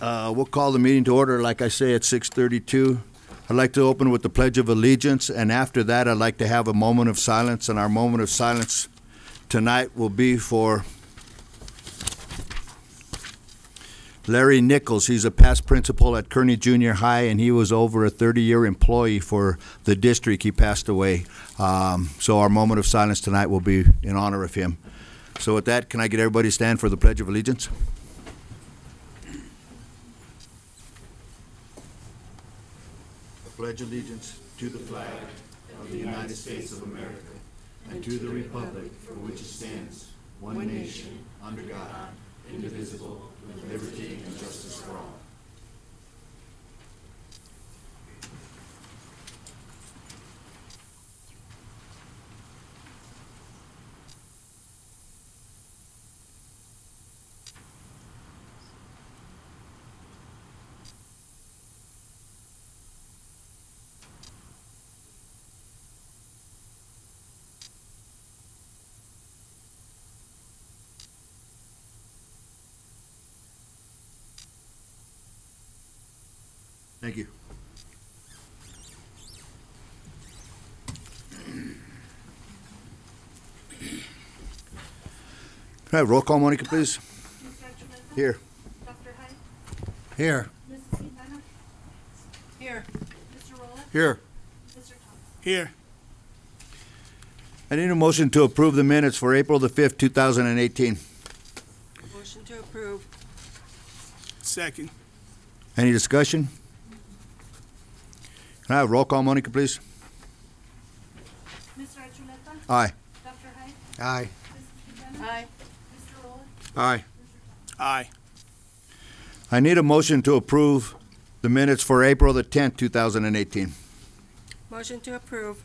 We'll call the meeting to order, like I say, at 6:32. I'd like to open with the Pledge of Allegiance, and after that, I'd like to have a moment of silence, and our moment of silence tonight will be for Larry Nichols. He's a past principal at Kearney Junior High, and he was over a 30-year employee for the district. He passed away. So our moment of silence tonight will be in honor of him. So with that, can I get everybody to stand for the Pledge of Allegiance? I pledge allegiance to the flag of the United States of America and to the republic for which it stands, one nation, under God, indivisible, with liberty and justice for all. Thank you. Can I have roll call, Monica, please? Here. Dr. Hyde? Here. Mrs. Quintana? Here. Mr. Rolla? Here. Mr. Thomas? Here. I need a motion to approve the minutes for April the 5th, 2018. Motion to approve. Second. Any discussion? Can I have roll call, Monica, please? Mr. Archuleta? Aye. Dr. Hyde? Aye. Mrs. Quintana? Aye. Mr. Rolla? Aye. Aye. I need a motion to approve the minutes for April the 10th, 2018. Motion to approve.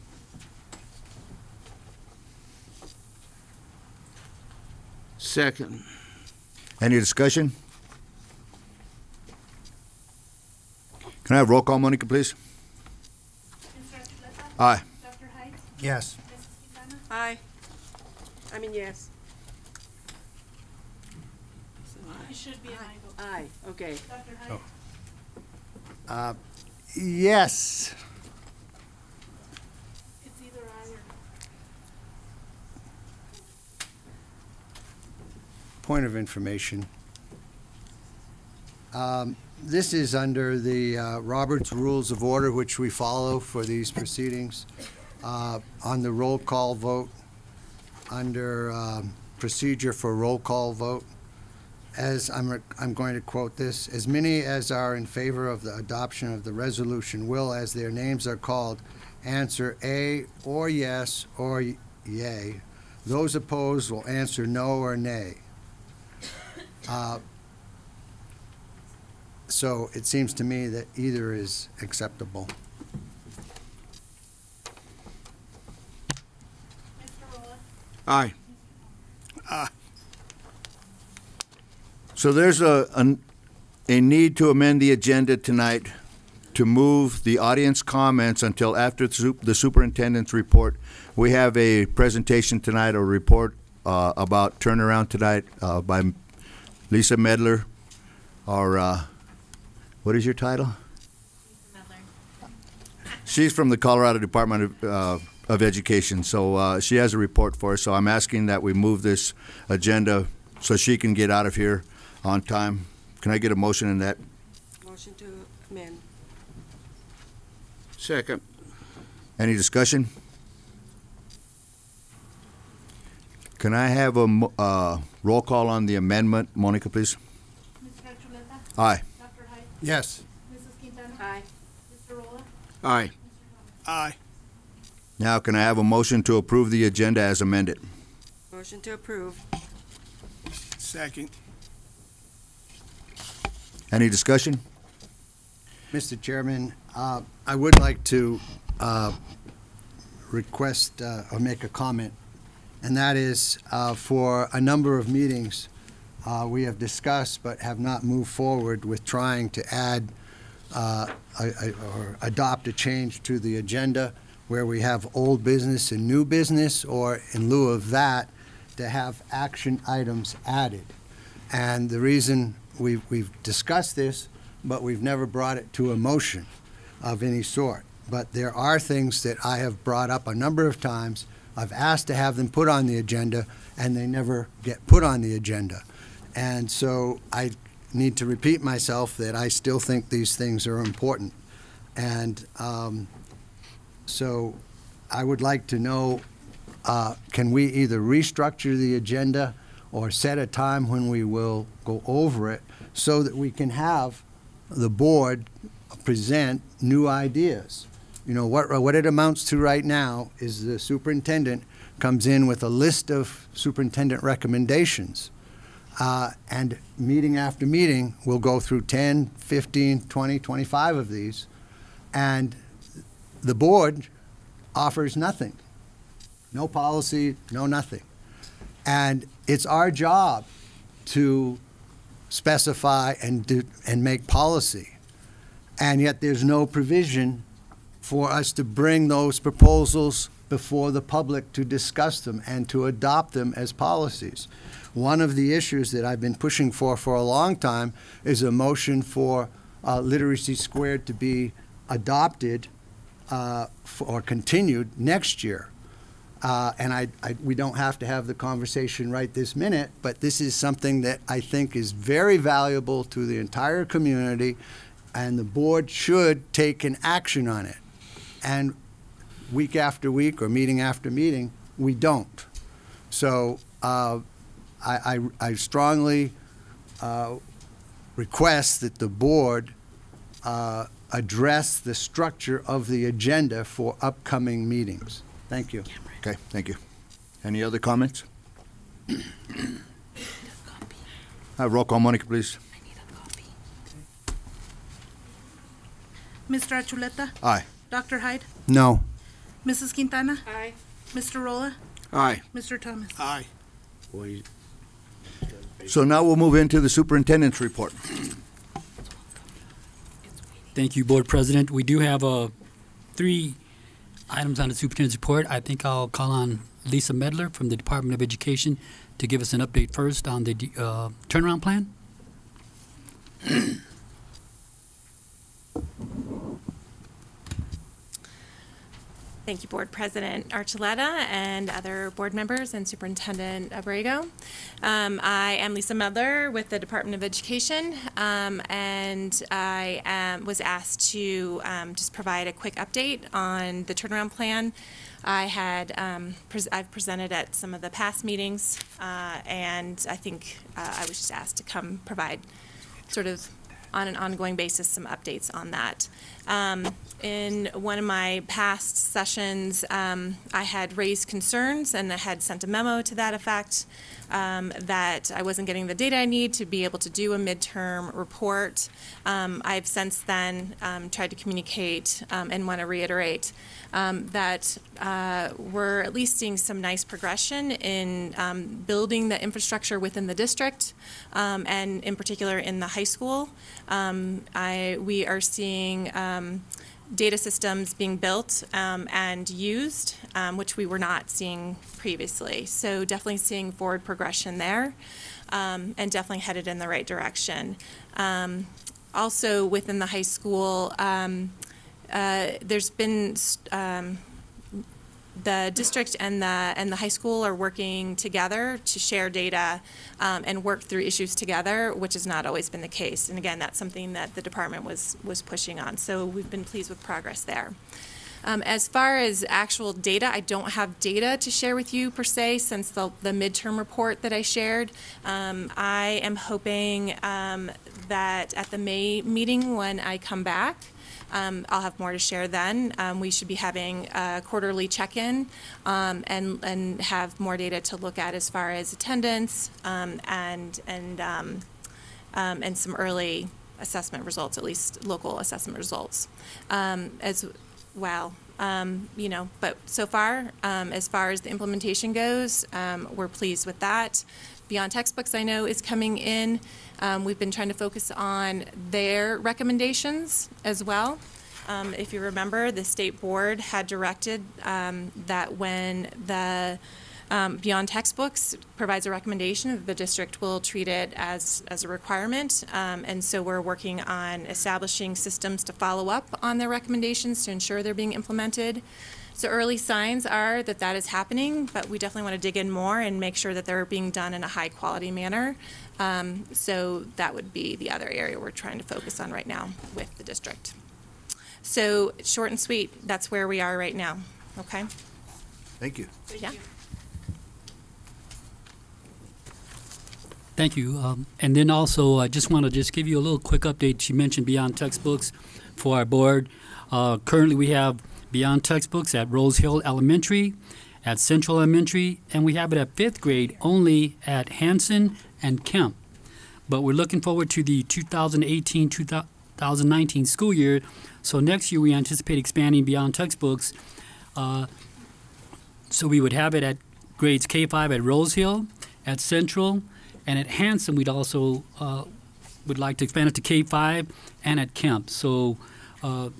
Second. Any discussion? Can I have roll call, Monica, please? Mr. Archuleta? Aye. Dr. Hyde? Yes. Mrs. Quintana? Aye. Yes. It should be an aye vote. Aye, okay. Dr. Hyde? Oh. Yes. It's either aye or Point of information. This is under the Robert's Rules of Order, which we follow for these proceedings. On the roll call vote, under procedure for roll call vote, as I'm going to quote this, as many as are in favor of the adoption of the resolution will, as their names are called, answer A or yes or yay. Those opposed will answer no or nay. So it seems to me that either is acceptable. Mr. Rolla? Aye. So there's a need to amend the agenda tonight to move the audience comments until after the superintendent's report. We have a presentation tonight, a report about turnaround tonight by Lisa Medler. Our, what is your title? Lisa Medler. She's from the Colorado Department of Education, so she has a report for us. So I'm asking that we move this agenda so she can get out of here on time. Can I get a motion in that? Motion to amend. Second. Any discussion? Can I have a roll call on the amendment, Monica, please? Mr. Archuleta? Aye. Dr. Hyde? Yes. Mrs. Quintana? Aye. Mr. Rolla? Aye. Mr. Thomas? Aye. Now, can I have a motion to approve the agenda as amended? Motion to approve. Second. Any discussion? Mr. Chairman, I would like to request or make a comment, and that is for a number of meetings we have discussed but have not moved forward with trying to add or adopt a change to the agenda where we have old business and new business, or in lieu of that, to have action items added. And the reason we've discussed this, but we've never brought it to a motion of any sort. But there are things that I have brought up a number of times. I've asked to have them put on the agenda, and they never get put on the agenda. And so I need to repeat myself that I still think these things are important. And so I would like to know, can we either restructure the agenda or set a time when we will go over it so that we can have the board present new ideas? You know, what it amounts to right now is the superintendent comes in with a list of superintendent recommendations. And meeting after meeting, we'll go through 10, 15, 20, 25 of these. And the board offers nothing. No policy, no nothing. And it's our job to specify and make policy. And yet there's no provision for us to bring those proposals before the public to discuss them and to adopt them as policies. One of the issues that I've been pushing for a long time is a motion for Literacy Squared to be adopted or continued next year. And we don't have to have the conversation right this minute, but this is something that I think is very valuable to the entire community, and the board should take an action on it. And week after week or meeting after meeting, we don't. So I strongly request that the board address the structure of the agenda for upcoming meetings. Thank you. Okay, thank you. Any other comments? Roll call, Monica, please. Mr. Achuleta? Aye. Dr. Hyde? No. Mrs. Quintana? Aye. Mr. Rolla? Aye. Mr. Thomas? Aye. So now we'll move into the superintendent's report. Thank you, Board President. We do have 3 items on the superintendent's report. I think I'll call on Lisa Medler from the Department of Education to give us an update first on the turnaround plan. Thank you, Board President Archuleta and other board members and Superintendent Abrego. I am Lisa Medler with the Department of Education, and I was asked to just provide a quick update on the turnaround plan. I've presented at some of the past meetings, and I think I was just asked to come provide sort of on an ongoing basis some updates on that. In one of my past sessions, I had raised concerns and I had sent a memo to that effect that I wasn't getting the data I need to be able to do a midterm report. I've since then tried to communicate and want to reiterate that we're at least seeing some nice progression in building the infrastructure within the district, and in particular in the high school. We are seeing data systems being built and used, which we were not seeing previously. So definitely seeing forward progression there, and definitely headed in the right direction. Also within the high school, there's been the district and the high school are working together to share data and work through issues together, which has not always been the case. And again, that's something that the department was pushing on. So we've been pleased with progress there. As far as actual data, I don't have data to share with you per se since the midterm report that I shared. I am hoping that at the May meeting when I come back, I'll have more to share then. We should be having a quarterly check-in and have more data to look at as far as attendance and some early assessment results, at least local assessment results as well. But so far as the implementation goes, we're pleased with that. Beyond Textbooks, I know, is coming in. We've been trying to focus on their recommendations as well. If you remember, the state board had directed that when the Beyond textbooks provides a recommendation that the district will treat it as a requirement, and so we're working on establishing systems to follow up on their recommendations to ensure they're being implemented. So early signs are that that is happening, but we definitely want to dig in more and make sure that they're being done in a high quality manner. So that would be the other area we're trying to focus on right now with the district. So short and sweet, that's where we are right now, okay? Thank you. Yeah. Thank you. And then also, I just want to give you a little quick update. She mentioned beyond textbooks for our board. Currently, we have beyond textbooks at Rose Hill Elementary, at Central Elementary, and we have it at 5th grade only at Hanson and Kemp. But we're looking forward to the 2018-2019 school year. So next year, we anticipate expanding beyond textbooks. So we would have it at grades K-5 at Rose Hill, at Central, and at Hanson, we'd also would like to expand it to K-5 and at Kemp. So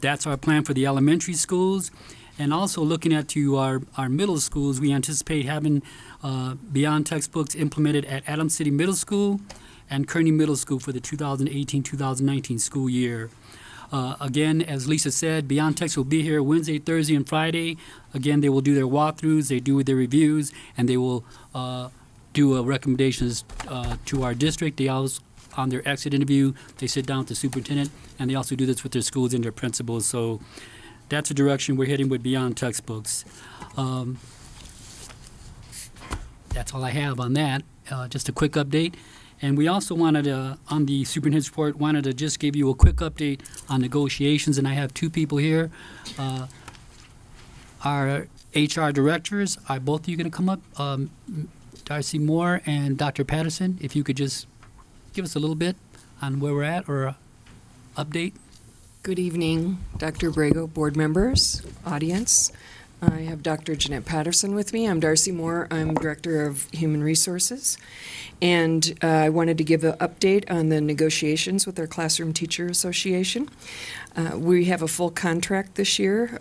that's our plan for the elementary schools. And also looking at our middle schools, we anticipate having beyond textbooks implemented at Adams City Middle School and Kearney Middle School for the 2018-2019 school year. Again, as Lisa said, Beyond Text will be here Wednesday, Thursday, and Friday. Again, they will do their walkthroughs, they do their reviews, and they will do recommendations to our district. They also, on their exit interview, they sit down with the superintendent, and they also do this with their schools and their principals. So that's the direction we're heading with Beyond Textbooks. That's all I have on that. Just a quick update. And we also wanted to, on the superintendent's report, wanted to just give you a quick update on negotiations. And I have two people here. Our HR directors, are both of you going to come up? Darcy Moore and Dr. Patterson, if you could just give us a little bit on where we're at or update. Good evening, Dr. Abrego, board members, audience. I have Dr. Jeanette Patterson with me. I'm Darcy Moore. I'm Director of Human Resources. And I wanted to give an update on the negotiations with our Classroom Teacher Association. We have a full contract this year,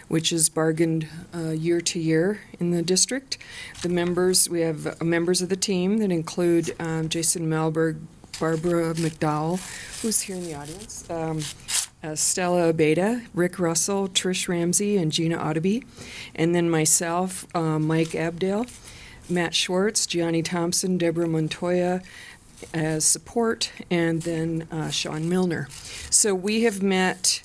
which is bargained year to year in the district. The members, we have members of the team that include Jason Malberg, Barbara McDowell, who's here in the audience, Stella Abeda, Rick Russell, Trish Ramsey, and Gina Ottoby, and then myself, Mike Abdale, Matt Schwartz, Gianni Thompson, Deborah Montoya as support, and then Sean Milner. So we have met,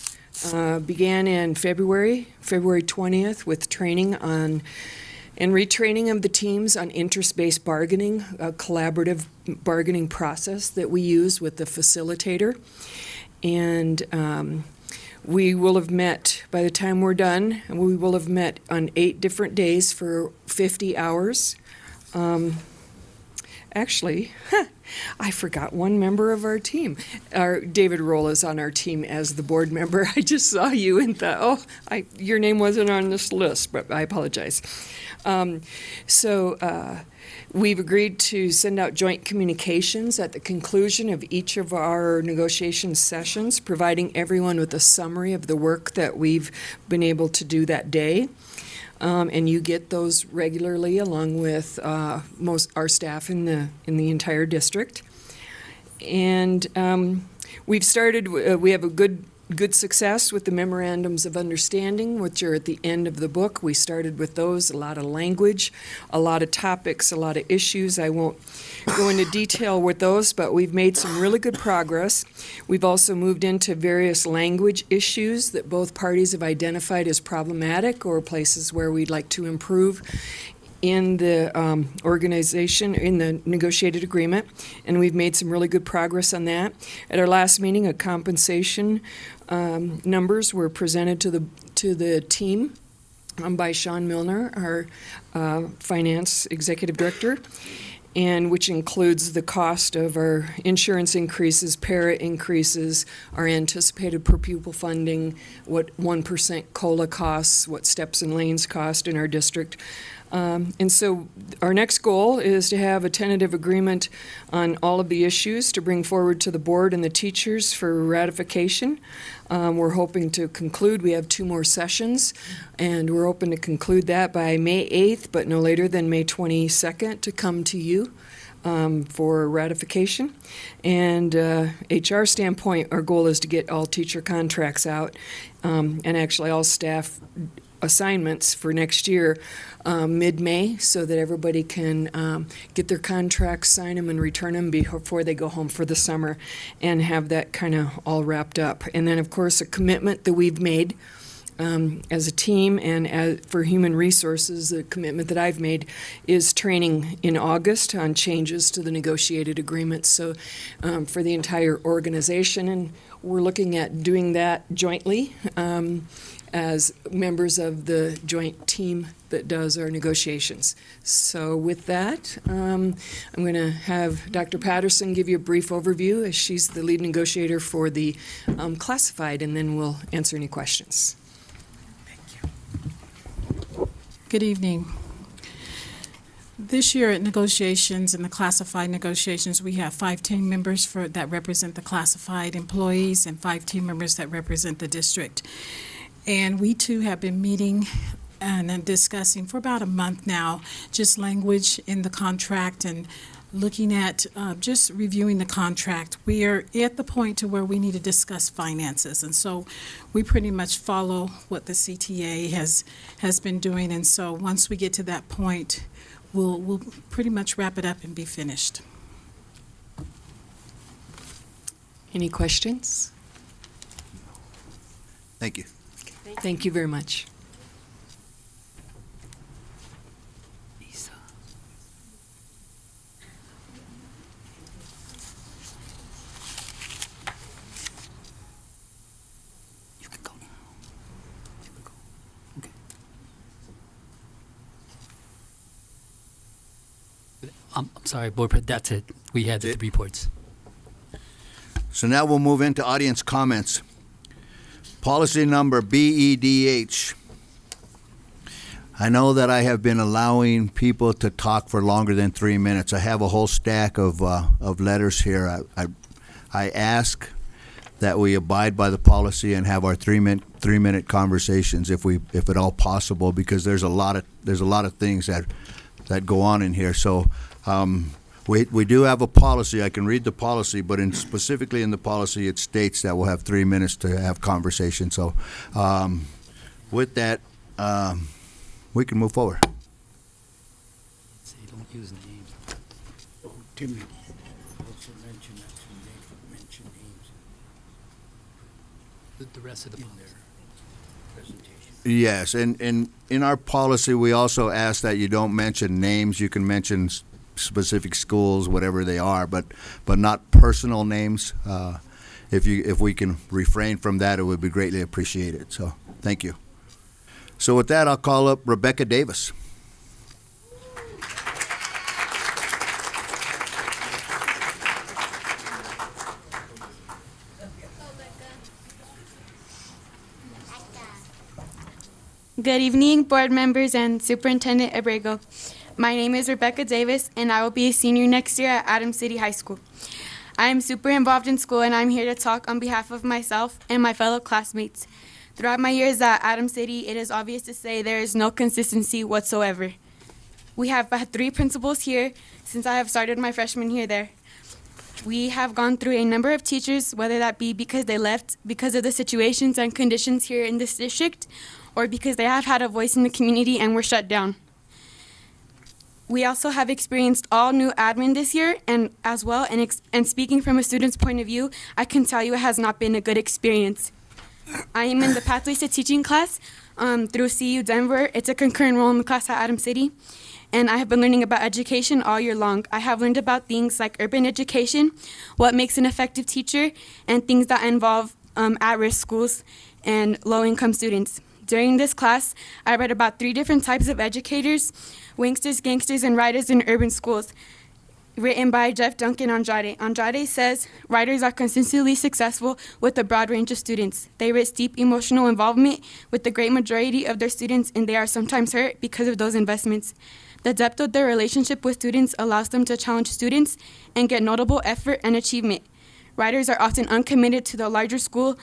began in February 20th, with training on and retraining of the teams on interest-based bargaining, a collaborative bargaining process that we use with the facilitator. And we will have met, by the time we're done, we will have met on 8 different days for 50 hours. Actually, I forgot one member of our team. David Roll is on our team as the board member. I just saw you and thought, oh, your name wasn't on this list, but I apologize. We've agreed to send out joint communications at the conclusion of each of our negotiation sessions, providing everyone with a summary of the work that we've been able to do that day. And you get those regularly along with most our staff in the entire district. And we've started. We have a good success with the memorandums of understanding, which are at the end of the book. We started with those. A lot of language, a lot of topics, a lot of issues. I won't go into detail with those, but we've made some really good progress. We've also moved into various language issues that both parties have identified as problematic or places where we'd like to improve in the organization, in the negotiated agreement, and we've made some really good progress on that. At our last meeting, a compensation numbers were presented to the team by Sean Milner, our finance executive director, and which includes the cost of our insurance increases, para increases, our anticipated per pupil funding, what 1% COLA costs, what steps and lanes cost in our district, And so our next goal is to have a tentative agreement on all of the issues to bring forward to the board and the teachers for ratification. We're hoping to conclude, we have 2 more sessions, and we're hoping to conclude that by May 8th, but no later than May 22nd to come to you for ratification. And HR standpoint, our goal is to get all teacher contracts out, and actually all staff assignments for next year mid-May, so that everybody can get their contracts, sign them, and return them before they go home for the summer, and have that kind of all wrapped up. And then, of course, a commitment that we've made as a team, and for human resources, the commitment that I've made is training in August on changes to the negotiated agreements, so for the entire organization, and we're looking at doing that jointly as members of the joint team that does our negotiations. So with that, I'm going to have Dr. Patterson give you a brief overview, as she's the lead negotiator for the classified, and then we'll answer any questions. Good evening. This year at negotiations and the classified negotiations, we have 5 team members that represent the classified employees and 5 team members that represent the district. And we too have been meeting and discussing for about a month now, just language in the contract and looking at just reviewing the contract. We are at the point to where we need to discuss finances, and so we pretty much follow what the CTA has been doing, and so once we get to that point, we'll pretty much wrap it up and be finished. Any questions? Thank you. Thank you very much. Lisa. You can go. You can go. Okay. I'm sorry, Board President, that's it. We had the reports. So now we'll move into audience comments. Policy number BEDH. I know that I have been allowing people to talk for longer than 3 minutes. I have a whole stack of letters here. I ask that we abide by the policy and have our 3-minute conversations if at all possible, because there's a lot of things that go on in here. So we do have a policy. I can read the policy, but specifically in the policy, it states that we'll have 3 minutes to have conversation. So with that, we can move forward. Say don't use names. Oh, Timmy, also mention that they mention names The rest of the in policy. their presentation. Yes, and in our policy, we also ask that you don't mention names. You can mention specific schools, whatever they are, but not personal names. If we can refrain from that, it would be greatly appreciated. So thank you. So with that, I'll call up Rebecca Davis. Good evening, board members and Superintendent Abrego. My name is Rebecca Davis, and I will be a senior next year at Adams City High School. I am super involved in school, and I'm here to talk on behalf of myself and my fellow classmates. Throughout my years at Adams City, it is obvious to say there is no consistency whatsoever. We have had 3 principals here since I have started my freshman year there. We have gone through a number of teachers, whether that be because they left because of the situations and conditions here in this district, or because they have had a voice in the community and were shut down. We also have experienced all new admin this year, and as well, and speaking from a student's point of view, I can tell you it has not been a good experience. I am in the Pathways to Teaching class through CU Denver. It's a concurrent enrollment class at Adams City, and I have been learning about education all year long. I have learned about things like urban education, what makes an effective teacher, and things that involve at-risk schools and low-income students. During this class, I read about 3 different types of educators: wingsters, gangsters, and writers in urban schools. written by Jeff Duncan Andrade. Andrade says, writers are consistently successful with a broad range of students. They risk deep emotional involvement with the great majority of their students, and they are sometimes hurt because of those investments. The depth of their relationship with students allows them to challenge students and get notable effort and achievement. Writers are often uncommitted to the larger school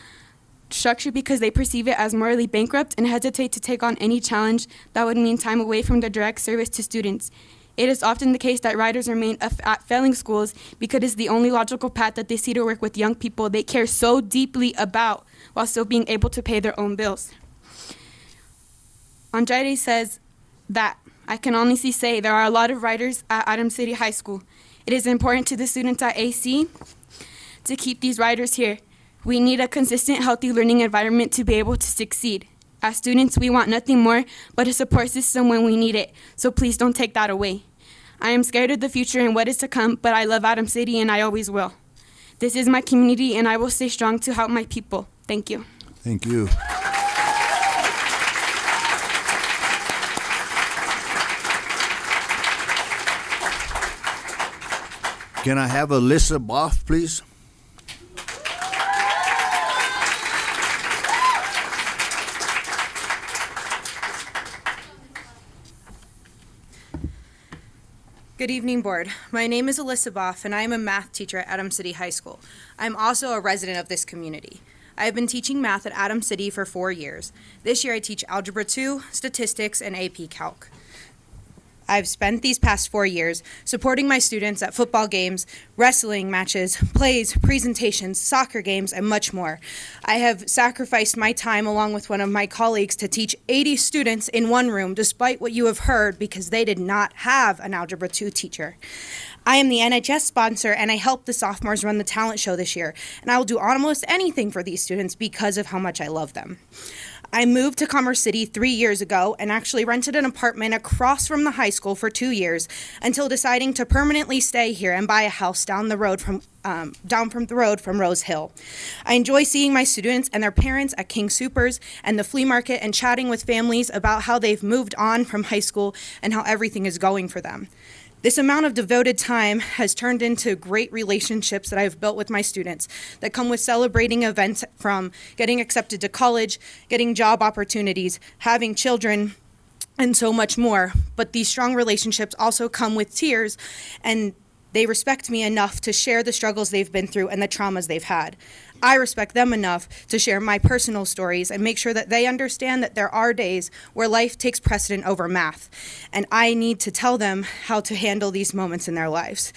structure because they perceive it as morally bankrupt and hesitate to take on any challenge that would mean time away from their direct service to students. It is often the case that writers remain at failing schools because it's the only logical path that they see to work with young people they care so deeply about while still being able to pay their own bills. Andrade says that, I can honestly say there are a lot of writers at Adams City High School. It is important to the students at AC to keep these writers here. We need a consistent, healthy learning environment to be able to succeed. As students, we want nothing more but a support system when we need it, so please don't take that away. I am scared of the future and what is to come, but I love Adams City and I always will. This is my community and I will stay strong to help my people. Thank you. Thank you. Can I have Alyssa Boff, please? Good evening, Board. My name is Alyssa Boff, and I am a math teacher at Adams City High School. I'm also a resident of this community. I have been teaching math at Adams City for 4 years. This year I teach Algebra 2, Statistics, and AP Calc. I've spent these past 4 years supporting my students at football games, wrestling matches, plays, presentations, soccer games, and much more. I have sacrificed my time along with one of my colleagues to teach 80 students in one room, despite what you have heard, because they did not have an Algebra 2 teacher. I am the NHS sponsor, and I helped the sophomores run the talent show this year, and I will do almost anything for these students because of how much I love them. I moved to Commerce City 3 years ago and actually rented an apartment across from the high school for 2 years until deciding to permanently stay here and buy a house down the road from Rose Hill. I enjoy seeing my students and their parents at King Soopers and the flea market and chatting with families about how they've moved on from high school and how everything is going for them. This amount of devoted time has turned into great relationships that I've built with my students that come with celebrating events, from getting accepted to college, getting job opportunities, having children, and so much more. But these strong relationships also come with tears, and they respect me enough to share the struggles they've been through and the traumas they've had. I respect them enough to share my personal stories and make sure that they understand that there are days where life takes precedent over math, and I need to tell them how to handle these moments in their lives.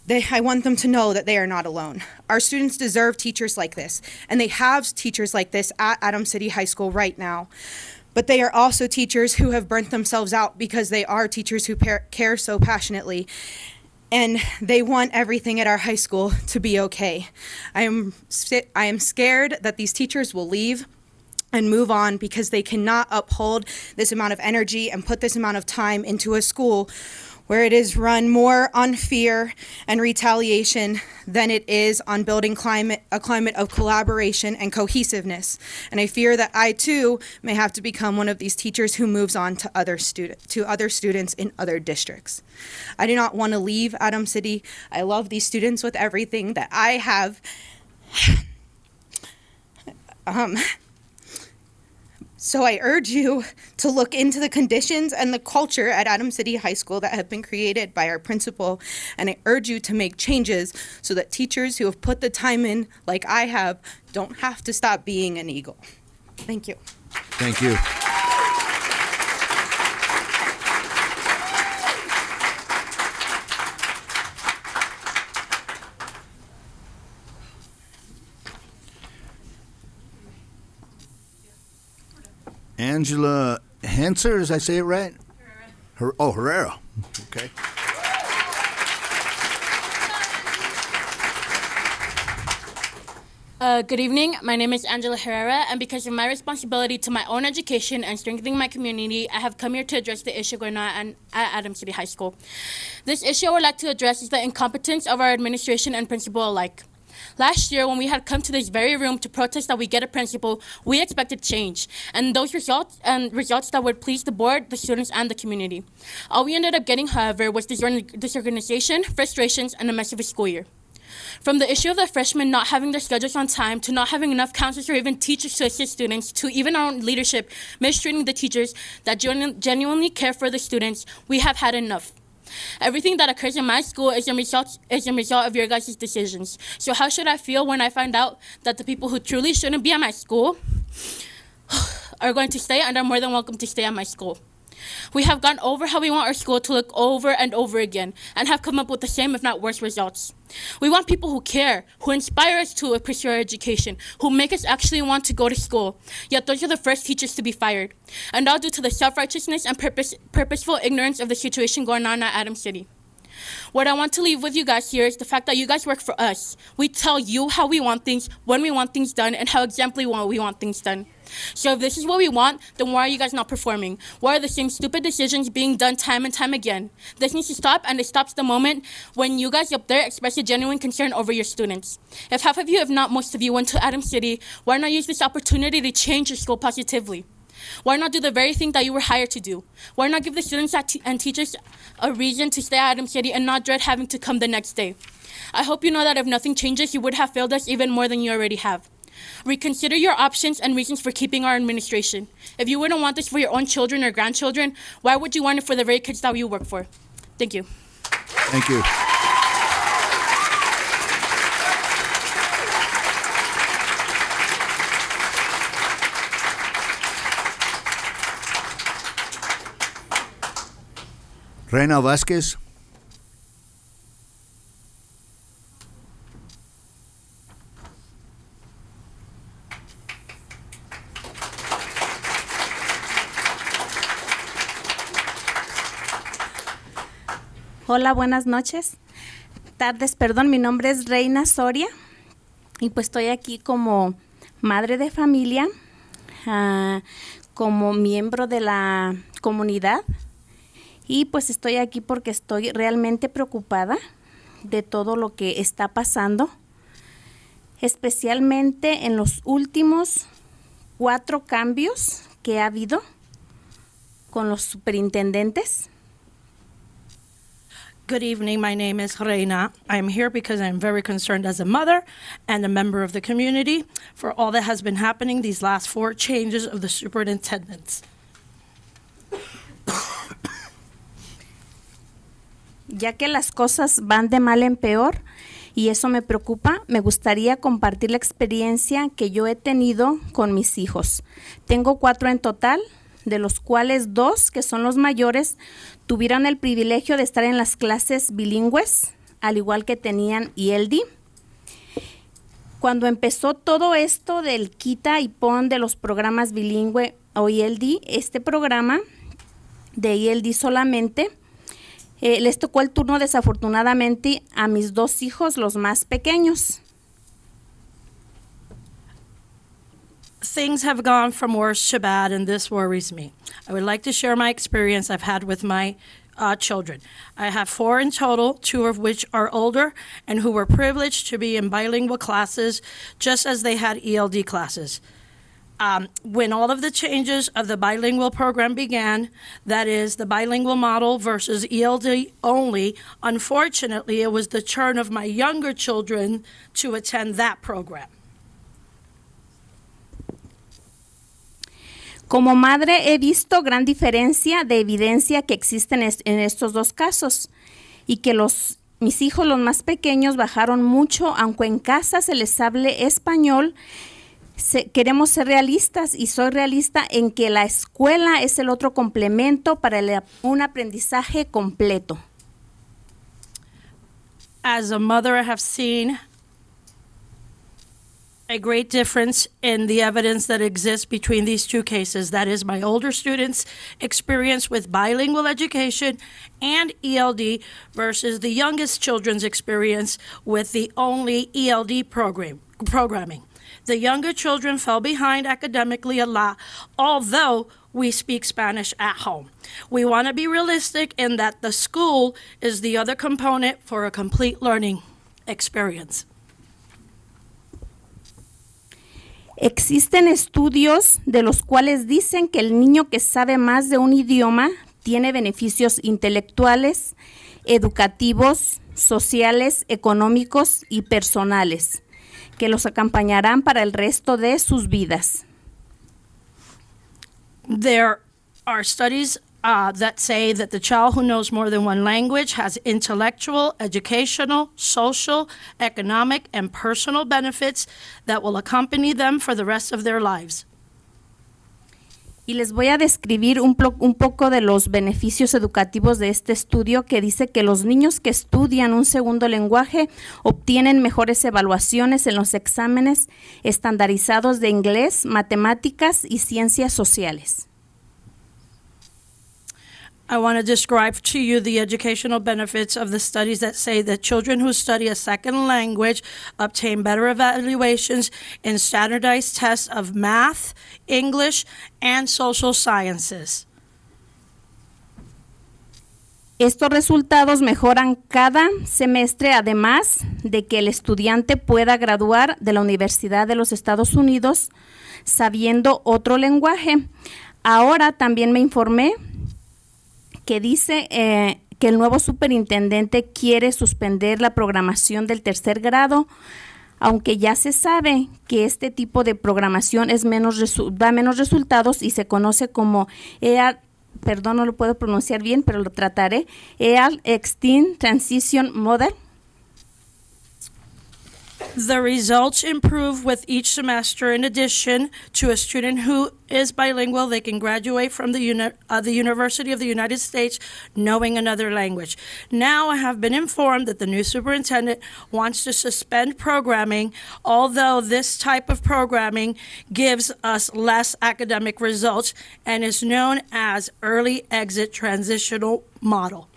I want them to know that they are not alone. Our students deserve teachers like this, and they have teachers like this at Adams City High School right now. But they are also teachers who have burnt themselves out because they are teachers who care so passionately. And they want everything at our high school to be okay. I am scared that these teachers will leave and move on because they cannot uphold this amount of energy and put this amount of time into a school where it is run more on fear and retaliation than it is on building a climate of collaboration and cohesiveness. And I fear that I too may have to become one of these teachers who moves on to other students in other districts. I do not want to leave Adams City. I love these students with everything that I have. So I urge you to look into the conditions and the culture at Adams City High School that have been created by our principal, and I urge you to make changes so that teachers who have put the time in, like I have, don't have to stop being an eagle. Thank you. Thank you. Angela Henser, did I say it right? Herrera. Herrera. Okay. Good evening. My name is Angela Herrera, and because of my responsibility to my own education and strengthening my community, I have come here to address the issue going on at Adams City High School. This issue I would like to address is the incompetence of our administration and principal alike. Last year, when we had come to this very room to protest that we get a principal, we expected change, and those results that would please the board, the students, and the community. All we ended up getting, however, was disorganization, frustrations, and a mess of a school year. From the issue of the freshmen not having their schedules on time, to not having enough counselors or even teachers to assist students, to even our own leadership mistreating the teachers that genuinely care for the students, we have had enough. Everything that occurs in my school is a result of your guys' decisions. So how should I feel when I find out that the people who truly shouldn't be at my school are going to stay and are more than welcome to stay at my school? We have gone over how we want our school to look over and over again and have come up with the same, if not worse, results. We want people who care, who inspire us to pursue our education, who make us actually want to go to school. Yet those are the first teachers to be fired. And all due to the self-righteousness and purposeful ignorance of the situation going on at Adams City. What I want to leave with you guys here is the fact that you guys work for us. We tell you how we want things, when we want things done, and how exemplary we want things done. So if this is what we want, then why are you guys not performing? Why are the same stupid decisions being done time and time again? This needs to stop, and it stops the moment when you guys up there express a genuine concern over your students. If half of you, if not most of you, went to Adams City, why not use this opportunity to change your school positively? Why not do the very thing that you were hired to do? Why not give the students and teachers a reason to stay at Adams City and not dread having to come the next day? I hope you know that if nothing changes, you would have failed us even more than you already have. Reconsider your options and reasons for keeping our administration. If you wouldn't want this for your own children or grandchildren, why would you want it for the very kids that you work for? Thank you. Thank you. Reina Vasquez. Hola, buenas noches. Tardes, perdón, mi nombre es Reina Soria y pues estoy aquí como madre de familia, como miembro de la comunidad y pues estoy aquí porque estoy realmente preocupada de todo lo que está pasando, especialmente en los últimos 4 cambios que ha habido con los superintendentes. Good evening, my name is Reina. I'm here because I'm very concerned as a mother and a member of the community for all that has been happening these last 4 changes of the superintendents. Ya que las cosas van de mal en peor y eso me preocupa, me gustaría compartir la experiencia que yo he tenido con mis hijos. Tengo 4 en total, de los cuales 2, que son los mayores, tuvieron el privilegio de estar en las clases bilingües, al igual que tenían ELD. Cuando empezó todo esto del quita y pon de los programas bilingüe o ELD, este programa de ELD solamente, les tocó el turno desafortunadamente a mis 2 hijos, los más pequeños. Things have gone from worse to bad, and this worries me. I would like to share my experience I've had with my children. I have 4 in total, 2 of which are older and who were privileged to be in bilingual classes just as they had ELD classes. When all of the changes of the bilingual program began, that is the bilingual model versus ELD only, unfortunately, it was the turn of my younger children to attend that program. Como madre he visto gran diferencia de evidencia que existen en estos 2 casos y que mis hijos, los más pequeños, bajaron mucho, aunque en casa se les hable español. Queremos ser realistas y soy realista en que la escuela es el otro complemento para un aprendizaje completo. As a mother, I have seen a great difference in the evidence that exists between these 2 cases. That is, my older students' experience with bilingual education and ELD versus the youngest children's experience with the only ELD programming. The younger children fell behind academically a lot, although we speak Spanish at home. We want to be realistic in that the school is the other component for a complete learning experience. Existen estudios de los cuales dicen que el niño que sabe más de un idioma tiene beneficios intelectuales, educativos, sociales, económicos y personales, que los acompañarán para el resto de sus vidas. There are studies that say that the child who knows more than one language has intellectual, educational, social, economic, and personal benefits that will accompany them for the rest of their lives. Y les voy a describir un poco de los beneficios educativos de este estudio, que dice que los niños que estudian un segundo lenguaje obtienen mejores evaluaciones en los exámenes estandarizados de inglés, matemáticas y ciencias sociales. I want to describe to you the educational benefits of the studies that say that children who study a second language obtain better evaluations in standardized tests of math, English, and social sciences. Estos resultados mejoran cada semestre, además de que el estudiante pueda graduar de la Universidad de los Estados Unidos sabiendo otro lenguaje. Ahora también me informé que dice que el nuevo superintendente quiere suspender la programación del tercer grado, aunque ya se sabe que este tipo de programación da menos resultados y se conoce como perdón, no lo puedo pronunciar bien, pero lo trataré, Extended Transition Model. The results improve with each semester. In addition to a student who is bilingual, they can graduate from the University of the United States knowing another language. Now I have been informed that the new superintendent wants to suspend programming, although this type of programming gives us less academic results and is known as early exit transitional model.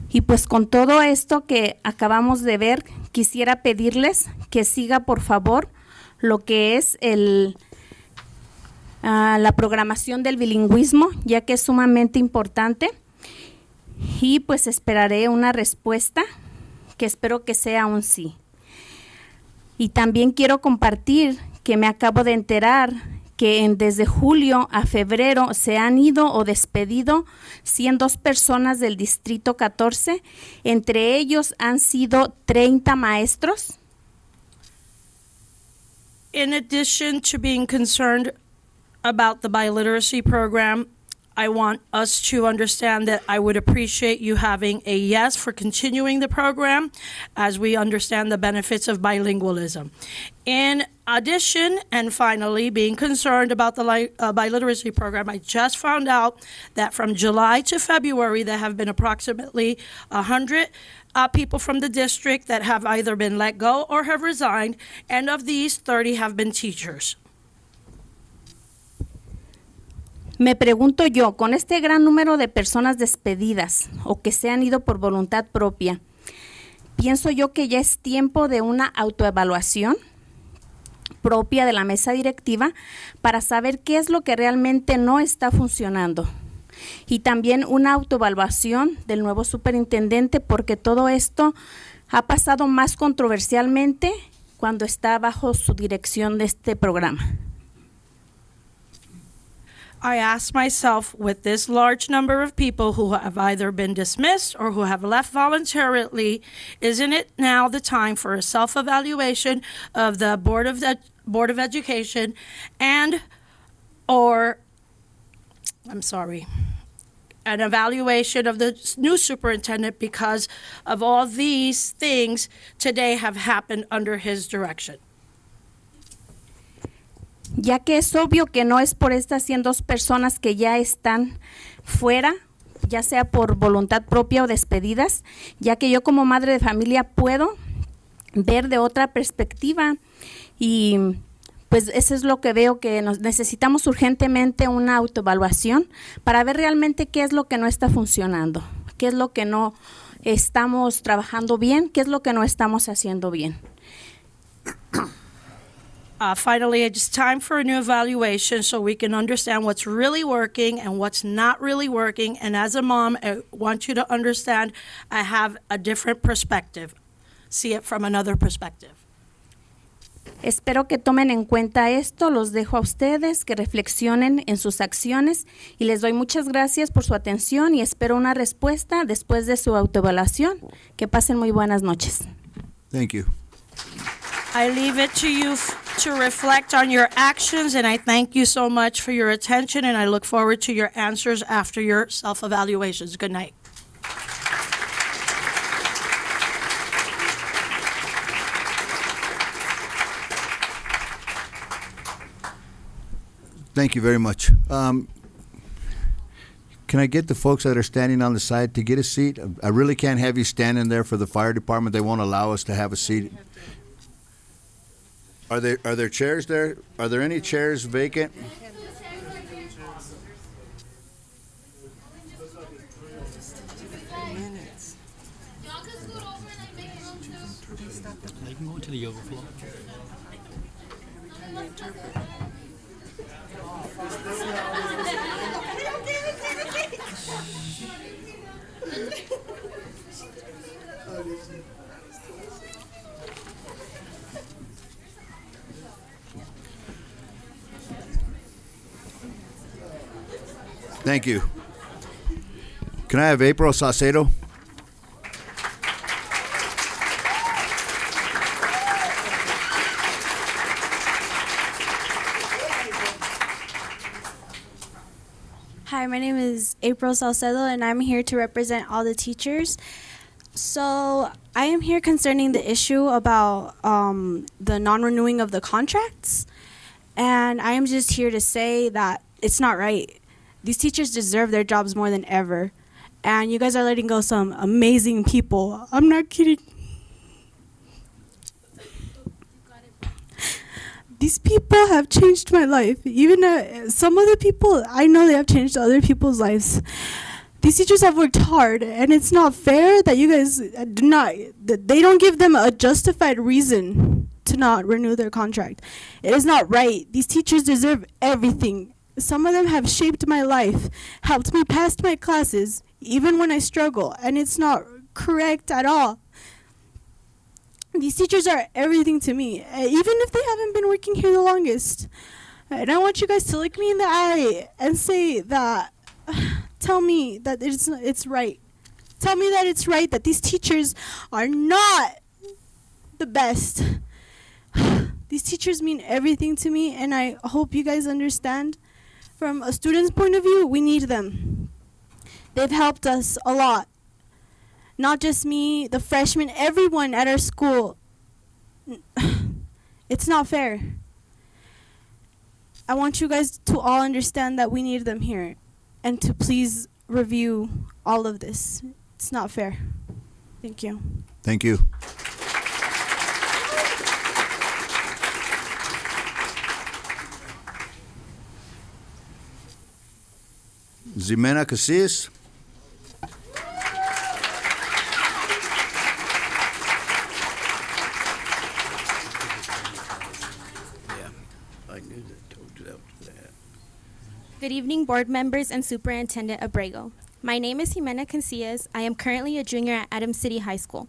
Y pues con todo esto que acabamos de ver, quisiera pedirles que siga por favor lo que es la programación del bilingüismo, ya que es sumamente importante. Y pues esperaré una respuesta que espero que sea un sí. Y también quiero compartir que me acabo de enterar que desde julio a febrero se han ido o despedido 102 personas del Distrito 14. Entre ellos han sido 30 maestros. In addition to being concerned about the biliteracy program, I want us to understand that I would appreciate you having a yes for continuing the program as we understand the benefits of bilingualism. In addition, and finally, being concerned about the biliteracy program, I just found out that from July to February, there have been approximately 100 people from the district that have either been let go or have resigned, and of these, 30 have been teachers. Me pregunto yo, con este gran número de personas despedidas o que se han ido por voluntad propia, pienso yo que ya es tiempo de una autoevaluación propia de la mesa directiva para saber qué es lo que realmente no está funcionando. Y también una autoevaluación del nuevo superintendente, porque todo esto ha pasado más controversialmente cuando está bajo su dirección de este programa. I ask myself, with this large number of people who have either been dismissed or who have left voluntarily, isn't it now the time for a self-evaluation of the Board of Education and an evaluation of the new superintendent, because of all these things today have happened under his direction? Ya que es obvio que no es por estas 102 personas que ya están fuera, ya sea por voluntad propia o despedidas, ya que yo como madre de familia puedo ver de otra perspectiva y pues eso es lo que veo, que necesitamos urgentemente una autoevaluación para ver realmente qué es lo que no está funcionando, qué es lo que no estamos trabajando bien, qué es lo que no estamos haciendo bien. Finally, it's time for a new evaluation so we can understand what's really working and what's not really working. And as a mom, I want you to understand I have a different perspective. See it from another perspective. Espero que tomen en cuenta esto, los dejo a ustedes, que reflexionen en sus acciones y les doy muchas gracias por su atención y espero una respuesta después de su autoevaluación. Que pasen muy buenas noches. Thank you. I leave it to you to reflect on your actions, and I thank you so much for your attention, and I look forward to your answers after your self-evaluations. Good night. Thank you very much. Can I get the folks that are standing on the side to get a seat? I really can't have you standing there for the fire department. They won't allow us to have a seat. Are there chairs there? Are there any chairs vacant? You can go into the overflow. Thank you. Can I have April Saucedo? Hi, my name is April Salcedo, and I'm here to represent all the teachers. So I am here concerning the issue about the non-renewing of the contracts, and I am just here to say that it's not right. These teachers deserve their jobs more than ever, and you guys are letting go some amazing people. I'm not kidding. These people have changed my life. Even some other people, I know they have changed other people's lives. These teachers have worked hard, and it's not fair that you guys they don't give them a justified reason to not renew their contract. It is not right. These teachers deserve everything. Some of them have shaped my life, helped me pass my classes, even when I struggle, and it's not correct at all. These teachers are everything to me, even if they haven't been working here the longest. And I want you guys to look me in the eye and say that, tell me that it's right. Tell me that it's right that these teachers are not the best. These teachers mean everything to me, and I hope you guys understand. From a student's point of view, we need them. They've helped us a lot. Not just me, the freshmen, everyone at our school. It's not fair. I want you guys to all understand that we need them here and to please review all of this. It's not fair. Thank you. Thank you. Ximena Casillas. Good evening, board members and Superintendent Abrego. My name is Ximena Casillas. I am currently a junior at Adams City High School.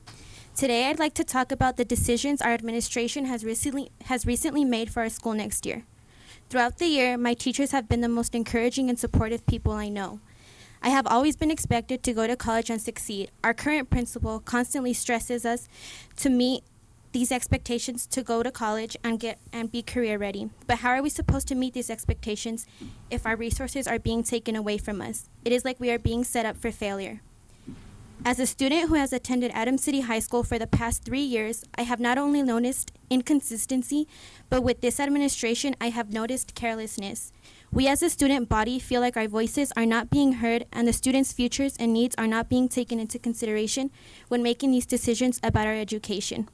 Today, I'd like to talk about the decisions our administration has recently made for our school next year. Throughout the year, my teachers have been the most encouraging and supportive people I know. I have always been expected to go to college and succeed. Our current principal constantly stresses us to meet these expectations to go to college and be career ready. But how are we supposed to meet these expectations if our resources are being taken away from us? It is like we are being set up for failure. As a student who has attended Adams City High School for the past 3 years, I have not only noticed inconsistency, but with this administration, I have noticed carelessness. We as a student body feel like our voices are not being heard and the students' futures and needs are not being taken into consideration when making these decisions about our education.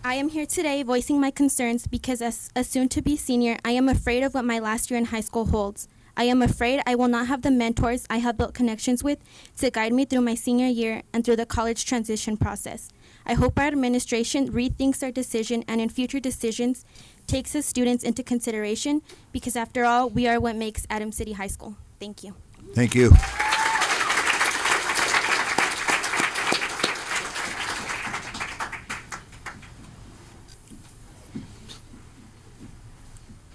I am here today voicing my concerns because as a soon-to-be senior, I am afraid of what my last year in high school holds. I am afraid I will not have the mentors I have built connections with to guide me through my senior year and through the college transition process. I hope our administration rethinks our decision and in future decisions takes us students into consideration because after all, we are what makes Adams City High School. Thank you. Thank you.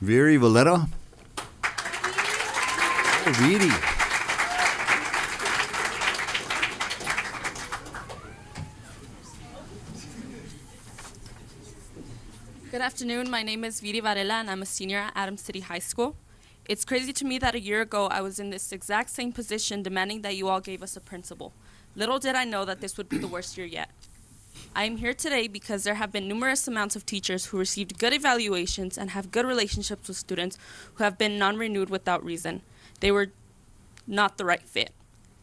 Viri Valletta. Oh, Viri. Good afternoon. My name is Viri Varela, and I'm a senior at Adams City High School. It's crazy to me that a year ago I was in this exact same position demanding that you all gave us a principal. Little did I know that this would be the worst year yet. I am here today because there have been numerous amounts of teachers who received good evaluations and have good relationships with students who have been non-renewed without reason. They were not the right fit.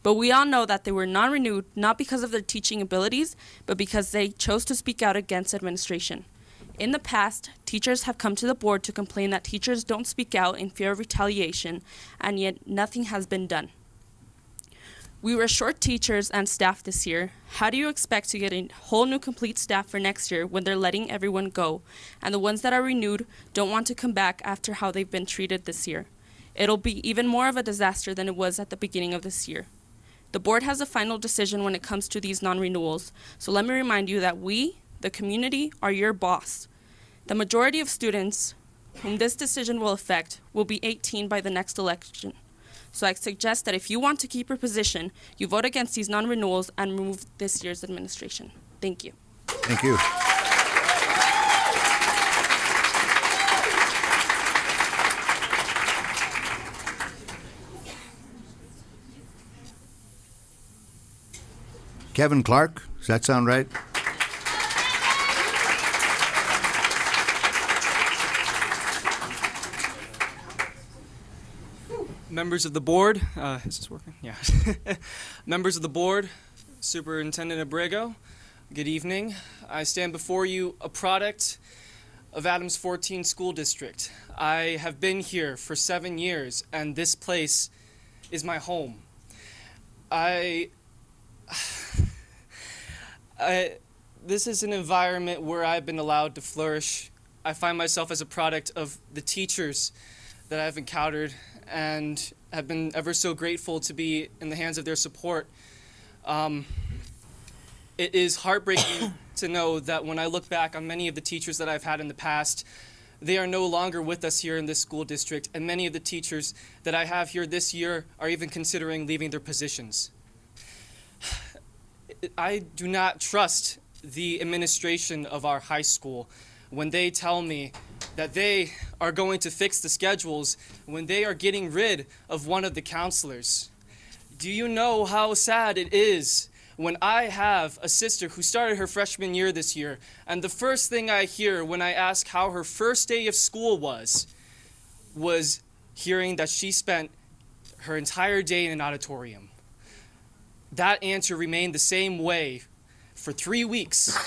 But we all know that they were non-renewed not because of their teaching abilities, but because they chose to speak out against administration. In the past, teachers have come to the board to complain that teachers don't speak out in fear of retaliation, and yet nothing has been done. We were short teachers and staff this year. How do you expect to get a whole new complete staff for next year when they're letting everyone go, and the ones that are renewed don't want to come back after how they've been treated this year? It'll be even more of a disaster than it was at the beginning of this year. The board has a final decision when it comes to these non-renewals, so let me remind you that we, the community, are your boss. The majority of students whom this decision will affect will be 18 by the next election. So I suggest that if you want to keep your position, you vote against these non-renewals and remove this year's administration. Thank you. Thank you. Kevin Clark, does that sound right? Members of the board, is this working? Yeah. Members of the board, Superintendent Abrego, good evening. I stand before you a product of Adams 14 School District. I have been here for 7 years, and this place is my home. This is an environment where I've been allowed to flourish. I find myself as a product of the teachers that I've encountered and have been ever so grateful to be in the hands of their support. It is heartbreaking to know that when I look back on many of the teachers that I've had in the past, they are no longer with us here in this school district, and many of the teachers that I have here this year are even considering leaving their positions. I do not trust the administration of our high school when they tell me that they are going to fix the schedules when they are getting rid of one of the counselors. Do you know how sad it is when I have a sister who started her freshman year this year, and the first thing I hear when I ask how her first day of school was hearing that she spent her entire day in an auditorium. That answer remained the same way for 3 weeks.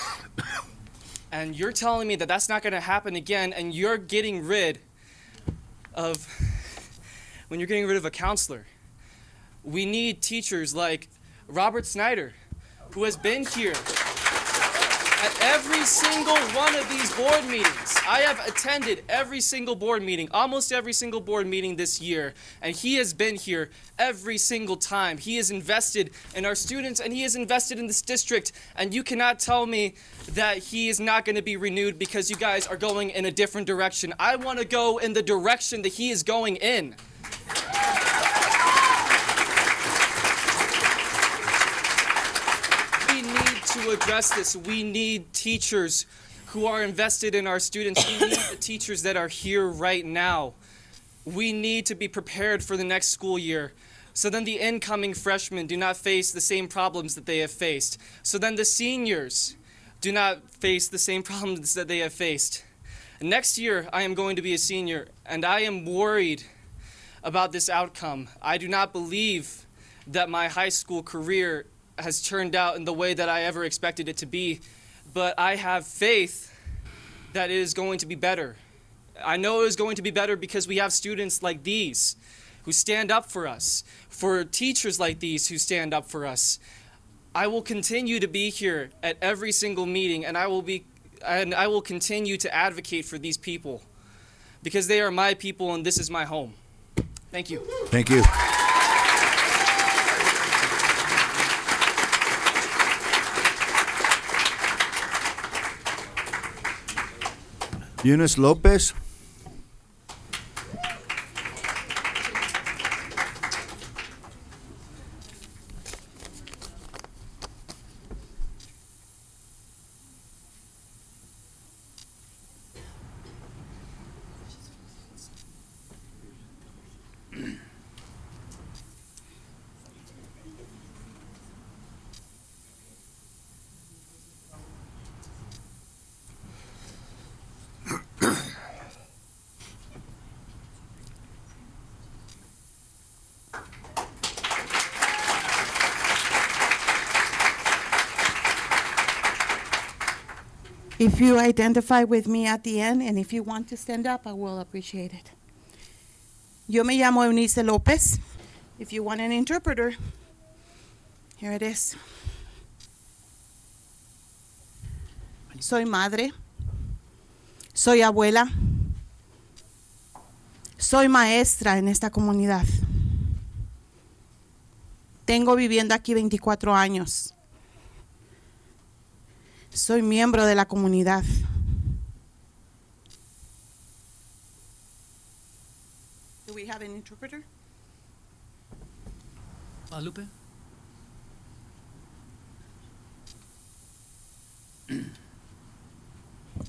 And you're telling me that that's not going to happen again, and you're getting rid of, when you're getting rid of a counselor. We need teachers like Robert Snyder, who has been here at every single one of these board meetings. I have attended every single board meeting, almost every single board meeting this year, and he has been here every single time. He has invested in our students, and he has invested in this district, and you cannot tell me that he is not going to be renewed because you guys are going in a different direction. I want to go in the direction that he is going in. To address this, we need teachers who are invested in our students. We need the teachers that are here right now. We need to be prepared for the next school year, so then the incoming freshmen do not face the same problems that they have faced. So then the seniors do not face the same problems that they have faced. Next year, I am going to be a senior, and I am worried about this outcome. I do not believe that my high school career has turned out in the way that I ever expected it to be, but I have faith that it is going to be better. I know it is going to be better because we have students like these who stand up for us, for teachers like these who stand up for us. I will continue to be here at every single meeting, and I will continue to advocate for these people because they are my people and this is my home. Thank you. Thank you. Eunice Lopez. If you identify with me at the end, and if you want to stand up, I will appreciate it. Yo me llamo Eunice López. If you want an interpreter, here it is. Soy madre. Soy abuela. Soy maestra en esta comunidad. Tengo viviendo aquí 24 años. Soy miembro de la comunidad. Do we have an interpreter? Lupe?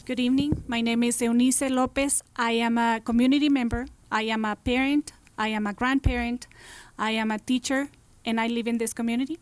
Good evening. My name is Eunice Lopez. I am a community member. I am a parent. I am a grandparent. I am a teacher, and I live in this community.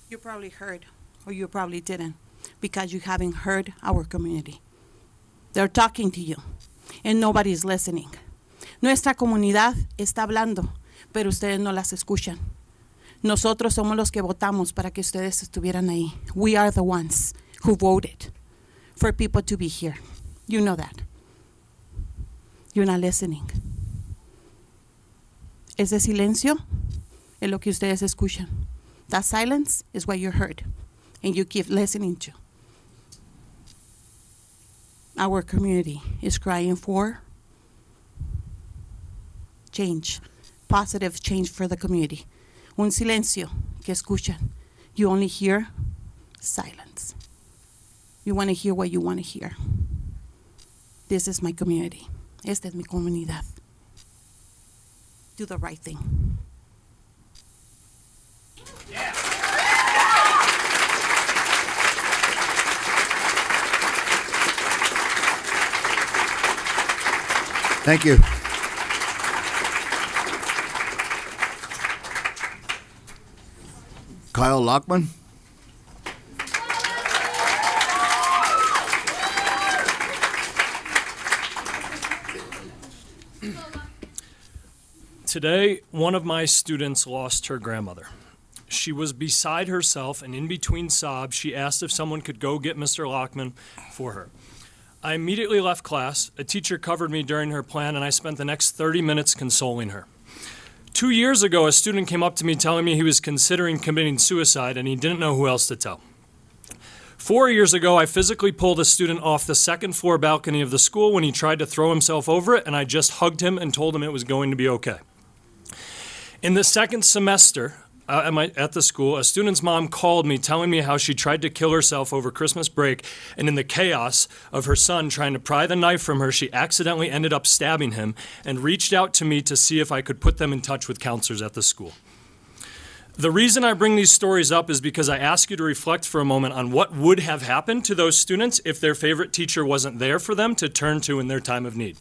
You probably heard, or you probably didn't, because you haven't heard our community. They're talking to you, and nobody's listening. Nuestra comunidad está hablando, pero ustedes no las escuchan. Nosotros somos los que votamos para que ustedes estuvieran ahí. We are the ones who voted for people to be here. You know that. You're not listening. Ese silencio es lo que ustedes escuchan. That silence is what you heard, and you keep listening to. Our community is crying for change, positive change for the community. Un silencio que escuchan. You only hear silence. You want to hear what you want to hear. This is my community. Esta es mi comunidad. Do the right thing. Thank you. Kyle Lockman. Today, one of my students lost her grandmother. She was beside herself, and in between sobs, she asked if someone could go get Mr. Lockman for her. I immediately left class. A teacher covered me during her plan, and I spent the next 30 minutes consoling her. 2 years ago, a student came up to me telling me he was considering committing suicide, and he didn't know who else to tell. 4 years ago, I physically pulled a student off the second-floor balcony of the school when he tried to throw himself over it, and I just hugged him and told him it was going to be okay. In the second semester at the school, a student's mom called me telling me how she tried to kill herself over Christmas break, and in the chaos of her son trying to pry the knife from her, she accidentally ended up stabbing him and reached out to me to see if I could put them in touch with counselors at the school. The reason I bring these stories up is because I ask you to reflect for a moment on what would have happened to those students if their favorite teacher wasn't there for them to turn to in their time of need.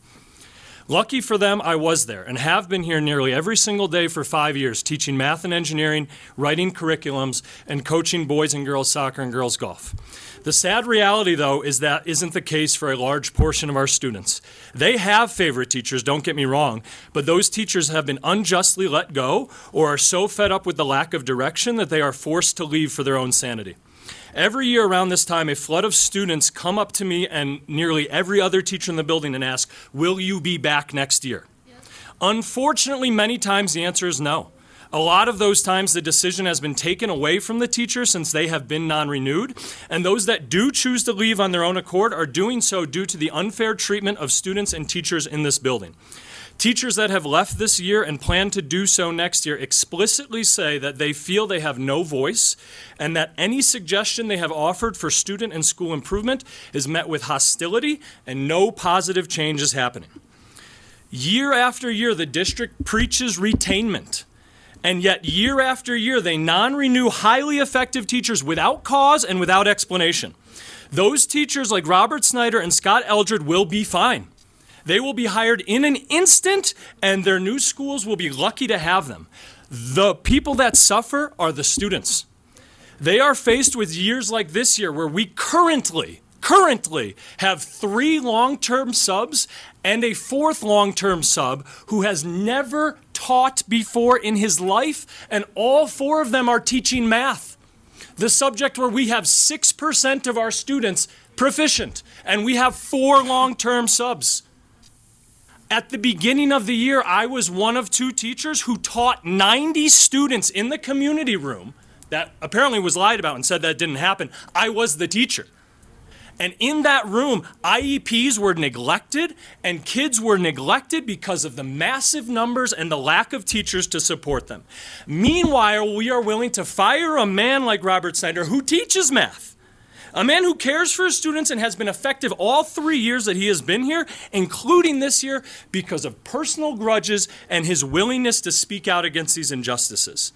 Lucky for them, I was there and have been here nearly every single day for 5 years, teaching math and engineering, writing curriculums, and coaching boys and girls soccer and girls golf. The sad reality, though, is that isn't the case for a large portion of our students. They have favorite teachers, don't get me wrong, but those teachers have been unjustly let go or are so fed up with the lack of direction that they are forced to leave for their own sanity. Every year around this time, a flood of students come up to me and nearly every other teacher in the building and ask, will you be back next year? Yes. Unfortunately, many times the answer is no. A lot of those times the decision has been taken away from the teacher since they have been non-renewed, and those that do choose to leave on their own accord are doing so due to the unfair treatment of students and teachers in this building. Teachers that have left this year and plan to do so next year explicitly say that they feel they have no voice and that any suggestion they have offered for student and school improvement is met with hostility and no positive change is happening. Year after year, the district preaches retainment, and yet year after year, they non-renew highly effective teachers without cause and without explanation. Those teachers like Robert Snyder and Scott Eldred will be fine. They will be hired in an instant, and their new schools will be lucky to have them. The people that suffer are the students. They are faced with years like this year where we currently have 3 long-term subs and a 4th long-term sub who has never taught before in his life, and all 4 of them are teaching math. The subject where we have 6% of our students proficient, and we have 4 long-term subs. At the beginning of the year, I was one of 2 teachers who taught 90 students in the community room. That apparently was lied about and said that didn't happen. I was the teacher. And in that room, IEPs were neglected and kids were neglected because of the massive numbers and the lack of teachers to support them. Meanwhile, we are willing to fire a man like Robert Snyder who teaches math. A man who cares for his students and has been effective all 3 years that he has been here, including this year, because of personal grudges and his willingness to speak out against these injustices.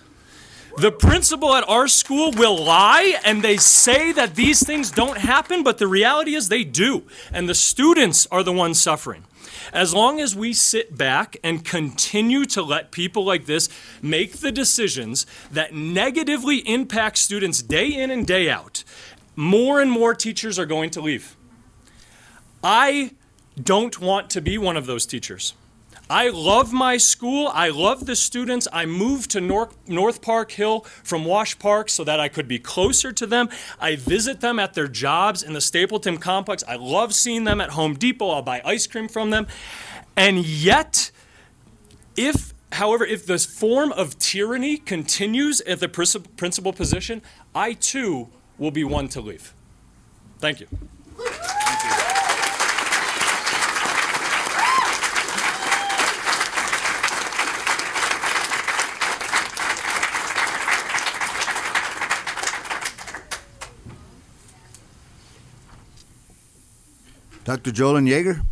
The principal at our school will lie, and they say that these things don't happen, but the reality is they do, and the students are the ones suffering. As long as we sit back and continue to let people like this make the decisions that negatively impact students day in and day out, more and more teachers are going to leave. I don't want to be one of those teachers. I love my school. I love the students. I moved to North Park Hill from Wash Park so that I could be closer to them. I visit them at their jobs in the Stapleton complex. I love seeing them at Home Depot. I'll buy ice cream from them. And yet, however, if this form of tyranny continues at the principal position, I too will be one to leave. Thank you. Dr. Jolyn Yeager.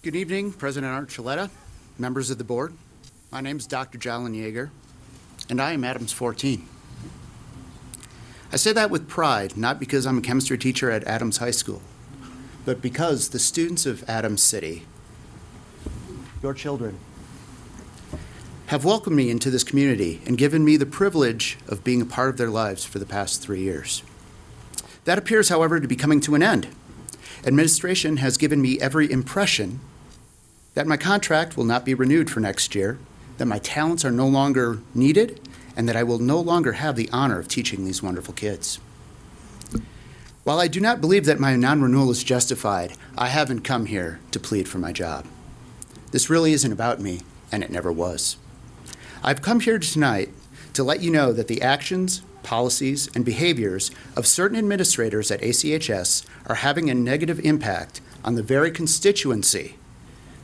Good evening, President Archuleta, members of the board. My name is Dr. Jolyn Yeager, and I am Adams 14. I say that with pride, not because I'm a chemistry teacher at Adams High School, but because the students of Adams City, your children, have welcomed me into this community and given me the privilege of being a part of their lives for the past 3 years. That appears, however, to be coming to an end. Administration has given me every impression that my contract will not be renewed for next year, that my talents are no longer needed, and that I will no longer have the honor of teaching these wonderful kids. While I do not believe that my non-renewal is justified, I haven't come here to plead for my job. This really isn't about me, and it never was. I've come here tonight to let you know that the actions, policies, and behaviors of certain administrators at ACHS are having a negative impact on the very constituency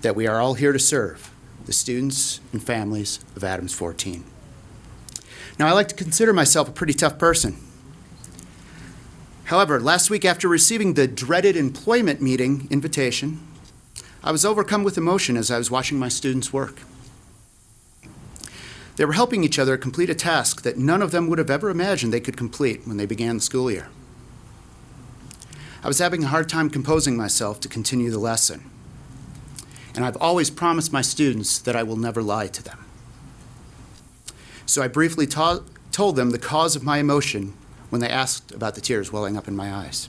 that we are all here to serve, the students and families of Adams 14. Now, I like to consider myself a pretty tough person. However, last week after receiving the dreaded employment meeting invitation, I was overcome with emotion as I was watching my students work. They were helping each other complete a task that none of them would have ever imagined they could complete when they began the school year. I was having a hard time composing myself to continue the lesson, and I've always promised my students that I will never lie to them. So I briefly told them the cause of my emotion when they asked about the tears welling up in my eyes.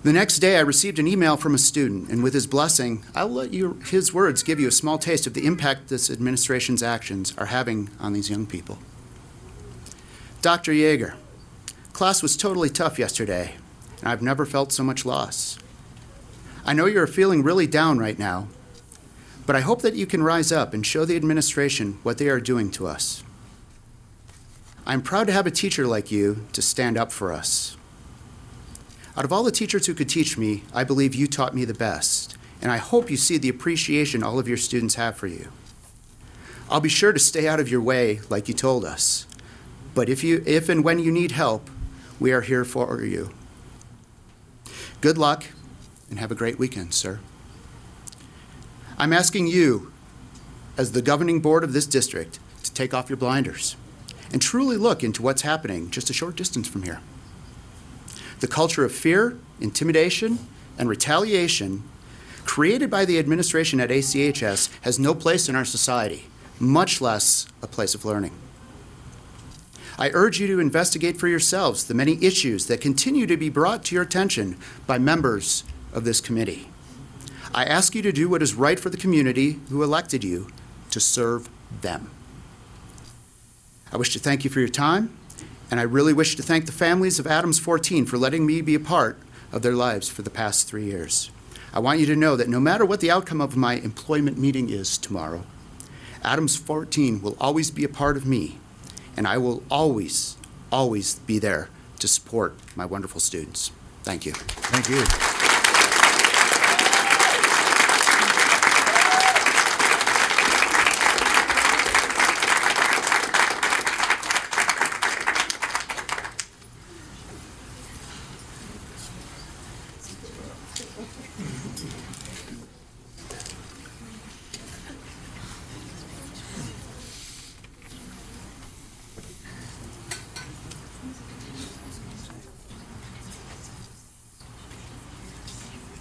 The next day, I received an email from a student, and with his blessing, I'll let his words give you a small taste of the impact this administration's actions are having on these young people. Dr. Yeager, class was totally tough yesterday, and I've never felt so much loss. I know you're feeling really down right now, but I hope that you can rise up and show the administration what they are doing to us. I'm proud to have a teacher like you to stand up for us. Out of all the teachers who could teach me, I believe you taught me the best, and I hope you see the appreciation all of your students have for you. I'll be sure to stay out of your way like you told us, but if and when you need help, we are here for you. Good luck, and have a great weekend, sir. I'm asking you, as the governing board of this district, to take off your blinders and truly look into what's happening just a short distance from here. The culture of fear, intimidation, and retaliation created by the administration at ACHS has no place in our society, much less a place of learning. I urge you to investigate for yourselves the many issues that continue to be brought to your attention by members of this committee. I ask you to do what is right for the community who elected you to serve them. I wish to thank you for your time, and I really wish to thank the families of Adams 14 for letting me be a part of their lives for the past 3 years. I want you to know that no matter what the outcome of my employment meeting is tomorrow, Adams 14 will always be a part of me, and I will always, always be there to support my wonderful students. Thank you. Thank you.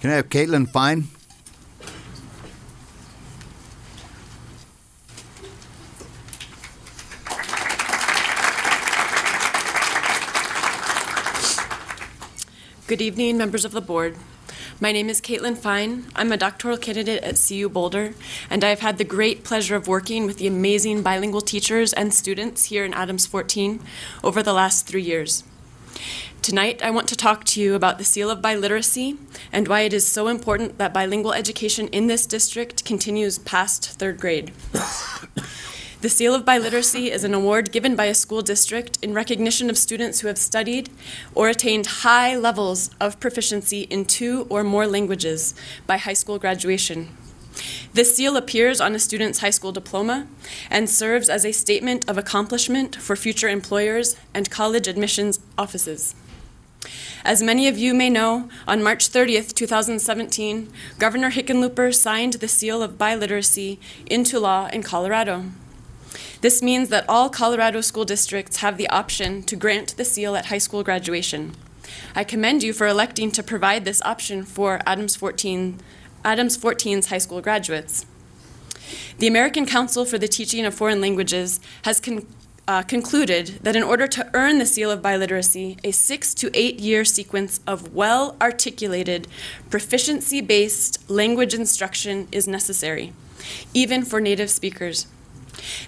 Can I have Caitlin Fine? Good evening, members of the board. My name is Caitlin Fine. I'm a doctoral candidate at CU Boulder, and I've had the great pleasure of working with the amazing bilingual teachers and students here in Adams 14 over the last 3 years. Tonight, I want to talk to you about the Seal of Biliteracy and why it is so important that bilingual education in this district continues past 3rd grade. The Seal of Biliteracy is an award given by a school district in recognition of students who have studied or attained high levels of proficiency in 2 or more languages by high school graduation. This seal appears on a student's high school diploma and serves as a statement of accomplishment for future employers and college admissions offices. As many of you may know, on March 30th, 2017, Governor Hickenlooper signed the Seal of Biliteracy into law in Colorado. This means that all Colorado school districts have the option to grant the seal at high school graduation. I commend you for electing to provide this option for Adams 14's high school graduates. The American Council for the Teaching of Foreign Languages has concluded that in order to earn the Seal of Biliteracy, a 6 to 8 year sequence of well-articulated, proficiency-based language instruction is necessary, even for native speakers.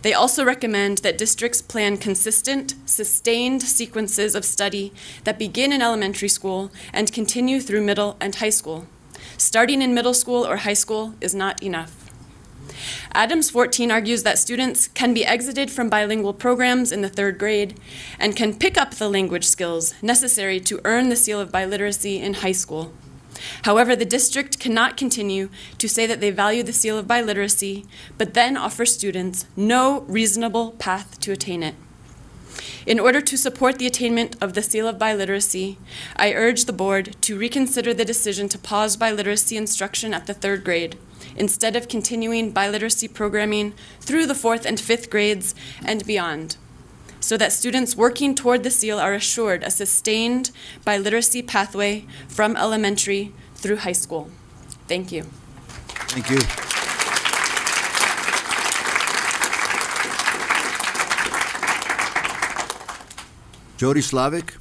They also recommend that districts plan consistent, sustained sequences of study that begin in elementary school and continue through middle and high school. Starting in middle school or high school is not enough. Adams 14 argues that students can be exited from bilingual programs in the 3rd grade and can pick up the language skills necessary to earn the Seal of Biliteracy in high school. However, the district cannot continue to say that they value the Seal of Biliteracy, but then offer students no reasonable path to attain it. In order to support the attainment of the seal of biliteracy, I urge the board to reconsider the decision to pause biliteracy instruction at the 3rd grade, instead of continuing biliteracy programming through the 4th and 5th grades and beyond, so that students working toward the seal are assured a sustained biliteracy pathway from elementary through high school. Thank you. Thank you. Jody Slavic.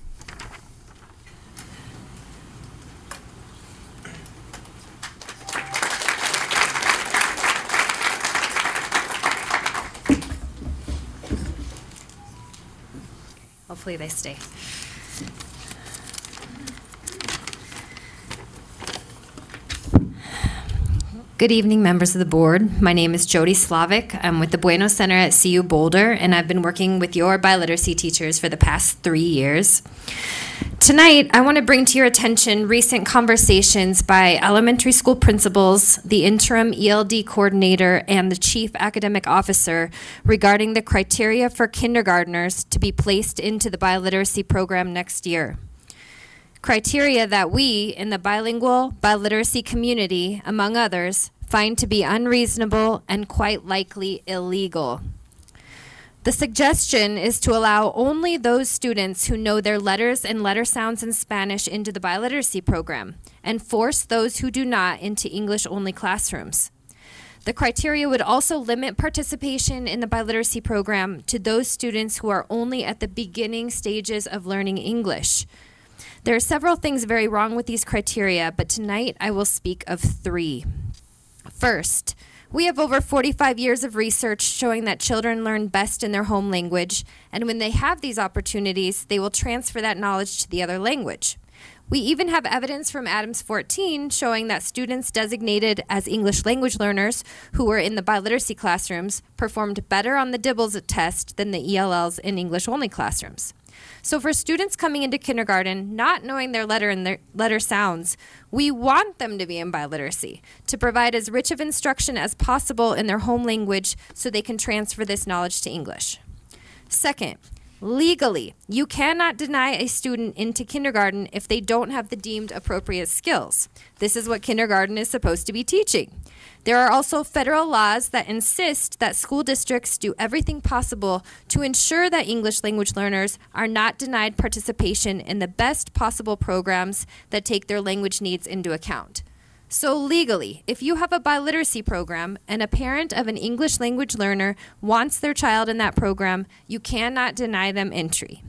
Hopefully they stay. Good evening, members of the board. My name is Jody Slavic. I'm with the Bueno Center at CU Boulder, and I've been working with your biliteracy teachers for the past 3 years. Tonight, I want to bring to your attention recent conversations by elementary school principals, the interim ELD coordinator, and the chief academic officer regarding the criteria for kindergartners to be placed into the biliteracy program next year. Criteria that we, in the bilingual biliteracy community, among others, find to be unreasonable and quite likely illegal. The suggestion is to allow only those students who know their letters and letter sounds in Spanish into the biliteracy program, and force those who do not into English-only classrooms. The criteria would also limit participation in the biliteracy program to those students who are only at the beginning stages of learning English. There are several things very wrong with these criteria, but tonight I will speak of 3. First, we have over 45 years of research showing that children learn best in their home language, and when they have these opportunities, they will transfer that knowledge to the other language. We even have evidence from Adams 14 showing that students designated as English language learners who were in the biliteracy classrooms performed better on the DIBELS test than the ELLs in English-only classrooms. So for students coming into kindergarten not knowing their letter and their letter sounds, we want them to be in biliteracy to provide as rich of instruction as possible in their home language so they can transfer this knowledge to English. Second, legally, you cannot deny a student into kindergarten if they don't have the deemed appropriate skills. This is what kindergarten is supposed to be teaching. There are also federal laws that insist that school districts do everything possible to ensure that English language learners are not denied participation in the best possible programs that take their language needs into account. So legally, if you have a biliteracy program and a parent of an English language learner wants their child in that program, you cannot deny them entry.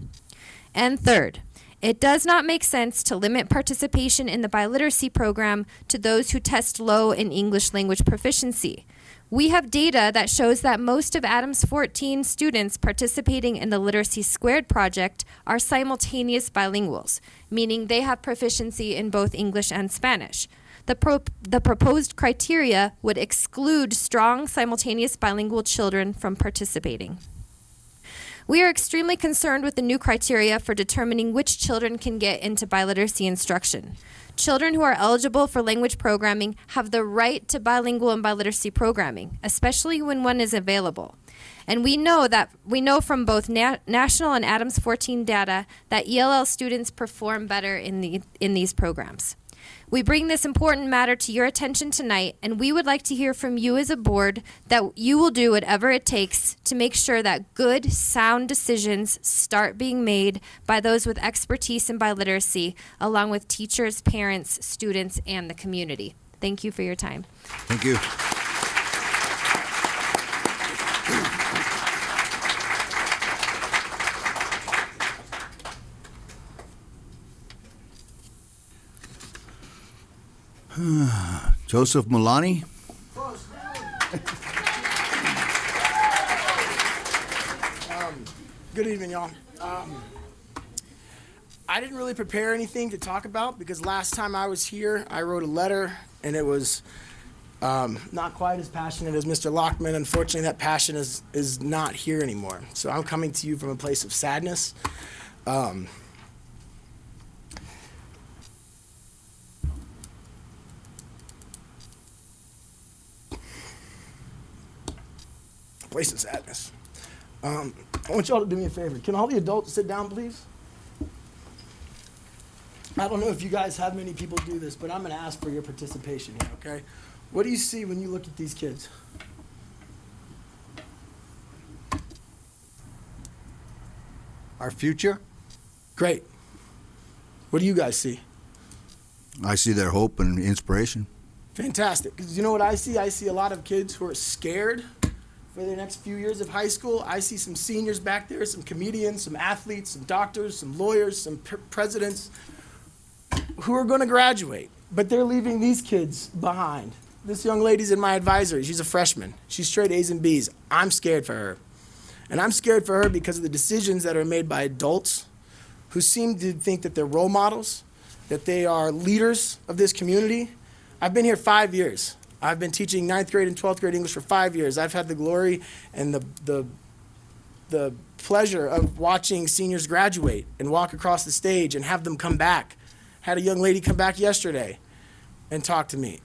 And third, it does not make sense to limit participation in the biliteracy program to those who test low in English language proficiency. We have data that shows that most of Adams 14 students participating in the Literacy Squared project are simultaneous bilinguals, meaning they have proficiency in both English and Spanish. The proposed criteria would exclude strong simultaneous bilingual children from participating. We are extremely concerned with the new criteria for determining which children can get into biliteracy instruction. Children who are eligible for language programming have the right to bilingual and biliteracy programming, especially when one is available. And we know from both national and Adams 14 data that ELL students perform better in these programs. We bring this important matter to your attention tonight, and we would like to hear from you as a board that you will do whatever it takes to make sure that good, sound decisions start being made by those with expertise in biliteracy, along with teachers, parents, students, and the community. Thank you for your time. Thank you. Joseph Milani. Good evening, y'all. I didn't really prepare anything to talk about because last time I was here, I wrote a letter, and it was not quite as passionate as Mr. Lockman. Unfortunately, that passion is not here anymore. So I'm coming to you from a place of sadness. Place of sadness. I want y'all to do me a favor. Can all the adults sit down, please? I don't know if you guys have many people do this, but I'm going to ask for your participation here, okay? What do you see when you look at these kids? Our future? Great. What do you guys see? I see their hope and inspiration. Fantastic. Because you know what I see? I see a lot of kids who are scared for the next few years of high school. I see some seniors back there, some comedians, some athletes, some doctors, some lawyers, some presidents who are going to graduate, but they're leaving these kids behind. This young lady's in my advisory. She's a freshman. She's straight A's and B's. I'm scared for her. And I'm scared for her because of the decisions that are made by adults who seem to think that they're role models, that they are leaders of this community. I've been here 5 years. I've been teaching 9th grade and 12th grade English for 5 years. I've had the glory and the pleasure of watching seniors graduate and walk across the stage and have them come back. Had a young lady come back yesterday and talk to me.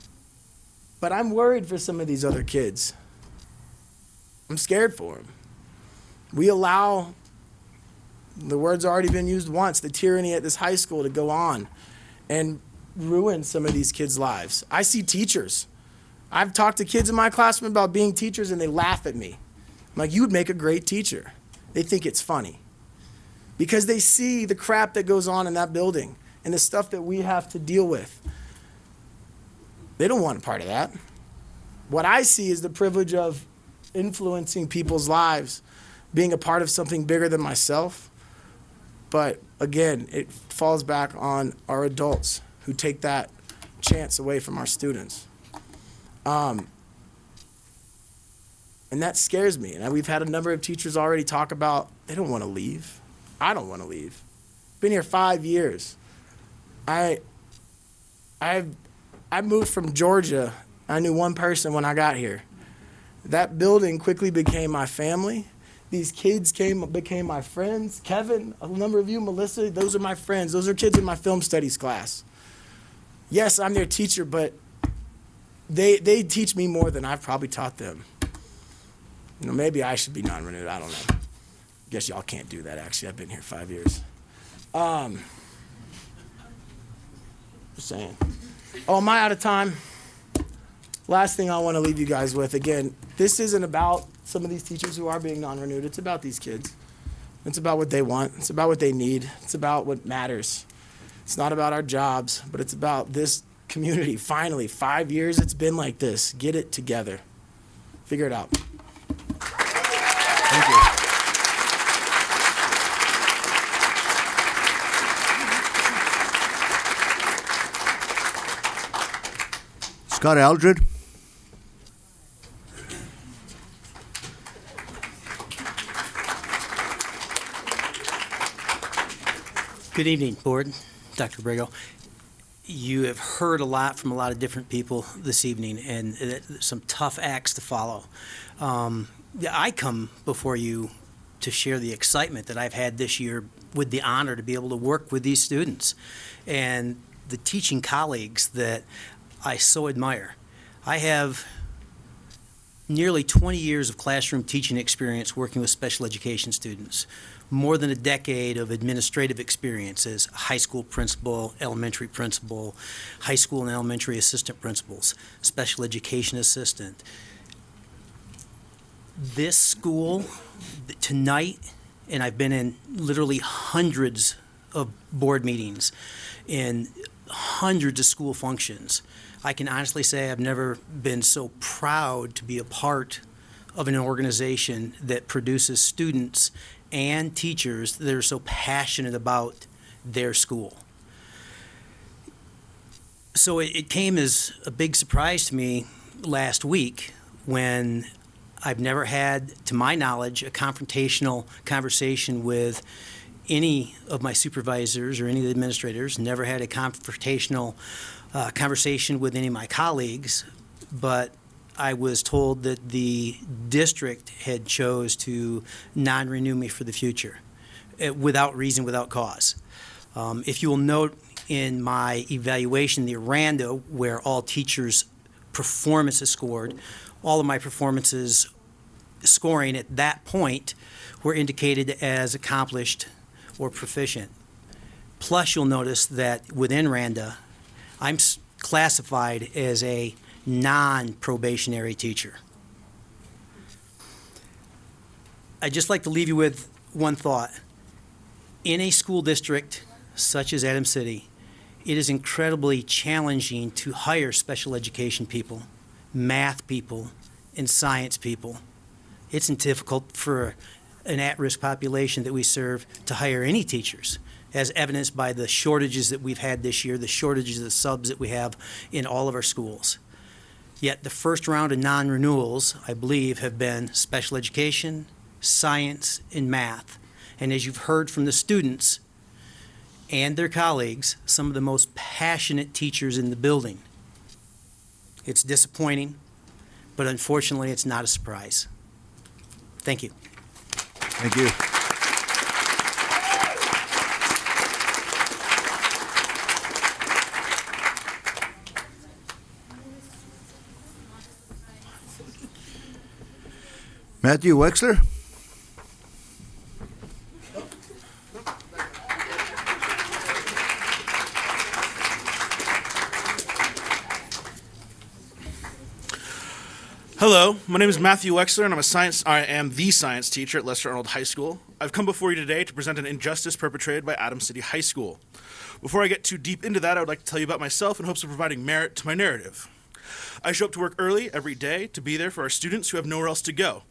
But I'm worried for some of these other kids. I'm scared for them. We allow, the word's already been used once, the tyranny at this high school to go on and ruin some of these kids' lives. I see teachers. I've talked to kids in my classroom about being teachers and they laugh at me. I'm like, you would make a great teacher. They think it's funny because they see the crap that goes on in that building and the stuff that we have to deal with. They don't want a part of that. What I see is the privilege of influencing people's lives, being a part of something bigger than myself. But again, it falls back on our adults who take that chance away from our students. And that scares me. And we've had a number of teachers already talk about they don't want to leave. I don't want to leave. Been here 5 years. I moved from Georgia. I knew one person when I got here. That building quickly became my family. These kids became my friends. Kevin, a number of you, Melissa, those are my friends. Those are kids in my film studies class. Yes, I'm their teacher, but they teach me more than I've probably taught them. You know, maybe I should be non-renewed. I don't know. Guess y'all can't do that, actually. I've been here 5 years. Just saying. Oh, am I out of time? Last thing I want to leave you guys with, again, this isn't about some of these teachers who are being non-renewed. It's about these kids. It's about what they want. It's about what they need. It's about what matters. It's not about our jobs, but it's about this community. Finally, 5 years it's been like this. Get it together. Figure it out. Thank you. Scott Aldred. Good evening, Board. Dr. Abrego. You have heard a lot from a lot of different people this evening, and some tough acts to follow. I come before you to share the excitement that I've had this year with the honor to be able to work with these students and the teaching colleagues that I so admire. I have nearly 20 years of classroom teaching experience working with special education students, more than a decade of administrative experience as high school principal, elementary principal, high school and elementary assistant principals, special education assistant. This school tonight, and I've been in literally hundreds of board meetings and hundreds of school functions. I can honestly say I've never been so proud to be a part of an organization that produces students and teachers that are so passionate about their school. So it came as a big surprise to me last week when I've never had, to my knowledge, a confrontational conversation with any of my supervisors or any of the administrators, never had a confrontational conversation with any of my colleagues, but I was told that the district had chose to non-renew me for the future without reason, without cause. If you will note in my evaluation, the Aranda, where all teachers' performance is scored, all of my performances scoring at that point were indicated as accomplished or proficient. Plus, you'll notice that within RANDA, I'm classified as a non-probationary teacher. I'd just like to leave you with one thought. In a school district such as Adams City, it is incredibly challenging to hire special education people, math people, and science people. It's difficult for an at-risk population that we serve to hire any teachers, as evidenced by the shortages that we've had this year, the shortages of the subs that we have in all of our schools. Yet the first round of non-renewals, I believe, have been special education, science, and math. And as you've heard from the students and their colleagues, some of the most passionate teachers in the building. It's disappointing, but unfortunately it's not a surprise. Thank you. Thank you. Matthew Wexler. Hello, my name is Matthew Wexler, and I am the science teacher at Lester Arnold High School. I've come before you today to present an injustice perpetrated by Adams City High School. Before I get too deep into that, I would like to tell you about myself in hopes of providing merit to my narrative. I show up to work early every day to be there for our students who have nowhere else to go.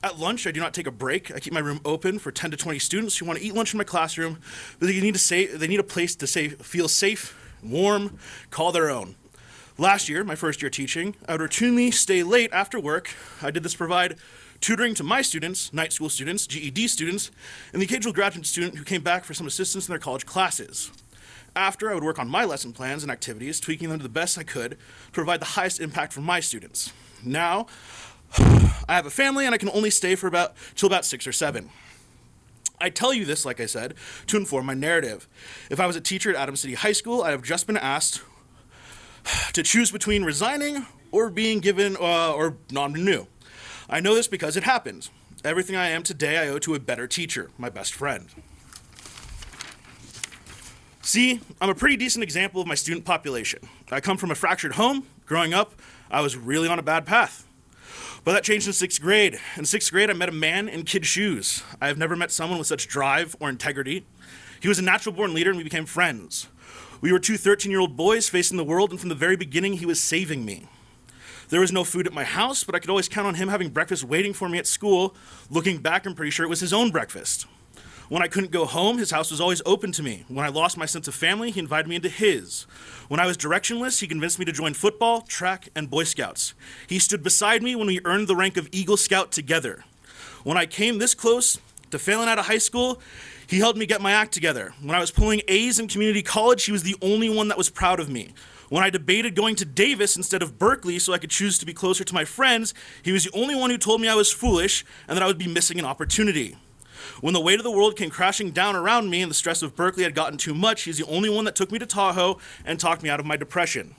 At lunch, I do not take a break. I keep my room open for 10 to 20 students who want to eat lunch in my classroom, but they need a place to feel safe, warm, call their own. Last year, my first year teaching, I would routinely stay late after work. I did this to provide tutoring to my students, night school students, GED students, and the occasional graduate student who came back for some assistance in their college classes. After, I would work on my lesson plans and activities, tweaking them to the best I could to provide the highest impact for my students. Now, I have a family and I can only stay for till about 6 or 7. I tell you this, like I said, to inform my narrative. If I was a teacher at Adams City High School, I have just been asked to choose between resigning or being given or non-renew. I know this because it happened. Everything I am today I owe to a better teacher, my best friend. See, I'm a pretty decent example of my student population. I come from a fractured home. Growing up, I was really on a bad path. But that changed in 6th grade. In 6th grade, I met a man in kid shoes. I have never met someone with such drive or integrity. He was a natural-born leader, and we became friends. We were two 13-year-old boys facing the world, and from the very beginning, he was saving me. There was no food at my house, but I could always count on him having breakfast waiting for me at school. Looking back, I'm pretty sure it was his own breakfast. When I couldn't go home, his house was always open to me. When I lost my sense of family, he invited me into his. When I was directionless, he convinced me to join football, track, and Boy Scouts. He stood beside me when we earned the rank of Eagle Scout together. When I came this close to failing out of high school, he helped me get my act together. When I was pulling A's in community college, he was the only one that was proud of me. When I debated going to Davis instead of Berkeley so I could choose to be closer to my friends, he was the only one who told me I was foolish and that I would be missing an opportunity. When the weight of the world came crashing down around me and the stress of Berkeley had gotten too much, he's the only one that took me to Tahoe and talked me out of my depression.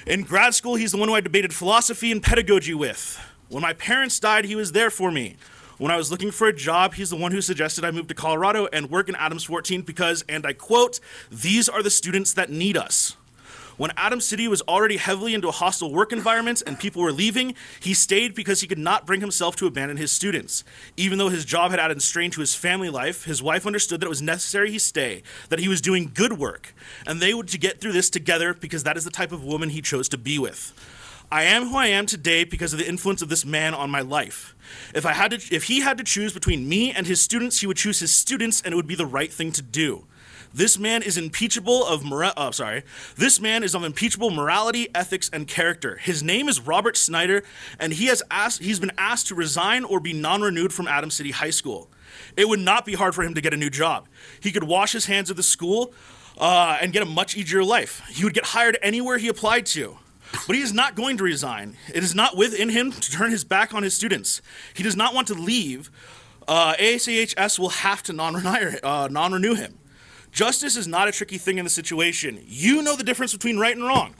In grad school, he's the one who I debated philosophy and pedagogy with. When my parents died, he was there for me. When I was looking for a job, he's the one who suggested I move to Colorado and work in Adams 14 because, and I quote, "These are the students that need us." When Adams City was already heavily into a hostile work environment and people were leaving, he stayed because he could not bring himself to abandon his students. Even though his job had added strain to his family life, his wife understood that it was necessary he stay, that he was doing good work, and they would to get through this together because that is the type of woman he chose to be with. I am who I am today because of the influence of this man on my life. If he had to choose between me and his students, he would choose his students, and it would be the right thing to do. This man is impeachable of of impeachable morality, ethics, and character. His name is Robert Snyder, and he's been asked to resign or be non-renewed from Adams City High School. It would not be hard for him to get a new job. He could wash his hands of the school and get a much easier life. He would get hired anywhere he applied to. But he is not going to resign. It is not within him to turn his back on his students. He does not want to leave. AACHS will have to non-renew him. Justice is not a tricky thing in the situation. You know the difference between right and wrong.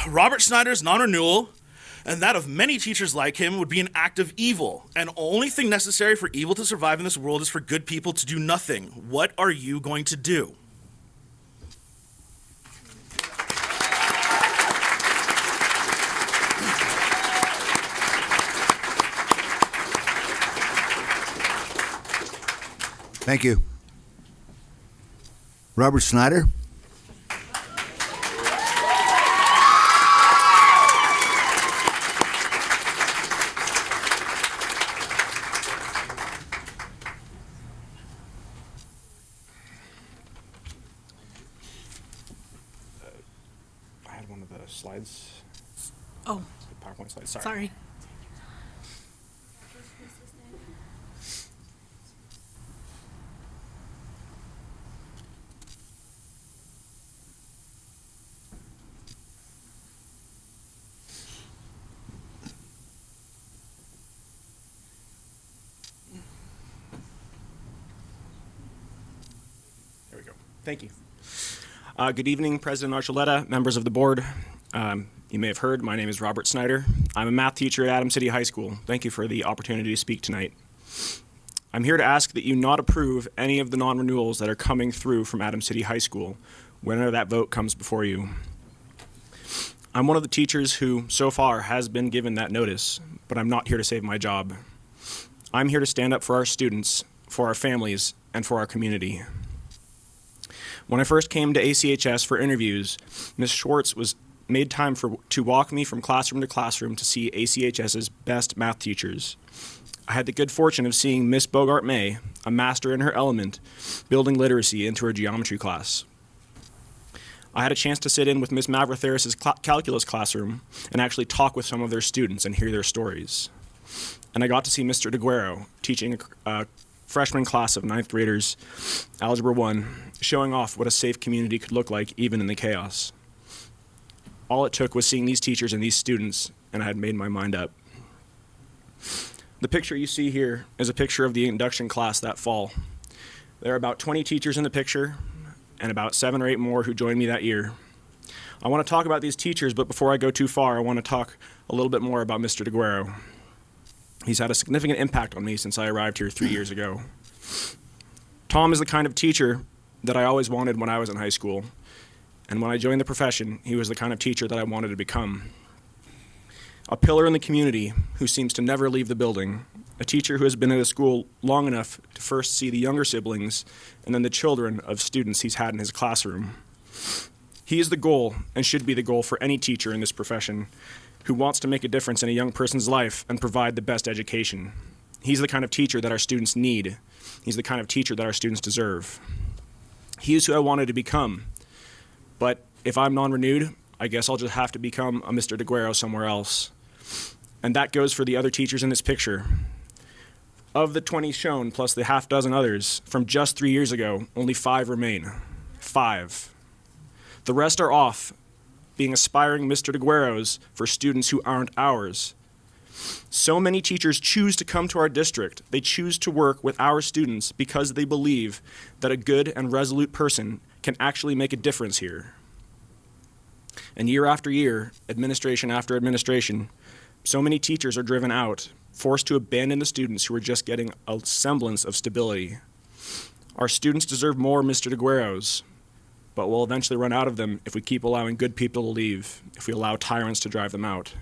Robert Snyder's non-renewal and that of many teachers like him would be an act of evil, and the only thing necessary for evil to survive in this world is for good people to do nothing. What are you going to do? Thank you. Robert Snyder. I had one of the slides. Oh. The PowerPoint slides, sorry. Sorry. Thank you. Good evening, President Archuleta, members of the board. You may have heard, my name is Robert Snyder. I'm a math teacher at Adams City High School. Thank you for the opportunity to speak tonight. I'm here to ask that you not approve any of the non-renewals that are coming through from Adams City High School whenever that vote comes before you. I'm one of the teachers who, so far, has been given that notice, but I'm not here to save my job. I'm here to stand up for our students, for our families, and for our community. When I first came to ACHS for interviews, Ms. Schwartz made time to walk me from classroom to classroom to see ACHS's best math teachers. I had the good fortune of seeing Miss Bogart May, a master in her element, building literacy into her geometry class. I had a chance to sit in with Miss Mavrotheris' calculus classroom and actually talk with some of their students and hear their stories. And I got to see Mr. DeGuero teaching a freshman class of 9th graders, Algebra 1, showing off what a safe community could look like even in the chaos. All it took was seeing these teachers and these students, and I had made my mind up. The picture you see here is a picture of the induction class that fall. There are about 20 teachers in the picture, and about 7 or 8 more who joined me that year. I want to talk about these teachers, but before I go too far, I want to talk a little bit more about Mr. DeGuero. He's had a significant impact on me since I arrived here 3 years ago. Tom is the kind of teacher that I always wanted when I was in high school, and when I joined the profession, he was the kind of teacher that I wanted to become. A pillar in the community who seems to never leave the building, a teacher who has been at a school long enough to first see the younger siblings and then the children of students he's had in his classroom. He is the goal and should be the goal for any teacher in this profession who wants to make a difference in a young person's life and provide the best education. He's the kind of teacher that our students need. He's the kind of teacher that our students deserve. He is who I wanted to become. But if I'm non-renewed, I guess I'll just have to become a Mr. DeGuero somewhere else. And that goes for the other teachers in this picture. Of the 20 shown, plus the half dozen others, from just 3 years ago, only 5 remain. 5. The rest are off, being aspiring Mr. DeGueros for students who aren't ours. So many teachers choose to come to our district. They choose to work with our students because they believe that a good and resolute person can actually make a difference here. And year after year, administration after administration, so many teachers are driven out, forced to abandon the students who are just getting a semblance of stability. Our students deserve more Mr. DeGueros, but we'll eventually run out of them if we keep allowing good people to leave, if we allow tyrants to drive them out.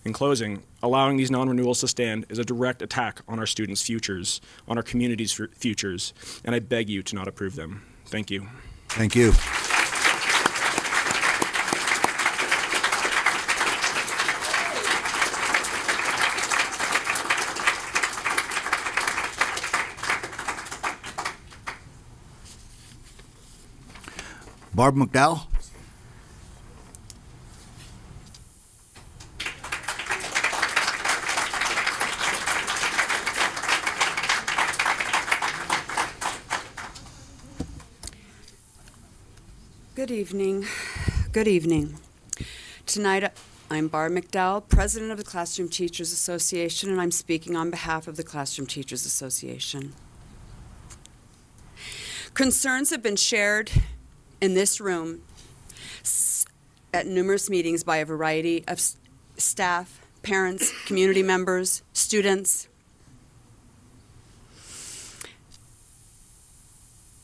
In closing, allowing these non-renewals to stand is a direct attack on our students' futures, on our community's futures, and I beg you to not approve them. Thank you. Thank you. Barb McDowell. Good evening. Good evening. Tonight, I'm Barb McDowell, President of the Classroom Teachers Association, and I'm speaking on behalf of the Classroom Teachers Association. Concerns have been shared in this room at numerous meetings by a variety of staff, parents, community members, students.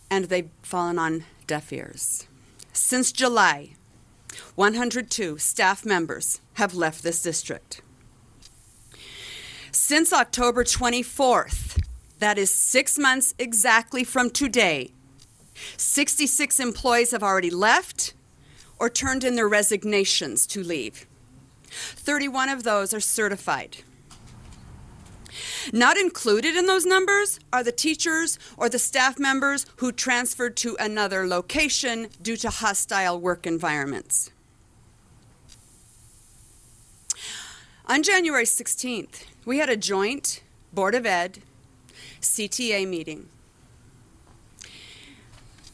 And they've fallen on deaf ears. Since July, 102 staff members have left this district. Since October 24th, that is 6 months exactly from today, 66 employees have already left or turned in their resignations to leave. 31 of those are certified. Not included in those numbers are the teachers or the staff members who transferred to another location due to hostile work environments. On January 16th, we had a joint Board of Ed CTA meeting.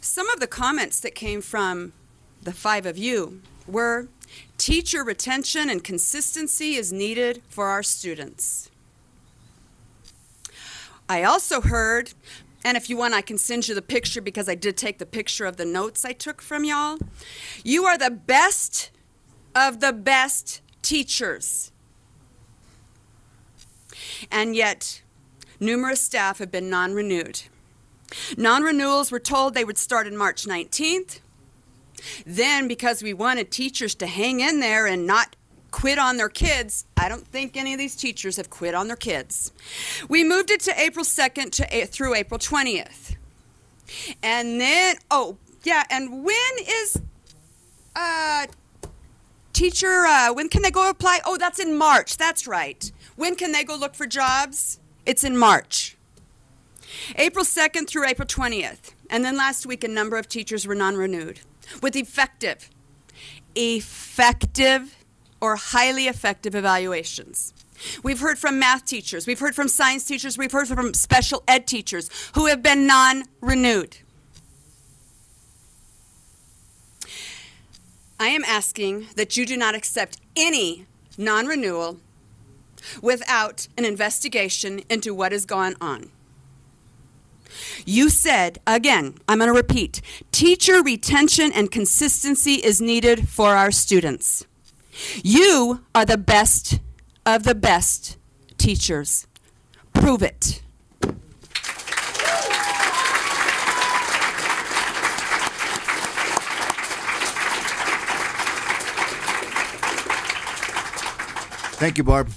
Some of the comments that came from the 5 of you were, teacher retention and consistency is needed for our students. I also heard, and if you want I can send you the picture because I did take the picture of the notes I took from y'all, you are the best of the best teachers. And yet, numerous staff have been non-renewed. Non-renewals were told they would start on March 19th. Then, because we wanted teachers to hang in there and not quit on their kids, I don't think any of these teachers have quit on their kids. We moved it to April 2nd through April 20th. And then, oh, yeah, and when is when can they go apply? Oh, that's in March, that's right. When can they go look for jobs? It's in March. April 2nd through April 20th. And then last week, a number of teachers were non-renewed with effective or highly effective evaluations. We've heard from math teachers, we've heard from science teachers, we've heard from special ed teachers who have been non-renewed. I am asking that you do not accept any non-renewal without an investigation into what has gone on. You said, again, I'm going to repeat, teacher retention and consistency is needed for our students. You are the best of the best teachers. Prove it. Thank you, Barb.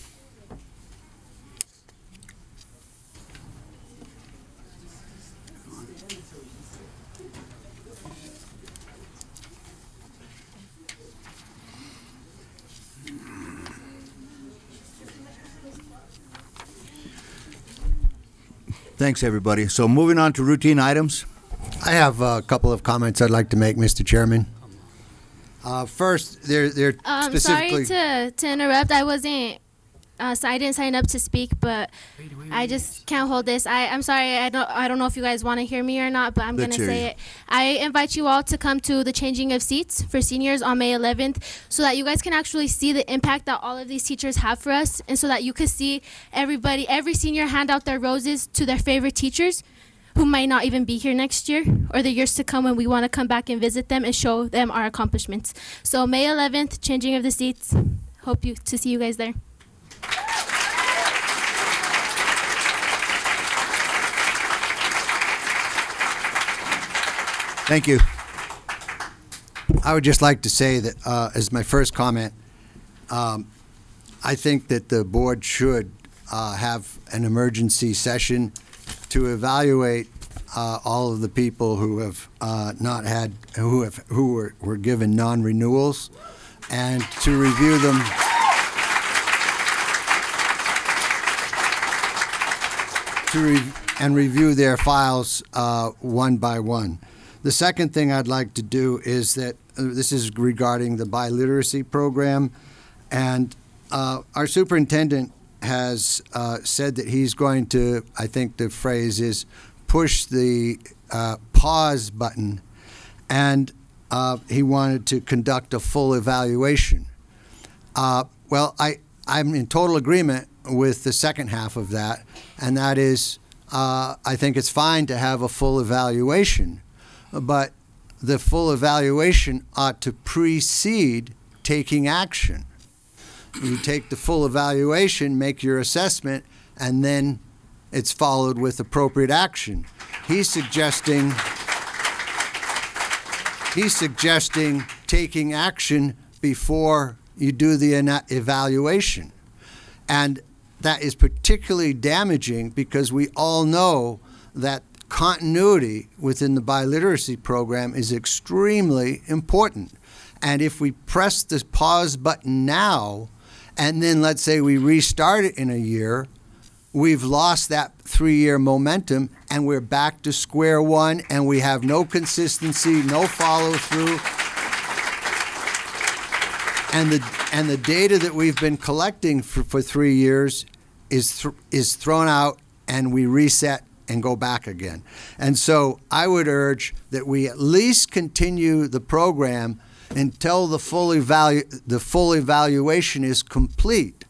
Thanks, everybody. So moving on to routine items. I have a couple of comments I'd like to make, Mr. Chairman. First, they're specifically... Sorry to interrupt. I wasn't... so I didn't sign up to speak, but I just can't hold this. I'm sorry. I don't know if you guys want to hear me or not, but I'm going to say it. I invite you all to come to the changing of seats for seniors on May 11th so that you guys can actually see the impact that all of these teachers have for us, and so that you can see every senior hand out their roses to their favorite teachers who might not even be here next year or the years to come when we want to come back and visit them and show them our accomplishments. So May 11th, changing of the seats. Hope to see you guys there. Thank you. I would just like to say that as my first comment, I think that the board should have an emergency session to evaluate all of the people who have who were given non-renewals, and to review them. And review their files one by one. The second thing I'd like to do is that this is regarding the biliteracy program, and our superintendent has said that he's going to, I think the phrase is, push the pause button, and he wanted to conduct a full evaluation. Well, I'm in total agreement with the second half of that, and that is I think it's fine to have a full evaluation, but the full evaluation ought to precede taking action. you take the full evaluation, make your assessment, and then it's followed with appropriate action. He's suggesting taking action before you do the evaluation. And that is particularly damaging because we all know that continuity within the biliteracy program is extremely important. And if we press the pause button now, and then let's say we restart it in a year, we've lost that 3-year momentum, and we're back to square one, and we have no consistency, no follow-through. And the data that we've been collecting for 3 years is thrown out, and we reset and go back again. And so I would urge that we at least continue the program until the full evaluation is complete,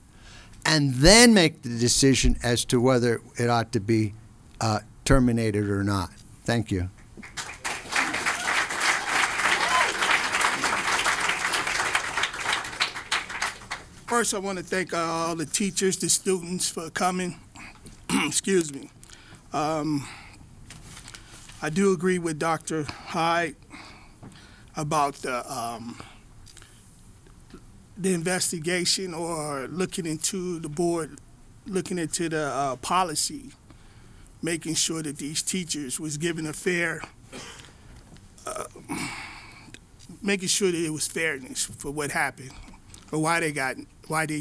and then make the decision as to whether it ought to be terminated or not. Thank you. First, I want to thank all the teachers, the students for coming. Excuse me. I do agree with Dr. Hyde about the investigation, or looking into the board, looking into the policy, making sure that these teachers was given a fair, making sure that it was fairness for what happened, or why they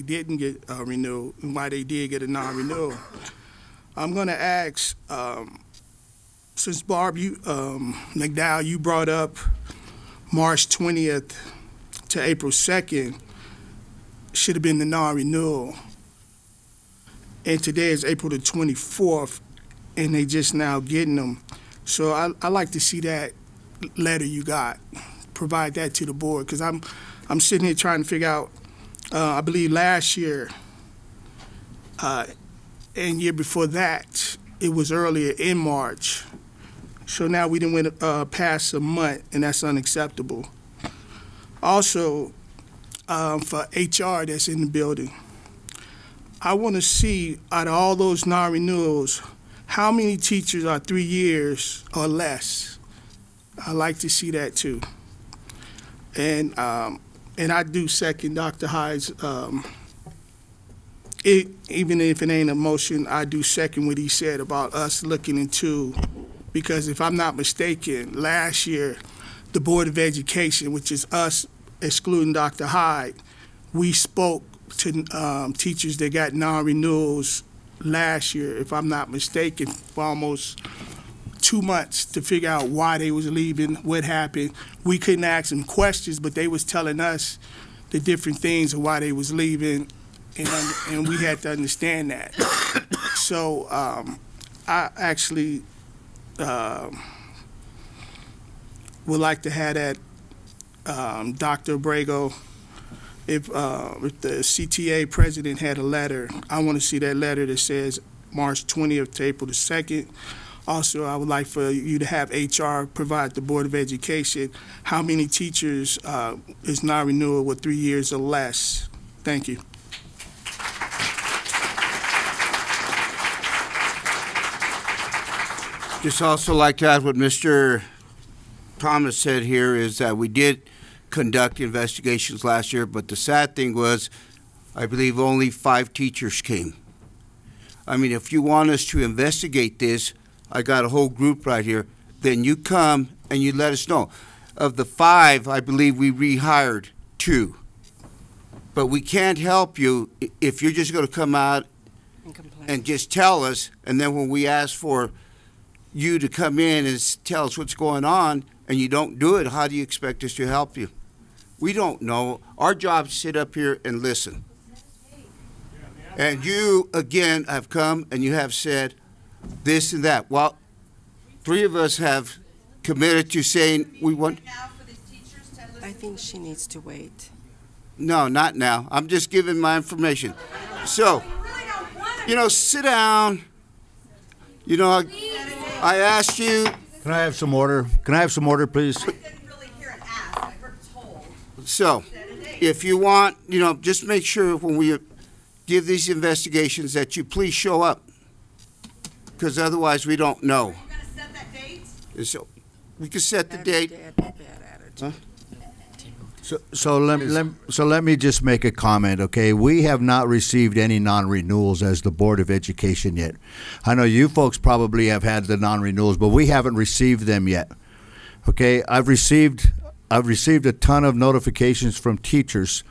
didn't get renewed, and why they did get a non-renewal. I'm going to ask, since Barb, McDowell, you brought up March 20th to April 2nd should have been the non-renewal, and today is April the 24th, and they just now getting them. So I like to see that letter you got, provide that to the board, because I'm sitting here trying to figure out. I believe last year and year before that, it was earlier in March. So now we didn't went past a month, and that's unacceptable. Also, for HR that's in the building, I want to see, out of all those non-renewals, how many teachers are 3 years or less. I like to see that too. And I do second Dr. Hyde's, even if it ain't a motion, I do second what he said about us looking into, because if I'm not mistaken, last year, the Board of Education, which is us excluding Dr. Hyde, we spoke to teachers that got non-renewals last year, if I'm not mistaken, for almost 2 months to figure out why they was leaving, what happened. We couldn't ask them questions, but they was telling us the different things of why they was leaving, and we had to understand that. So I actually would like to have that Dr. Abrego, if the CTA president had a letter, I want to see that letter that says March 20th to April the 2nd. Also, I would like for you to have HR provide the Board of Education how many teachers is non-renewal with 3 years or less. Thank you. Just also like to add what Mr. Thomas said here is that we did conduct investigations last year, but the sad thing was, I believe only 5 teachers came. I mean, if you want us to investigate this, I got a whole group right here, then you come and you let us know. Of the 5, I believe we rehired 2. But we can't help you if you're just going to come out and just tell us, and then when we ask for you to come in and tell us what's going on and you don't do it, how do you expect us to help you? We don't know. Our job is to sit up here and listen. And you, again, have come and you have said this and that. Well, 3 of us have committed to saying we want. I think she needs to wait. No, not now. I'm just giving my information. So, you know, sit down. You know, I asked you. Can I have some order? Can I have some order, please? So, if you want, just make sure when we give these investigations that you please show up, because otherwise we don't know. Are you going to set that date? So we can set the date. Huh? So let me just make a comment, okay? We have not received any non-renewals as the Board of Education yet. I know you folks probably have had the non-renewals, but we haven't received them yet. Okay, I've received a ton of notifications from teachers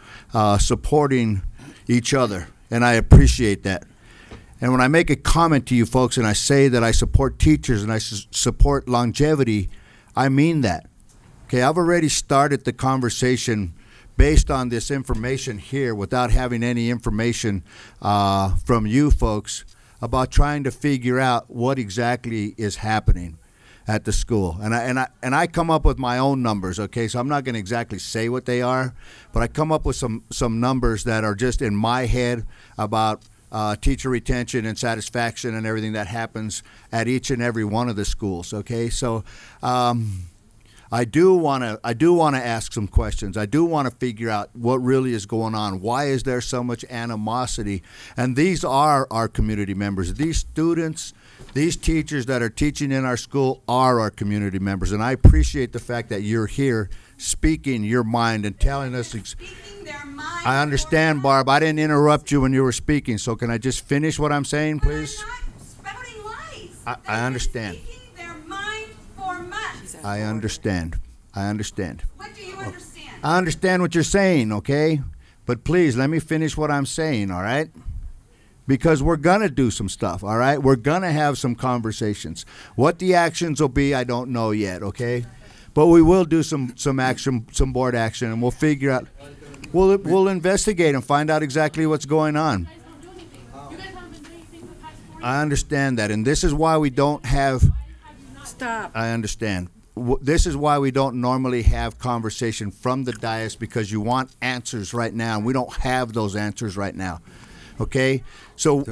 supporting each other, and I appreciate that. And when I make a comment to you folks and I say that I support teachers and I support longevity, I mean that. Okay, I've already started the conversation based on this information here without having any information from you folks about trying to figure out what exactly is happening at the school. And I come up with my own numbers, okay? So I'm not going to exactly say what they are, but I come up with some numbers that are just in my head about teacher retention and satisfaction and everything that happens at each and every one of the schools, okay? So I do want to ask some questions. I do want to figure out what really is going on. Why is there so much animosity? And these are our community members. These students, these teachers that are teaching in our school are our community members. And I appreciate the fact that you're here speaking your mind and telling us. I understand, Barb. I didn't interrupt you when you were speaking. So can I just finish what I'm saying, please? Spouting lies. I understand. Their mind for months. I understand. I understand. What do you understand? I understand what you're saying, okay? But please, let me finish what I'm saying, all right? Because we're going to do some stuff, all right? We're going to have some conversations. What the actions will be, I don't know yet, okay? But we will do some action, some board action, and we'll figure out. We'll investigate and find out exactly what's going on. I understand that, and this is why we don't have. Stop. I understand. This is why we don't normally have conversation from the dais, because you want answers right now, and we don't have those answers right now. Okay, so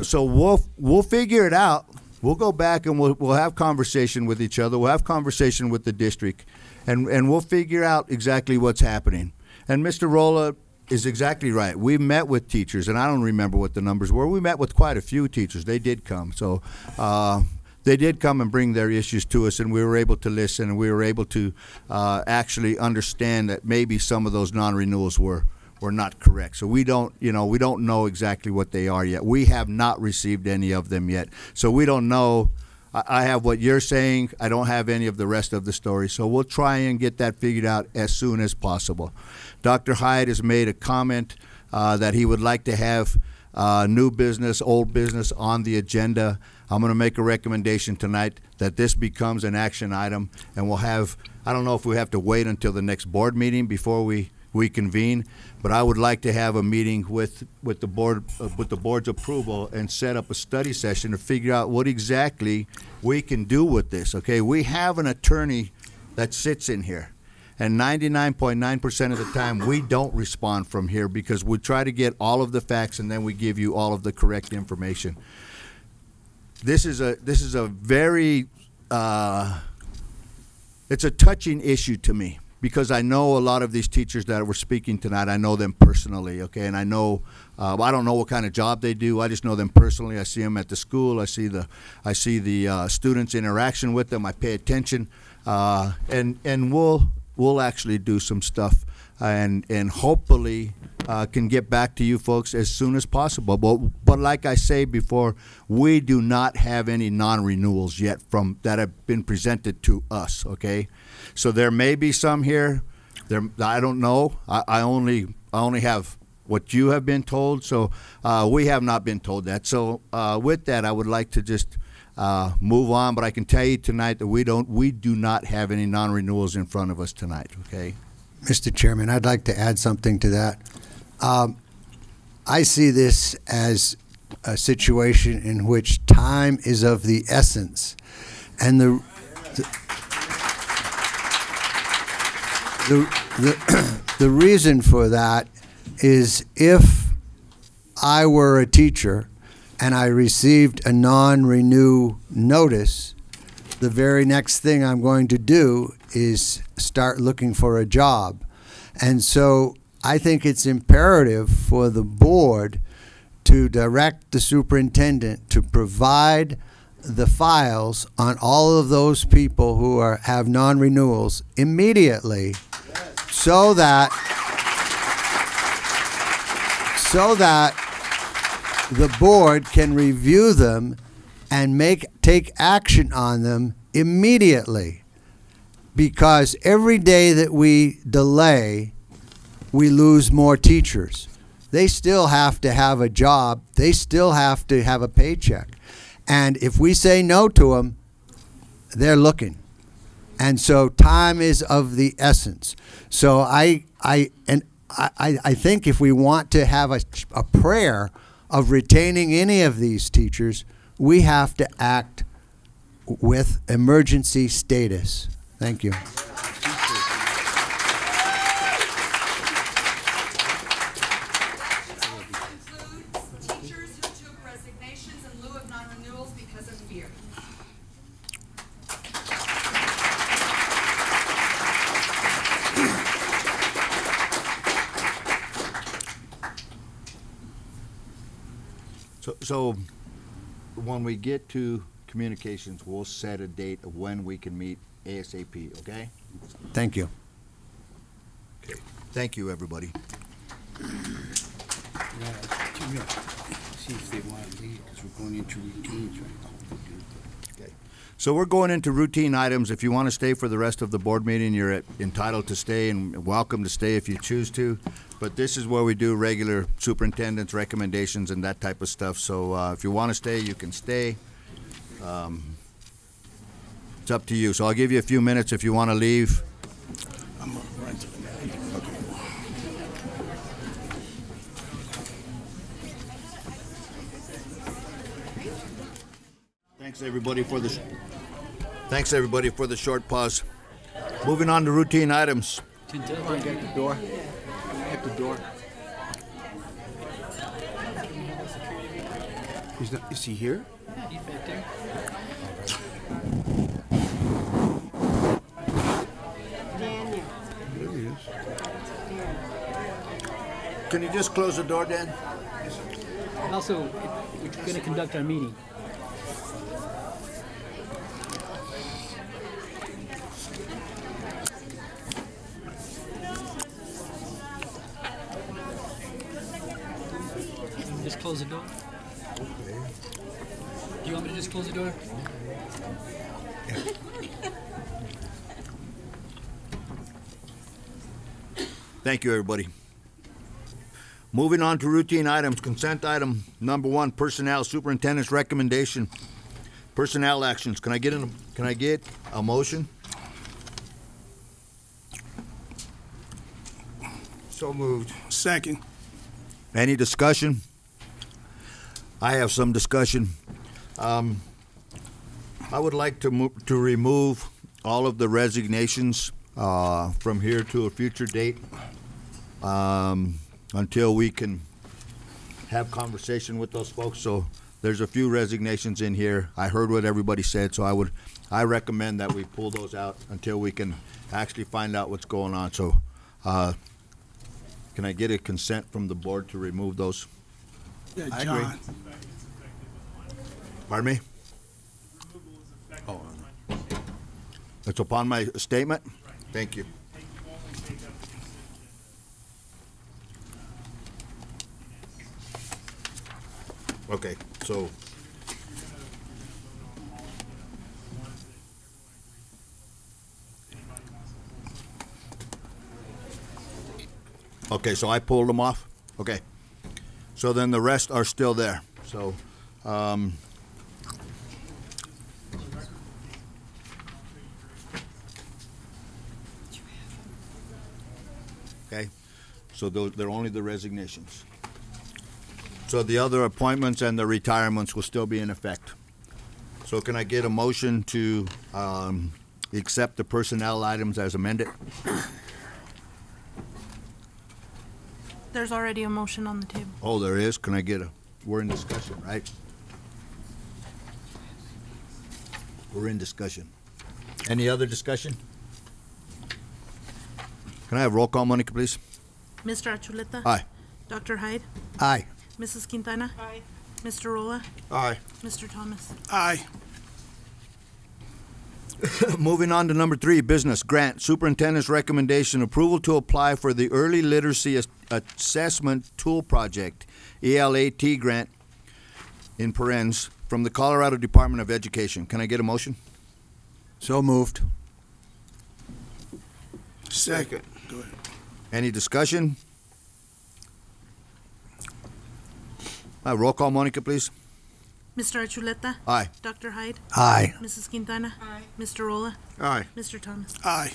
we'll figure it out. We'll go back and we'll have conversation with each other. We'll have conversation with the district, and we'll figure out exactly what's happening. And Mr. Rolla is exactly right. We met with teachers, and I don't remember what the numbers were. We met with quite a few teachers. They did come. So they did come and bring their issues to us, and we were able to listen, and we were able to actually understand that maybe some of those non-renewals were not correct. So we don't know exactly what they are yet. We have not received any of them yet. So we don't know. I have what you're saying. I don't have any of the rest of the story. So we'll try and get that figured out as soon as possible. Dr. Hyde has made a comment that he would like to have new business, old business on the agenda. I'm going to make a recommendation tonight that this becomes an action item, and we'll have, I don't know if we have to wait until the next board meeting before we convene, but I would like to have a meeting with the board, with the board's approval, and set up a study session to figure out what exactly we can do with this. Okay, we have an attorney that sits in here, and 99.9% of the time we don't respond from here because we try to get all of the facts and then we give you all of the correct information. This is a very it's a touching issue to me, because I know a lot of these teachers that were speaking tonight. I know them personally, okay, and I know I don't know what kind of job they do. I just know them personally. I see them at the school. I see the students' interaction with them. I pay attention, and we'll actually do some stuff, and hopefully can get back to you folks as soon as possible. But like I say before, we do not have any non-renewals yet from that have been presented to us. Okay. So there may be some here. I don't know. I only have what you have been told. So we have not been told that. So with that, I would like to just move on. But I can tell you tonight that we do not have any non-renewals in front of us tonight. Okay. Mr. Chairman, I'd like to add something to that. I see this as a situation in which time is of the essence, and the reason for that is, if I were a teacher and I received a non-renew notice, the very next thing I'm going to do is start looking for a job. And so I think it's imperative for the board to direct the superintendent to provide the files on all of those people who have non-renewals immediately, so that the board can review them and take action on them immediately. Because every day that we delay, we lose more teachers. They still have to have a job. They still have to have a paycheck. And if we say no to them, they're looking. And so time is of the essence. So I think if we want to have a prayer of retaining any of these teachers, we have to act with emergency status. Thank you. So when we get to communications, we'll set a date of when we can meet ASAP, okay? Thank you. Okay. Thank you, everybody. See if they want to leave, because we're going into routines right now. Okay. So we're going into routine items. If you want to stay for the rest of the board meeting, you're entitled to stay and welcome to stay if you choose to. But this is where we do regular superintendent's recommendations and that type of stuff. So if you want to stay, you can stay. It's up to you. So I'll give you a few minutes if you want to leave. Thanks everybody for the short pause. Moving on to routine items. Get the door. At the door. Is he here? Yeah, he's back there. Daniel. There he is. Can you just close the door, Dan? Also, we're going to conduct our meeting. Just close the door. Okay. Do you want me to just close the door? Thank you, everybody. Moving on to routine items. Consent item number 1, personnel superintendent's recommendation. Personnel actions. Can I get a motion? So moved. Second. Any discussion? I have some discussion. I would like to remove all of the resignations from here to a future date until we can have conversation with those folks. So there's a few resignations in here. I heard what everybody said, so I recommend that we pull those out until we can actually find out what's going on. So can I get a consent from the board to remove those? Yeah, I John. agree. Pardon me? Oh, It's upon my statement? Thank you. Okay, so. Okay, so I pulled them off? Okay. So then the rest are still there. So, okay, so they're only the resignations. So the other appointments and the retirements will still be in effect. So can I get a motion to accept the personnel items as amended? There's already a motion on the table. Oh, there is? Can I get we're in discussion, right? We're in discussion. Any other discussion? Can I have roll call, Monica, please? Mr. Achuleta? Aye. Dr. Hyde? Aye. Mrs. Quintana? Aye. Mr. Rolla? Aye. Mr. Thomas? Aye. Moving on to number 3, business grant. Superintendent's recommendation, approval to apply for the Early Literacy Assessment Tool Project, ELAT grant, in parens, from the Colorado Department of Education. Can I get a motion? So moved. Second. Go ahead. Any discussion? Roll call, Monica, please. Mr. Achuleta? Aye. Dr. Hyde? Aye. Mrs. Quintana? Aye. Mr. Rolla? Aye. Mr. Thomas? Aye.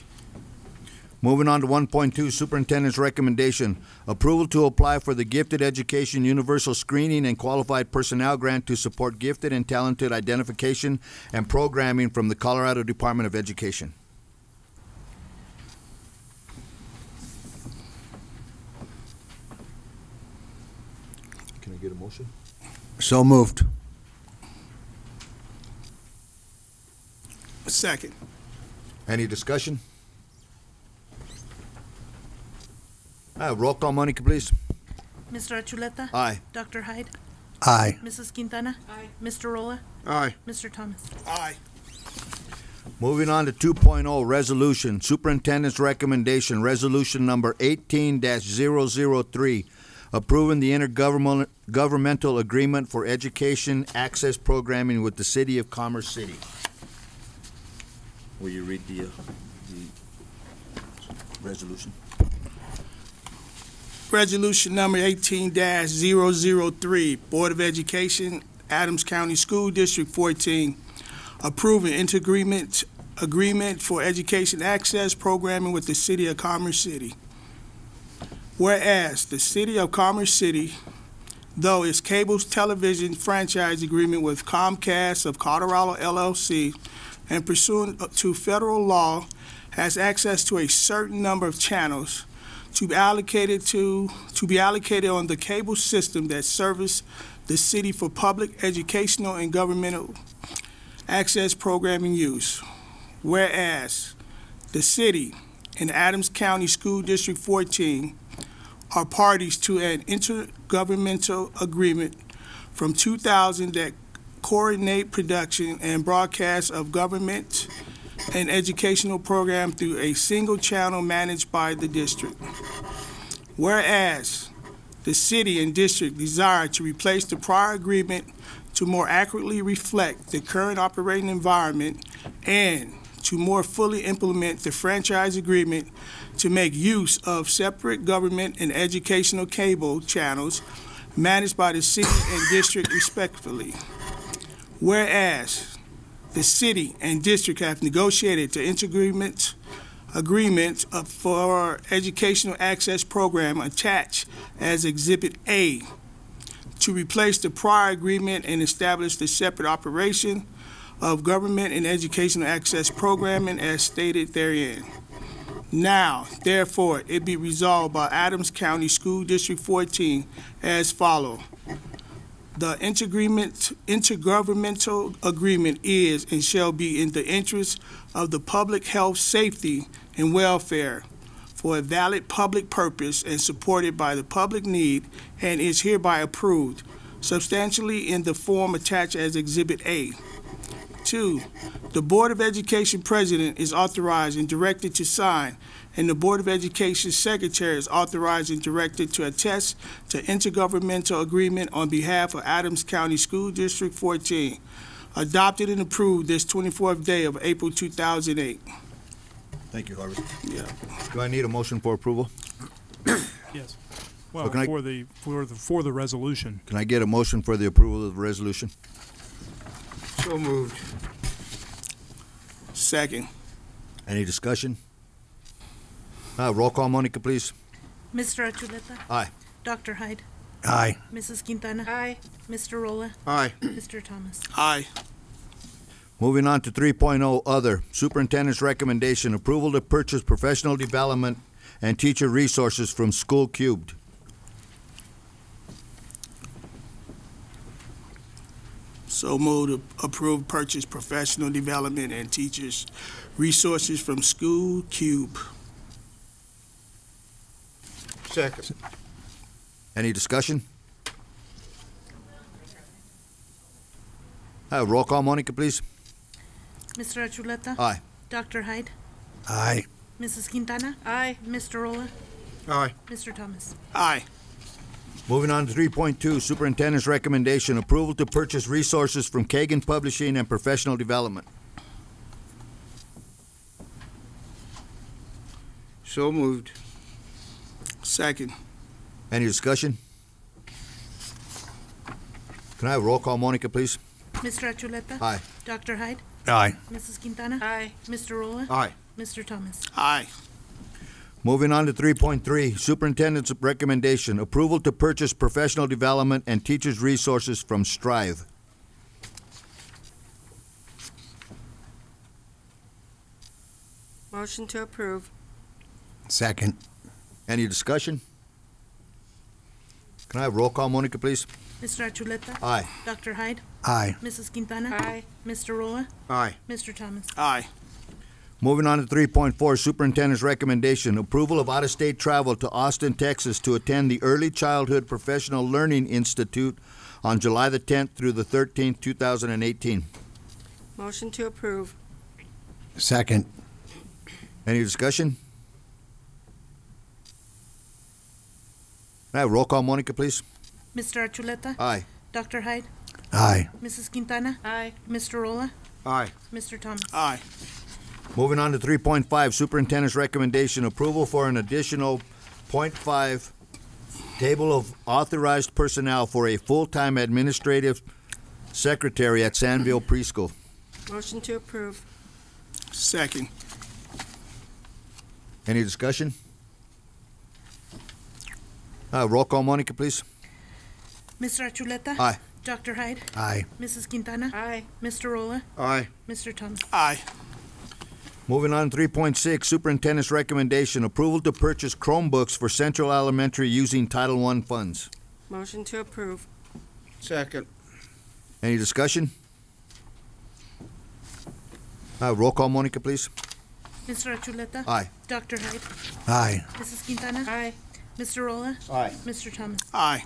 Moving on to 1.2, Superintendent's recommendation, approval to apply for the Gifted Education Universal Screening and Qualified Personnel Grant to support gifted and talented identification and programming from the Colorado Department of Education. Can I get a motion? So moved. Second. Any discussion? Roll call, Monica, please. Mr. Achuleta? Aye. Dr. Hyde? Aye. Mrs. Quintana? Aye. Mr. Rolla? Aye. Mr. Thomas? Aye. Moving on to 2.0, resolution. Superintendent's recommendation, resolution number 18-003, approving the intergovernmental agreement for education access programming with the City of Commerce City. Will you read the resolution? Resolution number 18-003, Board of Education, Adams County School District 14, approving interagreement agreement for education access programming with the City of Commerce City. Whereas the City of Commerce City, though its cable television franchise agreement with Comcast of Colorado LLC and pursuant to federal law has access to a certain number of channels to be allocated on the cable system that service the city for public, educational, and governmental access programming use. Whereas the city and Adams County School District 14 are parties to an intergovernmental agreement from 2000 that coordinate production and broadcast of government and educational program through a single channel managed by the district. Whereas the city and district desire to replace the prior agreement to more accurately reflect the current operating environment and to more fully implement the franchise agreement to make use of separate government and educational cable channels managed by the city and district respectively. Whereas the city and district have negotiated the agreement for educational access program attached as Exhibit A to replace the prior agreement and establish the separate operation of government and educational access programming as stated therein. Now, therefore, it be resolved by Adams County School District 14 as follows. The intergovernmental agreement is and shall be in the interest of the public health, safety, and welfare for a valid public purpose and supported by the public need and is hereby approved substantially in the form attached as Exhibit A. 2. The Board of Education President is authorized and directed to sign, and the Board of Education Secretary is authorized and directed to attest to intergovernmental agreement on behalf of Adams County School District 14, adopted and approved this 24th day of April 2008. Thank you, Harvey. Yeah. Do I need a motion for approval? Yes. Well, can I- for the resolution. Can I get a motion for the approval of the resolution? So moved. Second. Any discussion? Roll call, Monica, please. Mr. Achuleta? Aye. Dr. Hyde? Aye. Mrs. Quintana? Aye. Mr. Rolla? Aye. Mr. Thomas? Aye. Moving on to 3.0, other. Superintendent's recommendation, approval to purchase professional development and teacher resources from School Cubed. So moved to approve purchase professional development and teachers resources from School Cube. Second. Any discussion? Roll call, Monica, please. Mr. Achuleta? Aye. Dr. Hyde? Aye. Mrs. Quintana? Aye. Mr. Rolla? Aye. Mr. Thomas? Aye. Moving on to 3.2, Superintendent's recommendation, approval to purchase resources from Kagan Publishing and Professional Development. So moved. Second. Any discussion? Can I have a roll call, Monica, please? Mr. Achuleta? Aye. Dr. Hyde? Aye. Mrs. Quintana? Aye. Mr. Rolla? Aye. Mr. Thomas? Aye. Moving on to 3.3, Superintendent's recommendation, approval to purchase professional development and teachers' resources from Strive. Motion to approve. Second. Any discussion? Can I have roll call, Monica, please? Mr. Achuleta? Aye. Dr. Hyde? Aye. Mrs. Quintana? Aye. Mr. Rolla? Aye. Mr. Thomas? Aye. Moving on to 3.4, Superintendent's recommendation, approval of out-of-state travel to Austin, Texas to attend the Early Childhood Professional Learning Institute on July the 10th through the 13th, 2018. Motion to approve. Second. Any discussion? Can I have roll call, Monica, please? Mr. Achuleta? Aye. Dr. Hyde? Aye. Mrs. Quintana? Aye. Mr. Rolla? Aye. Mr. Thomas? Aye. Moving on to 3.5, Superintendent's recommendation, approval for an additional .5 table of authorized personnel for a full-time administrative secretary at Sandville Preschool. Motion to approve. Second. Any discussion? Roll call, Monica, please. Mr. Achuleta? Aye. Dr. Hyde? Aye. Mrs. Quintana? Aye. Mr. Rolla? Aye. Mr. Thomas? Aye. Moving on to 3.6, Superintendent's recommendation, approval to purchase Chromebooks for Central Elementary using Title I funds. Motion to approve. Second. Any discussion? Roll call, Monica, please. Mr. Achuleta? Aye. Dr. Hyde? Aye. Mrs. Quintana? Aye. Mr. Rolla? Aye. Mr. Thomas? Aye.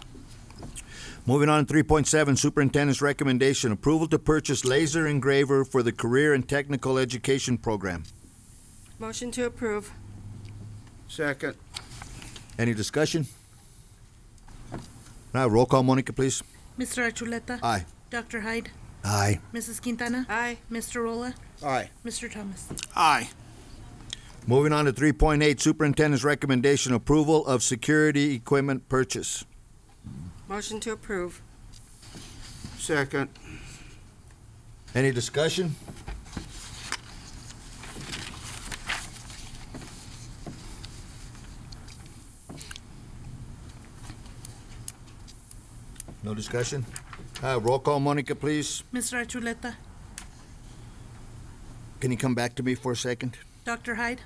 Moving on to 3.7, Superintendent's recommendation, approval to purchase laser engraver for the Career and Technical Education Program. Motion to approve. Second. Any discussion? Roll call, Monica, please. Mr. Achuleta? Aye. Dr. Hyde? Aye. Mrs. Quintana? Aye. Mr. Rolla? Aye. Mr. Thomas? Aye. Moving on to 3.8, Superintendent's recommendation, approval of security equipment purchase. Motion to approve. Second. Any discussion? No discussion? Roll call, Monica, please. Mr. Achuleta? Can you come back to me for a second? Dr. Hyde?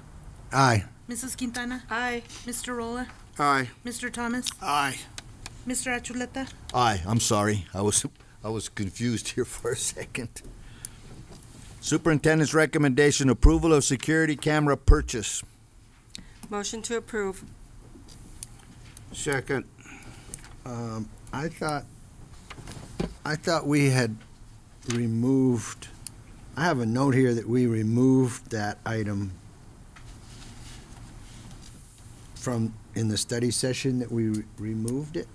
Aye. Mrs. Quintana? Aye. Mr. Rolla? Aye. Mr. Thomas? Aye. Mr. Achuleta? Aye, I'm sorry. I was confused here for a second. Superintendent's recommendation, approval of security camera purchase. Motion to approve. Second. I thought we had removed, I have a note here that we removed that item from, in the study session, that we removed it.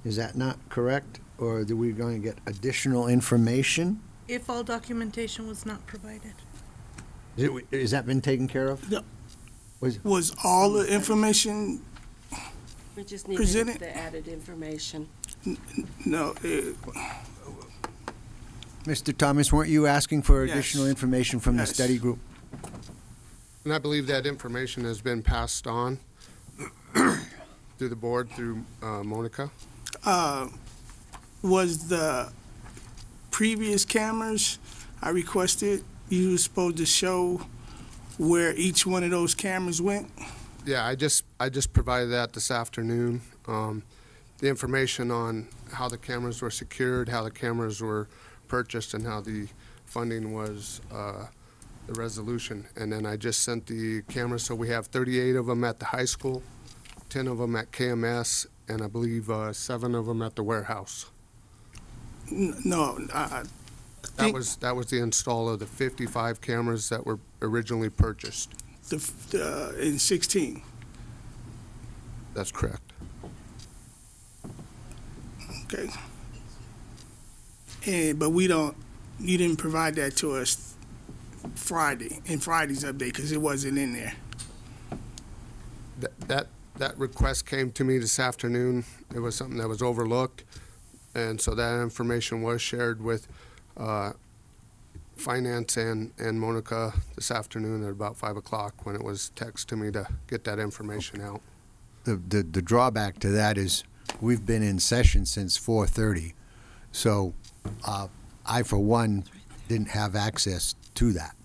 Is that not correct? Or are we going to get additional information? If all documentation was not provided. Has that been taken care of? No. Was all the information We just need presented? the added information. No. Mr. Thomas, weren't you asking for Yes. additional information from the Yes. study group? And I believe that information has been passed on through the board, through Monica. Was the previous cameras I requested, you were supposed to show where each one of those cameras went? Yeah, I just provided that this afternoon. The information on how the cameras were secured, how the cameras were purchased, and how the funding was, the resolution. And then I just sent the cameras, so we have 38 of them at the high school, 10 of them at KMS, and I believe 7 of them at the warehouse. No, That was the install of the 55 cameras that were originally purchased. in 16. That's correct. Okay. But you didn't provide that to us in Friday's update because it wasn't in there. That request came to me this afternoon. It was something that was overlooked, and so that information was shared with Finance and Monica this afternoon at about 5 o'clock when it was texted to me to get that information out. The drawback to that is we've been in session since 4:30, so I, for one, didn't have access to that.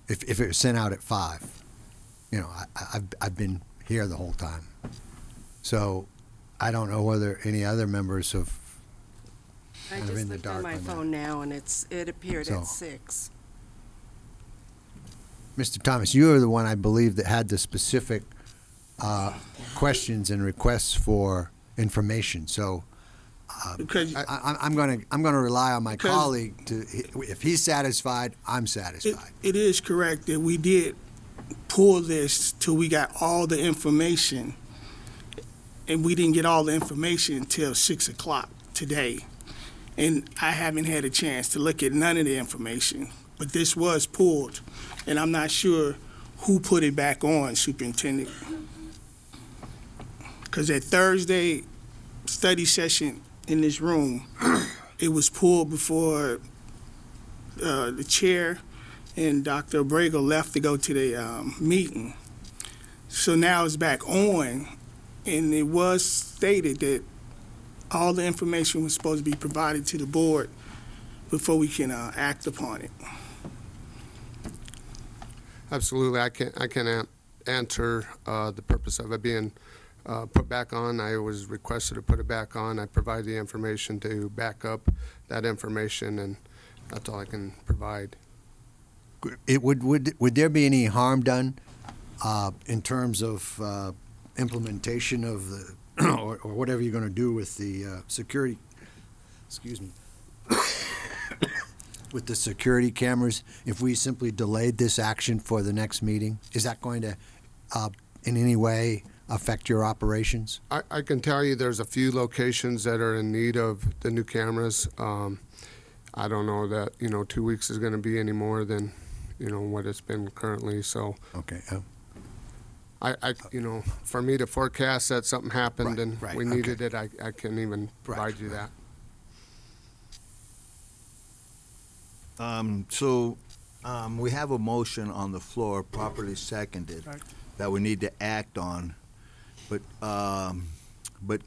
If it was sent out at 5, you know, I've been here the whole time, so I don't know whether any other members have. I just looked on my phone now, and it appeared at 6. Mr. Thomas, you are the one, I believe, that had the specific questions and requests for information. So I'm going to rely on my colleague to. If he's satisfied, I'm satisfied. It is correct that we did pull this till we got all the information, and we didn't get all the information until 6 o'clock today. And I haven't had a chance to look at none of the information, but this was pulled, and I'm not sure who put it back on, Superintendent. Because at Thursday study session in this room, it was pulled before the chair and Dr. Abrego left to go to the meeting. So now it's back on, and it was stated that all the information was supposed to be provided to the board before we can act upon it. Absolutely, I can answer the purpose of it being put back on. I was requested to put it back on. I provide the information to back up that information, and that's all I can provide. Would there be any harm done in terms of implementation of the or whatever you're going to do with the security? Excuse me. With the security cameras, if we simply delayed this action for the next meeting, is that going to in any way affect your operations? I can tell you there's a few locations that are in need of the new cameras. I don't know that 2 weeks is going to be any more than what it's been currently. So okay. For me to forecast that something happened and we needed it, I can't even provide you that. We have a motion on the floor, properly seconded, that we need to act on. But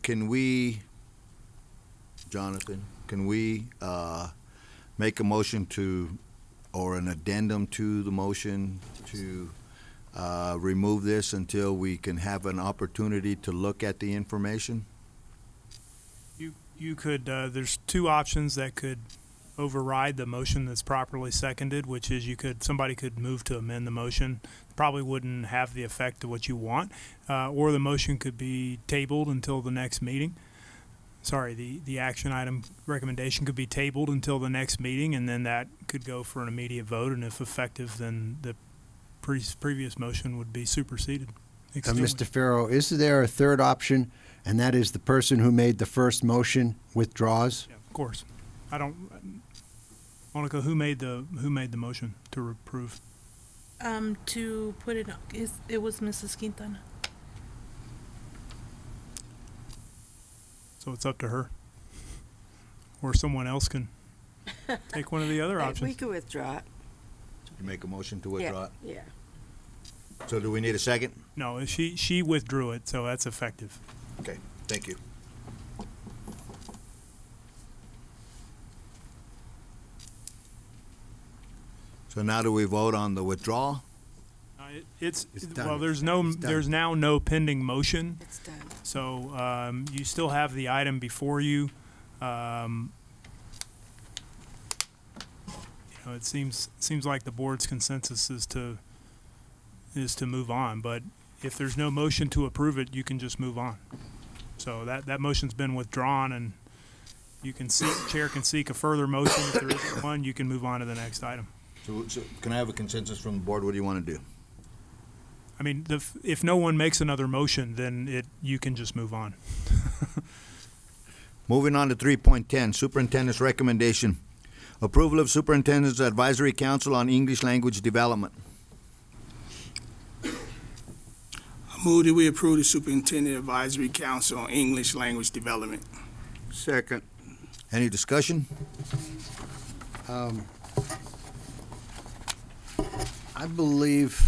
can we, Jonathan, make a motion or an addendum to the motion to remove this until we can have an opportunity to look at the information? You could, there's 2 options that could override the motion that's properly seconded, which is somebody could move to amend the motion. Probably wouldn't have the effect of what you want, or the motion could be tabled until the next meeting. Sorry, the action item recommendation could be tabled until the next meeting, and then that could go for an immediate vote, and if effective, then the previous motion would be superseded. Mr. Farrow, is there a third option, and that is the person who made the first motion withdraws? Yeah, of course. Monica, who made the motion to approve? To put it on, it was Mrs. Quintana. So it's up to her, or someone else can take one of the other options. We could withdraw it. You make a motion to withdraw it? Yeah. So do we need a second? No, she withdrew it, so that's effective. Okay, thank you. So now do we vote on the withdrawal? It's done. well, there's now no pending motion. It's done. So you still have the item before you. It seems like the board's consensus is to move on, but if there's no motion to approve it, you can just move on. So that motion's been withdrawn, and you can chair can seek a further motion. If there isn't one, you can move on to the next item. So can I have a consensus from the board? What do you want to do? I mean, if no one makes another motion, then you can just move on. Moving on to 3.10, Superintendent's recommendation. Approval of Superintendent's Advisory Council on English Language Development. I move that we approve the Superintendent Advisory Council on English Language Development. Second. Any discussion? I believe,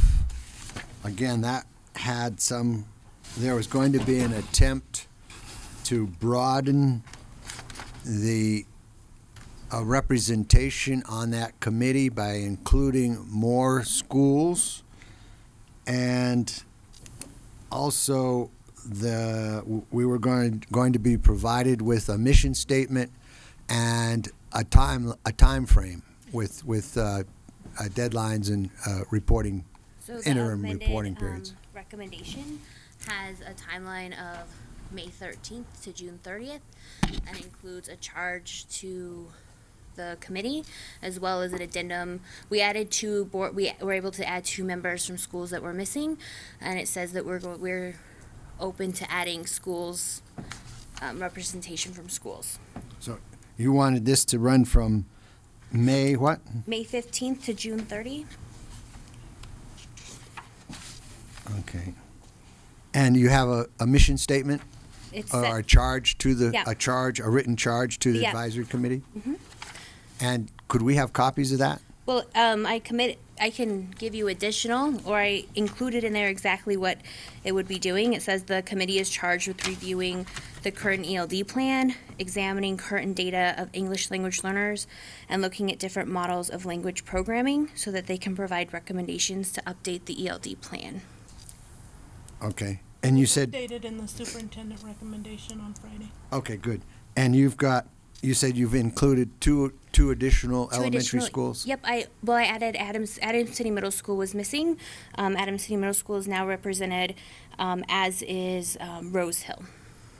again, that had there was going to be an attempt to broaden the representation on that committee by including more schools, and also we were going to be provided with a mission statement and a time frame with deadlines and reporting, interim reporting periods. Recommendation has a timeline of May 13th to June 30th and includes a charge to the committee as well as an addendum. We added we were able to add 2 members from schools that were missing, and it says that we're open to adding schools, representation from schools. So you wanted this to run from May what? May 15th to June 30th. Okay. And you have a mission statement? Or a charge to the, a written charge to the advisory committee? Mm-hmm. And could we have copies of that? Well, I can give you additional, or I included in there exactly what it would be doing. It says the committee is charged with reviewing the current ELD plan, examining current data of English language learners, and looking at different models of language programming so that they can provide recommendations to update the ELD plan. Okay. And you said... Stated in the superintendent recommendation on Friday. Okay, good. And you said you've included two additional elementary schools? Yep. I added Adams City Middle School was missing. Adams City Middle School is now represented, as is Rose Hill.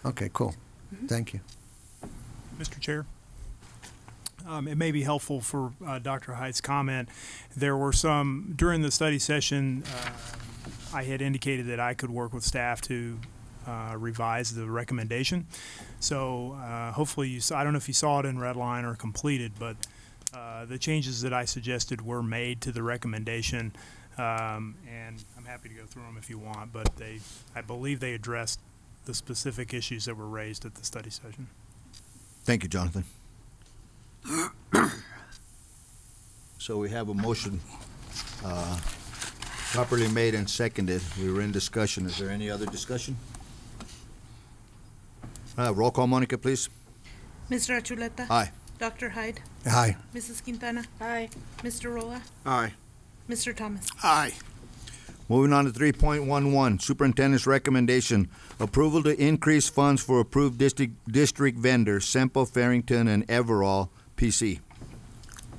Okay, cool. Mm-hmm. Thank you. Mr. Chair, it may be helpful for Dr. Hyde's comment. There were some, during the study session, I had indicated that I could work with staff to revise the recommendation. So hopefully I don't know if you saw it in red line or completed, but the changes that I suggested were made to the recommendation, and I'm happy to go through them if you want, but I believe they addressed the specific issues that were raised at the study session. Thank you, Jonathan. So we have a motion properly made and seconded. We were in discussion. Is there any other discussion? Roll call, Monica, please. Mr. Achuleta? Aye. Dr. Hyde? Aye. Mrs. Quintana? Aye. Mr. Rolla? Aye. Mr. Thomas? Aye. Moving on to 3.11, Superintendent's recommendation. Approval to increase funds for approved district vendors, Sempo, Farrington, and Everall, PC.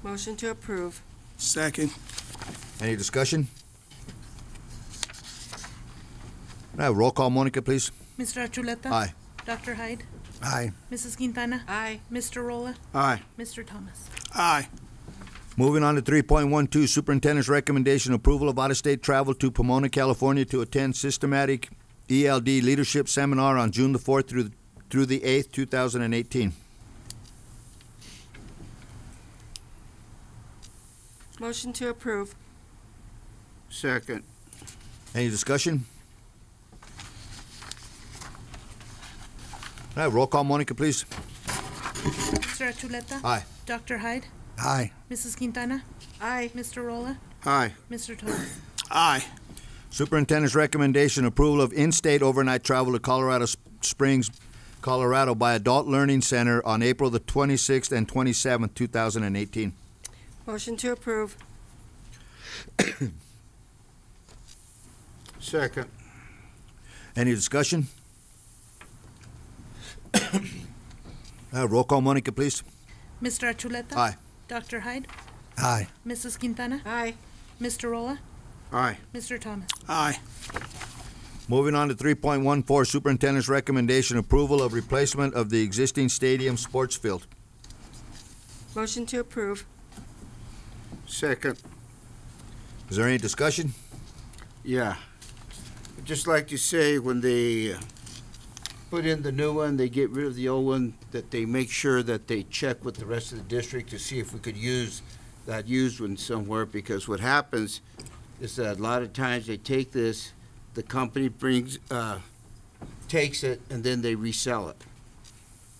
Motion to approve. Second. Any discussion? Roll call, Monica, please. Mr. Achuleta? Aye. Dr. Hyde? Aye. Mrs. Quintana? Aye. Mr. Rolla? Aye. Mr. Thomas? Aye. Moving on to 3.12, Superintendent's recommendation, approval of out-of-state travel to Pomona, California to attend systematic ELD leadership seminar on June the 4th through the 8th, 2018. Motion to approve. Second. Any discussion? Roll call, Monica, please. Mr. Achuleta? Aye. Dr. Hyde? Aye. Mrs. Quintana? Aye. Mr. Rolla? Aye. Mr. Thomas? Aye. Superintendent's recommendation, approval of in-state overnight travel to Colorado Springs, Colorado by Adult Learning Center on April the 26th and 27th, 2018. Motion to approve. Second. Any discussion? Roll call, Monica, please. Mr. Achuleta? Aye. Dr. Hyde? Aye. Mrs. Quintana? Aye. Mr. Rolla? Aye. Mr. Thomas? Aye. Moving on to 3.14, Superintendent's recommendation, approval of replacement of the existing stadium sports field. Motion to approve. Second. Is there any discussion? Yeah. I'd just like to say when they put in the new one, they get rid of the old one, that they make sure that they check with the rest of the district to see if we could use that used one somewhere, because what happens is that a lot of times they take this, the company takes it, and then they resell it.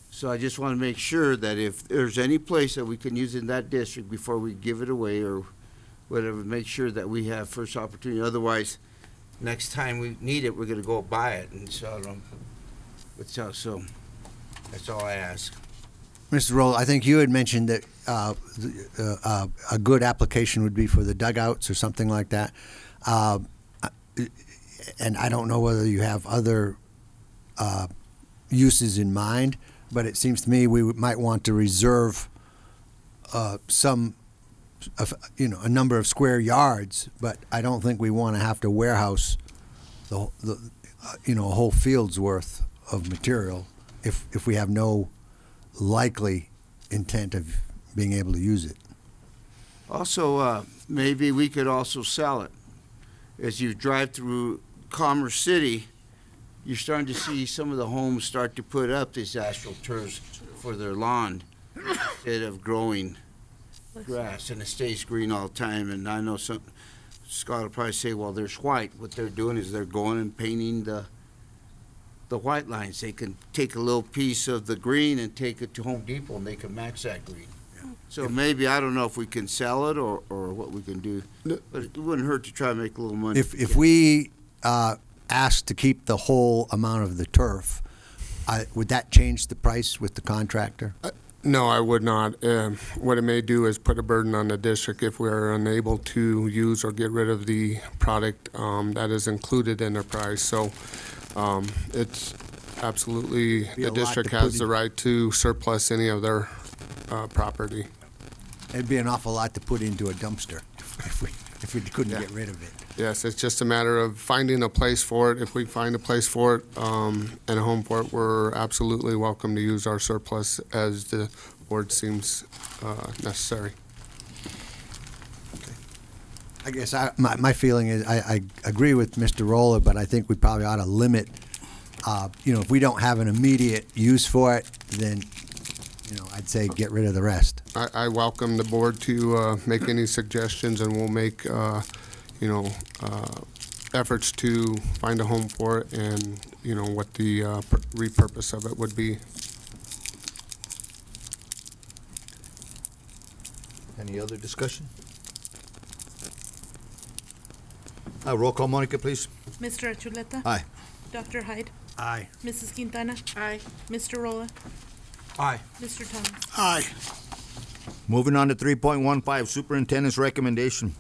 So I just want to make sure that if there's any place that we can use in that district before we give it away or whatever, make sure that we have first opportunity. Otherwise, next time we need it, we're going to go buy it and sell them. So that's all I ask. Mr. Roll, I think you had mentioned that a good application would be for the dugouts or something like that. And I don't know whether you have other uses in mind, but it seems to me we might want to reserve a number of square yards, but I don't think we want to have to warehouse a whole field's worth of material if we have no likely intent of being able to use it. Also, maybe we could also sell it. As you drive through Commerce City, you're starting to see some of the homes start to put up these astroturfs for their lawn instead of growing grass, and it stays green all the time. And I know Scott will probably say, well, there's white. What they're doing is they're going and painting the white lines. They can take a little piece of the green and take it to Home Depot, and they can match that green. So maybe, I don't know if we can sell it or what we can do, but it wouldn't hurt to try to make a little money. If we asked to keep the whole amount of the turf, would that change the price with the contractor? No, I would not. What it may do is put a burden on the district if we're unable to use or get rid of the product that is included in the price. So it's absolutely, the district has the right to surplus any of their property. It'd be an awful lot to put into a dumpster if we couldn't get rid of it. Yes, it's just a matter of finding a place for it. If we find a place for it and a home for it, we're absolutely welcome to use our surplus as the board seems necessary. I guess my feeling is I agree with Mr. Roller, but I think we probably ought to limit, if we don't have an immediate use for it, then I'd say get rid of the rest. I welcome the board to make any suggestions, and we'll make efforts to find a home for it, and what the repurpose of it would be. Any other discussion? Roll call, Monica, please. Mr. Achuleta? Aye. Dr. Hyde? Aye. Mrs. Quintana? Aye. Mr. Rolla? Aye. Mr. Thomas? Aye. Moving on to 3.15, Superintendent's recommendation.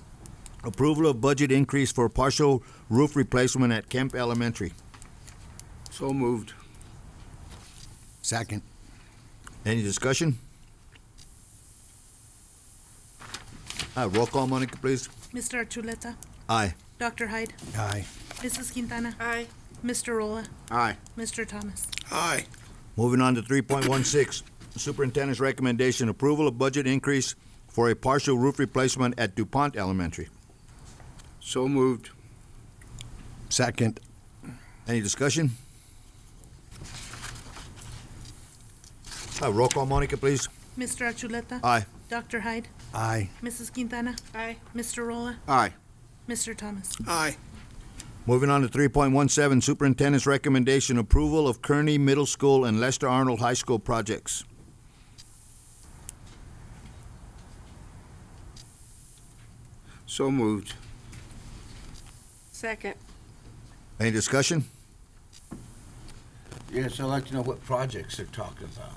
Approval of budget increase for partial roof replacement at Kemp Elementary. So moved. Second. Any discussion? Roll call, Monica, please. Mr. Achuleta? Aye. Dr. Hyde? Aye. Mrs. Quintana? Aye. Mr. Rolla? Aye. Mr. Thomas? Aye. Moving on to 3.16, Superintendent's recommendation, approval of budget increase for a partial roof replacement at DuPont Elementary. So moved. Second. Any discussion? Roll call, Monica, please. Mr. Achuleta? Aye. Dr. Hyde? Aye. Mrs. Quintana? Aye. Mr. Rolla? Aye. Mr. Thomas? Aye. Moving on to 3.17, Superintendent's recommendation, approval of Kearney Middle School and Lester Arnold High School projects. So moved. Second. Any discussion? Yes, I'd like to know what projects they're talking about.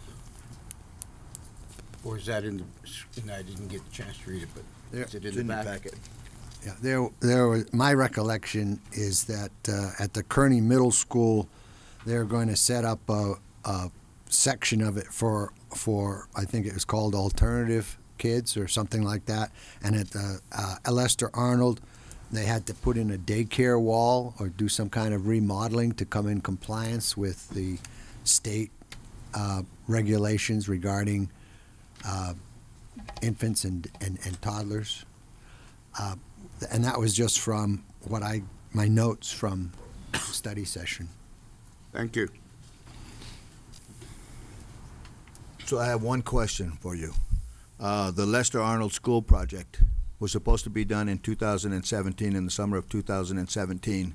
Or is that in the, I didn't get the chance to read it, but is it in the packet? Yeah, there was, my recollection is that at the Kearney Middle School, they're going to set up a section of it for I think it was called alternative kids or something like that. And at the Lester Arnold, they had to put in a daycare wall or do some kind of remodeling to come in compliance with the state regulations regarding infants and toddlers. And that was just from my notes from the study session. Thank you. So I have one question for you. The Lester Arnold School project was supposed to be done in 2017, in the summer of 2017.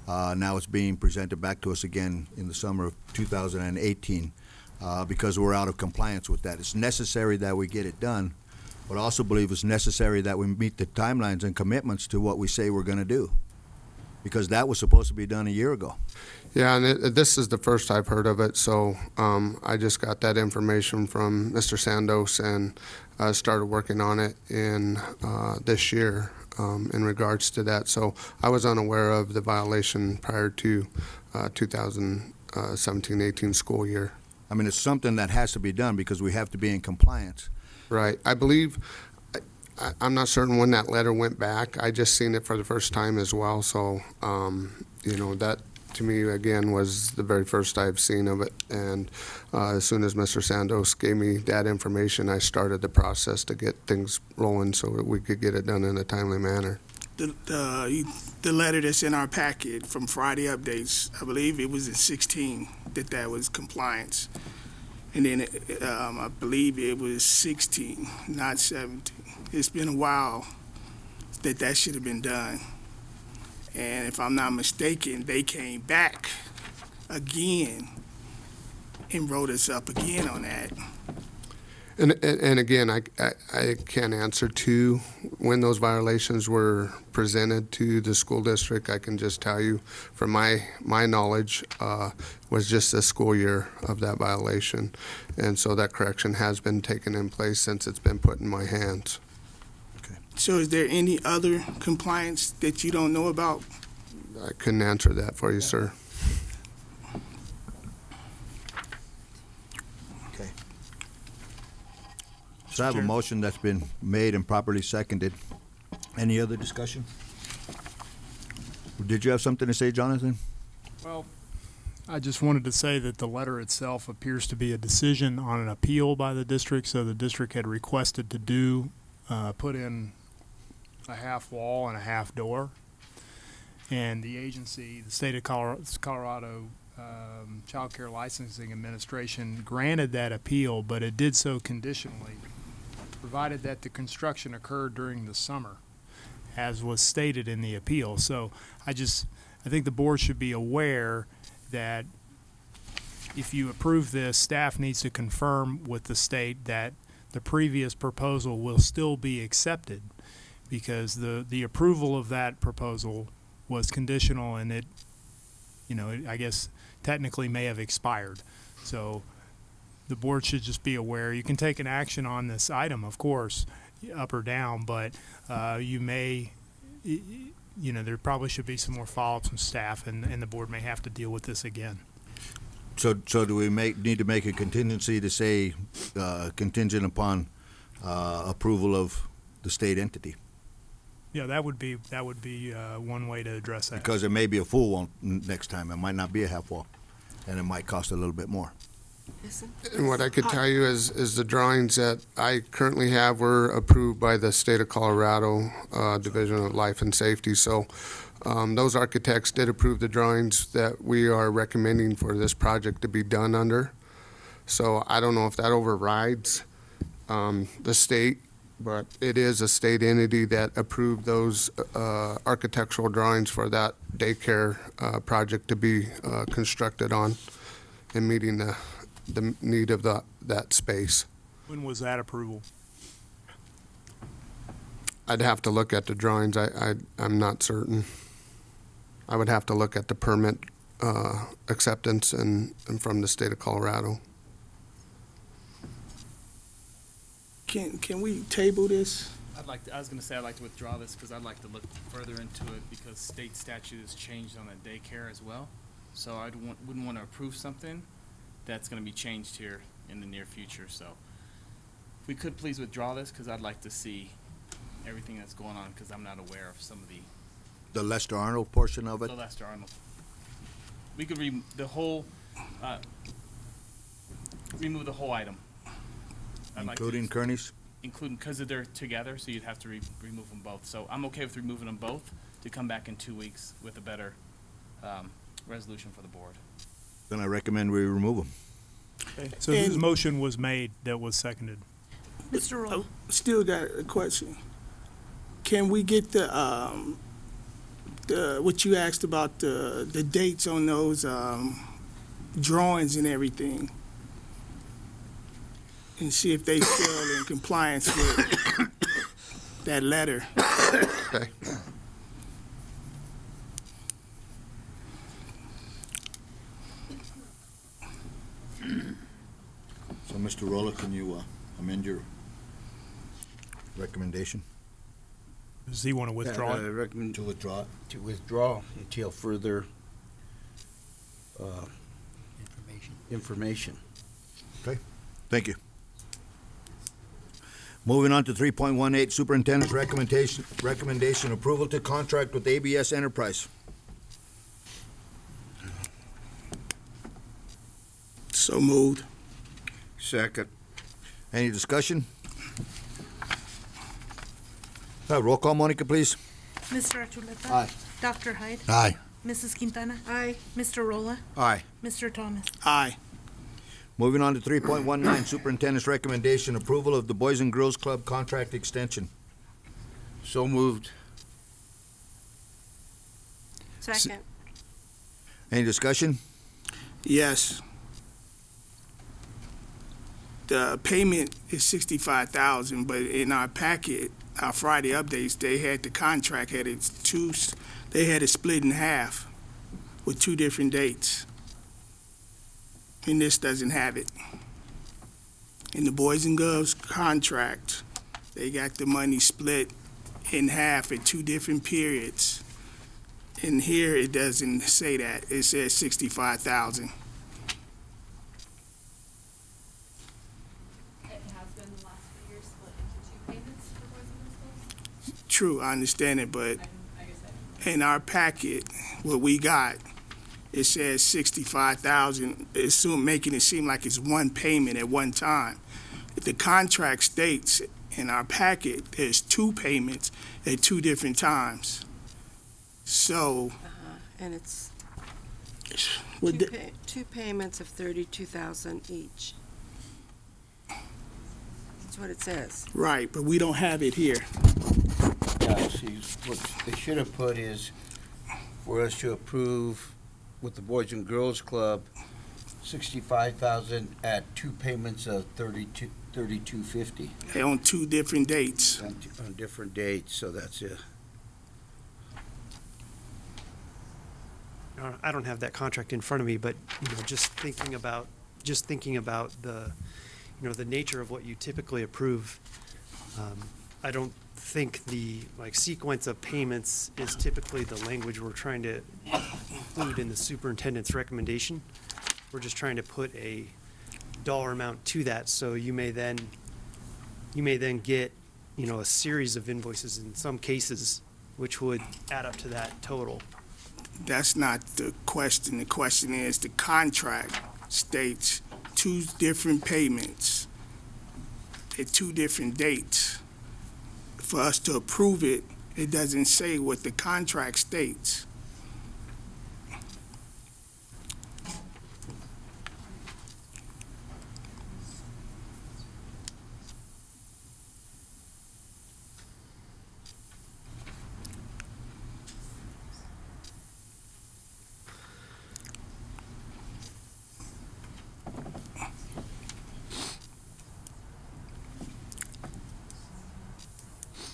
Now it's being presented back to us again in the summer of 2018 because we're out of compliance with that. It's necessary that we get it done, but I also believe it's necessary that we meet the timelines and commitments to what we say we're going to do, because that was supposed to be done a year ago. Yeah, and this is the first I've heard of it, so I just got that information from Mr. Sandos and started working on it in this year in regards to that. So I was unaware of the violation prior to 2017-18 school year. I mean, it's something that has to be done because we have to be in compliance. Right. I believe, I'm not certain when that letter went back. I just seen it for the first time as well, so, you know, that to me, again, was the very first I've seen of it. And as soon as Mr. Sandos gave me that information, I started the process to get things rolling so that we could get it done in a timely manner. The letter that's in our packet from Friday updates, I believe it was in 16 that was compliance. And then I believe it was 16, not 17. It's been a while that should have been done. And if I'm not mistaken, they came back again and wrote us up again on that. And again, I can't answer to when those violations were presented to the school district. I can just tell you, from my knowledge, was just the school year of that violation. And so that correction has been taken in place since it's been put in my hands. So is there any other compliance that you don't know about? I couldn't answer that for you, sir. Okay. So I have a motion that's been made and properly seconded. Any other discussion? Did you have something to say, Jonathan? Well, I just wanted to say that the letter itself appears to be a decision on an appeal by the district. So the district had requested to put in a half wall and a half door, and the agency, the state of Colorado Child Care Licensing Administration, granted that appeal, but it did so conditionally, provided that the construction occurred during the summer, as was stated in the appeal. So I think the board should be aware that if you approve this, staff needs to confirm with the state that the previous proposal will still be accepted, because the approval of that proposal was conditional, and it, you know, I guess technically may have expired. So the board should just be aware. You can take an action on this item, of course, up or down, but you may, you know, there probably should be some more follow-up from staff, and the board may have to deal with this again. So do we need to make a contingency to say contingent upon approval of the state entity? Yeah, that would be one way to address that. Because it may be a full one next time. It might not be a half wall, and it might cost a little bit more. And what I could tell you is the drawings that I currently have were approved by the state of Colorado Division of Life and Safety. So those architects did approve the drawings that we are recommending for this project to be done under. So I don't know if that overrides the state, but it is a state entity that approved those architectural drawings for that daycare project to be constructed on and meeting the need of that space. When was that approval? I'd have to look at the drawings. I'm not certain. I would have to look at the permit acceptance and from the state of Colorado. Can we table this? I was going to say I'd like to withdraw this because I'd like to look further into it, because state statute has changed on the daycare as well. So I wouldn't want to approve something that's going to be changed here in the near future. So if we could please withdraw this, because I'd like to see everything that's going on, because I'm not aware of some of the The Lester Arnold portion of it? The Lester Arnold. We could remove the whole item. Including Kearney's? Including, because they're together, so you'd have to remove them both. So I'm okay with removing them both to come back in 2 weeks with a better resolution for the board. Then I recommend we remove them. Okay. So whose motion was made that was seconded? Mr. Roll. Still got a question. Can we get the what you asked about the dates on those drawings and everything, and see if they still in compliance with that letter? Okay. So, Mr. Rolla, can you amend your recommendation? Does he want to withdraw it? I recommend To withdraw it? to withdraw until further information. Okay, thank you. Moving on to 3.18, Superintendent's recommendation approval to contract with ABS Enterprise. So moved. Second. Any discussion? Roll call, Monica, please. Mr. Achuleta? Aye. Dr. Hyde? Aye. Mrs. Quintana? Aye. Mr. Rolla? Aye. Mr. Thomas? Aye. Moving on to 3.19, Superintendent's recommendation approval of the Boys and Girls Club contract extension. So moved. Second. Any discussion? Yes. The payment is $65,000, but in our packet, our Friday updates, they had the contract had it split in half with 2 different dates. And this doesn't have it. In the Boys and Girls contract, they got the money split in half at 2 different periods. And here it doesn't say that. It says $65,000. True, I understand it, but in our packet, what we got, it says $65,000, making it seem like it's one payment at one time. The contract states in our packet there's 2 payments at 2 different times. So, And it's with two payments of $32,000 each. That's what it says. right, but we don't have it here. Yeah, see, what they should have put is for us to approve with the Boys and Girls Club, $65,000 at 2 payments of $32.50 On 2 different dates. on different dates. So that's it. I don't have that contract in front of me, but just thinking about the the nature of what you typically approve, I don't think the sequence of payments is typically the language we're trying to include in the superintendent's recommendation. We're just trying to put a dollar amount to that, so you may then get a series of invoices in some cases, which would add up to that total. That's not the question. The question is the contract states 2 different payments at 2 different dates. For us to approve it, it doesn't say what the contract states.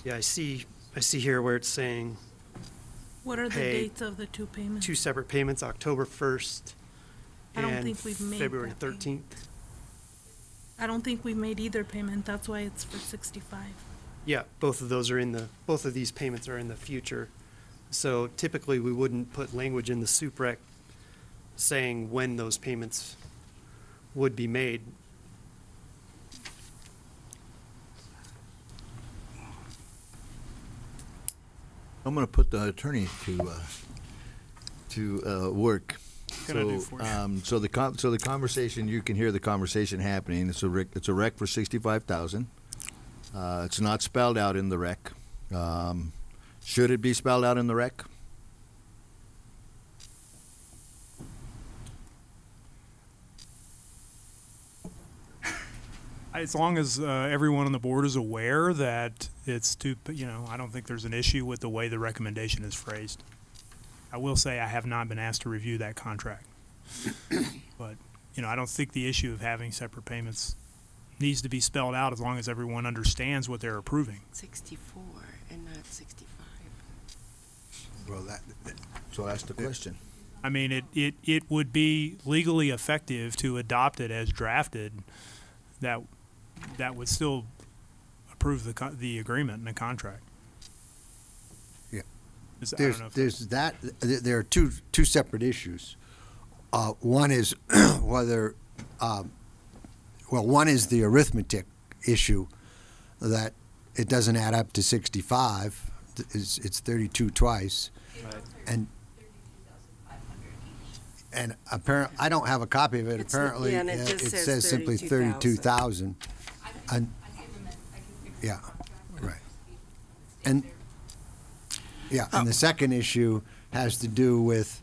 Yeah, I see here where it's saying What are the pay dates of the 2 payments? 2 separate payments, October 1st I don't and think we've made February that 13th. I don't think we made either payment. That's why it's for 65. Yeah, both of these payments are in the future. So typically, we wouldn't put language in the SUPREC saying when those payments would be made. I'm going to put the attorney to work. What can I do for you? So the conversation, you can hear the conversation happening. It's a rec for 65,000. It's not spelled out in the rec. Should it be spelled out in the rec? As long as everyone on the board is aware that it's too, I don't think there's an issue with the way the recommendation is phrased. I will say I have not been asked to review that contract. But, I don't think the issue of having separate payments needs to be spelled out as long as everyone understands what they're approving. 64 and not 65. Well, so that's the question. I mean, it would be legally effective to adopt it as drafted. That would still approve the agreement and the contract. Yeah. There are two separate issues. One is whether, one is the arithmetic issue that it doesn't add up to 65. It's 32 twice. Right. And apparently, I don't have a copy of it. Apparently, and it just says says simply 32,000. Yeah, right. And the second issue has to do with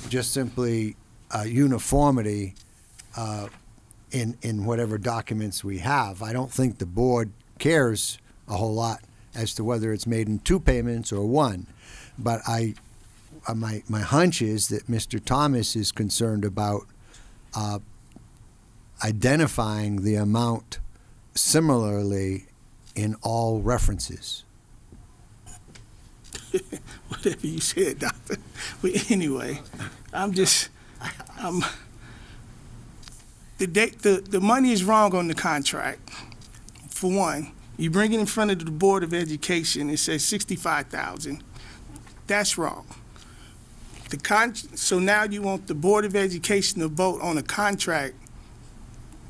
just simply uniformity in whatever documents we have. I don't think the board cares a whole lot as to whether it's made in 2 payments or 1, but my hunch is that Mr. Thomas is concerned about identifying the amount similarly in all references. Whatever you said, Doctor. But anyway, the money is wrong on the contract. For one, you bring it in front of the Board of Education, it says 65,000. That's wrong. So now you want the Board of Education to vote on a contract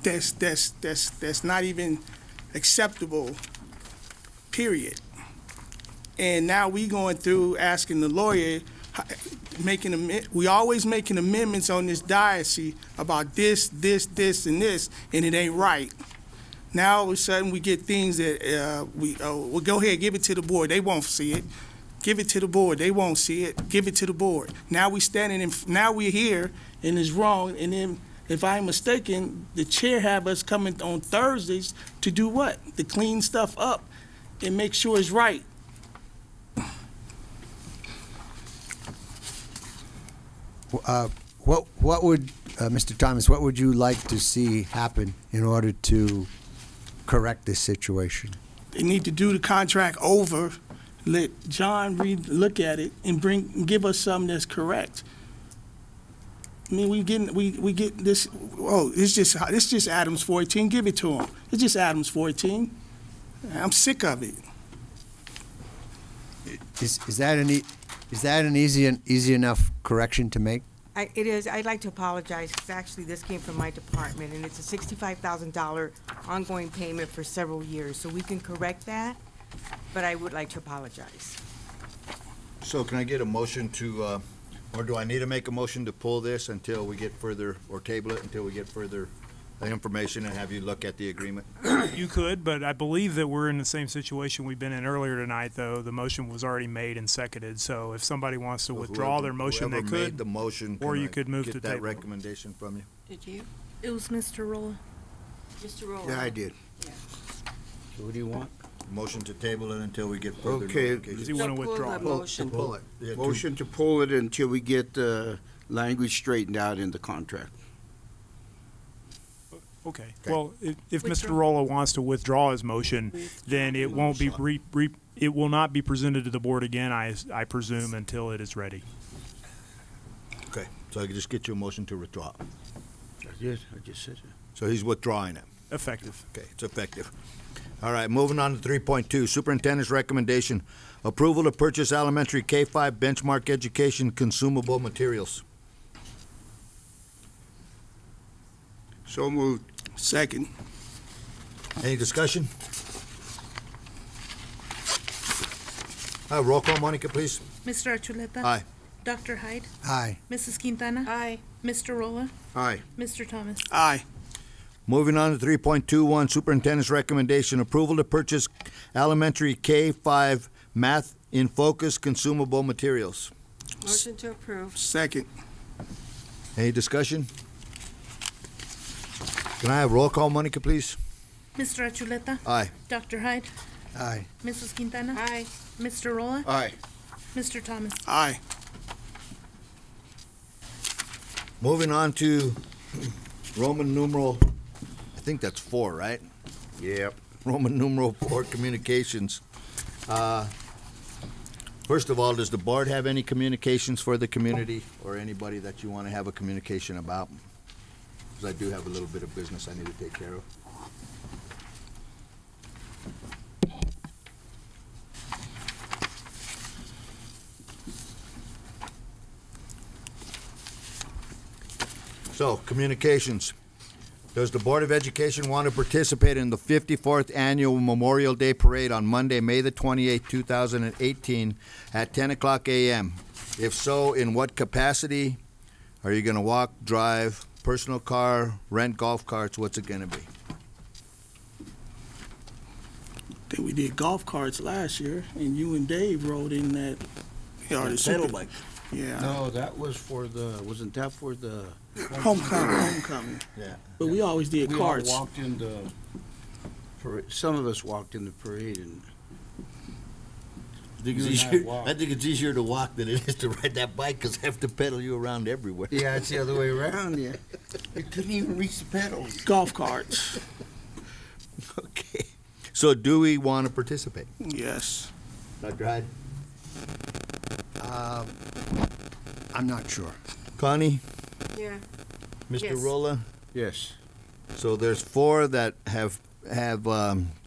that's not even acceptable, period. And now we going through asking the lawyer, we always making amendments on this diocese about this, and this, and it ain't right. Now all of a sudden we get things that we'll go ahead, give it to the board. They won't see it. Give it to the board. They won't see it. Give it to the board. Now now we're here, and it's wrong. And then, if I'm mistaken, the chair have us coming on Thursdays to do what? To clean stuff up and make sure it's right. What would Mr. Thomas? What would you like to see happen in order to correct this situation? They need to do the contract over. Let John look at it and give us something that's correct. I mean, we get this. Oh, it's just Adams 14. Give it to him. It's just Adams 14. I'm sick of it. Is that an easy enough correction to make? It is. I'd like to apologize because actually this came from my department, and it's a $65,000 ongoing payment for several years. So we can correct that, but I would like to apologize. So can I get a motion to, or do I need to make a motion to pull this until we get further, or table it until we get further information and have you look at the agreement? You could, but I believe that we're in the same situation we've been in earlier tonight, though. The motion was already made and seconded, so if somebody wants to withdraw their motion, they could. Made the motion, or you could move get to that table. recommendation from you? Did you? It was Mr. Rolla. Mr. Rolla. Yeah, I did. Yeah. So what do you want? Motion to table it until we get further Okay. notification. Does he want to withdraw? Motion. To pull it. Yeah, Motion to pull it until we get the language straightened out in the contract. Okay. Well, if Mr. Rolla wants to withdraw his motion, then it won't be it will not be presented to the board again, I presume, until it is ready. Okay. So I can just get you a motion to withdraw. I just said it. So he's withdrawing it. Effective. Okay, it's effective. All right, moving on to 3.2, Superintendent's recommendation, approval to purchase elementary K-5 benchmark education consumable materials. So moved. Second. Any discussion? Roll call, Monica, please. Mr. Archuleta? Aye. Dr. Hyde? Aye. Mrs. Quintana? Aye. Mr. Rolla? Aye. Mr. Thomas? Aye. Moving on to 3.21, Superintendent's recommendation, approval to purchase elementary K-5 math in focus consumable materials. Motion to approve. Second. Any discussion? Can I have roll call, Monica, please? Mr. Archuleta? Aye. Dr. Hyde? Aye. Mrs. Quintana? Aye. Mr. Rolla? Aye. Mr. Thomas? Aye. Moving on to Roman numeral, I think that's 4, right? Yep. Roman numeral 4, communications. First of all, does the board have any communications for the community or anybody that you want to have a communication about? Because I do have a little bit of business I need to take care of. So, communications. Does the Board of Education want to participate in the 54th Annual Memorial Day Parade on Monday, May the 28th, 2018 at 10 o'clock a.m.? If so, in what capacity? Are you going to walk, drive, personal car, rent golf carts? What's it going to be? I think we did golf carts last year, and you and Dave rode in that. The pedal bike. Yeah. No, that was for wasn't that for the homecoming? Yeah. But we always did carts. We all walked in the parade. Some of us walked in the parade, and I think it's easier to walk than it is to ride that bike because I have to pedal you around everywhere. yeah, it's the other way around. Yeah, you couldn't even reach the pedals. Golf carts. Okay. So do we want to participate? Yes. Dr. Hyde? I'm not sure. Connie? Yeah. Mr. Yes. Rolla? Yes. So there's 4 that have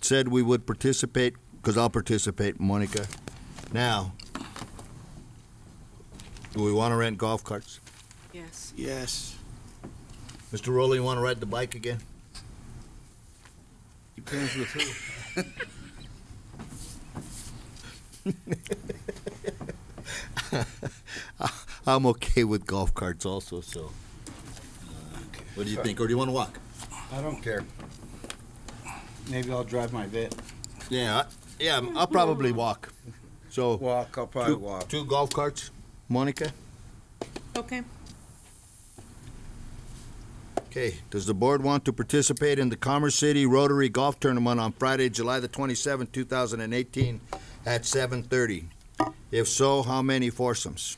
said we would participate, because I'll participate, Monica. Now, do we want to rent golf carts? Yes. Yes. Mr. Rolla, you want to ride the bike again? Depends with who. I'm okay with golf carts also, so. What do you think, or do you want to walk? I don't care. Maybe I'll drive my vet. Yeah, I'll probably walk. So I'll probably walk. 2 golf carts, Monica? Okay. Okay, does the board want to participate in the Commerce City Rotary Golf Tournament on Friday, July the 27th, 2018 at 7:30? If so, how many foursomes?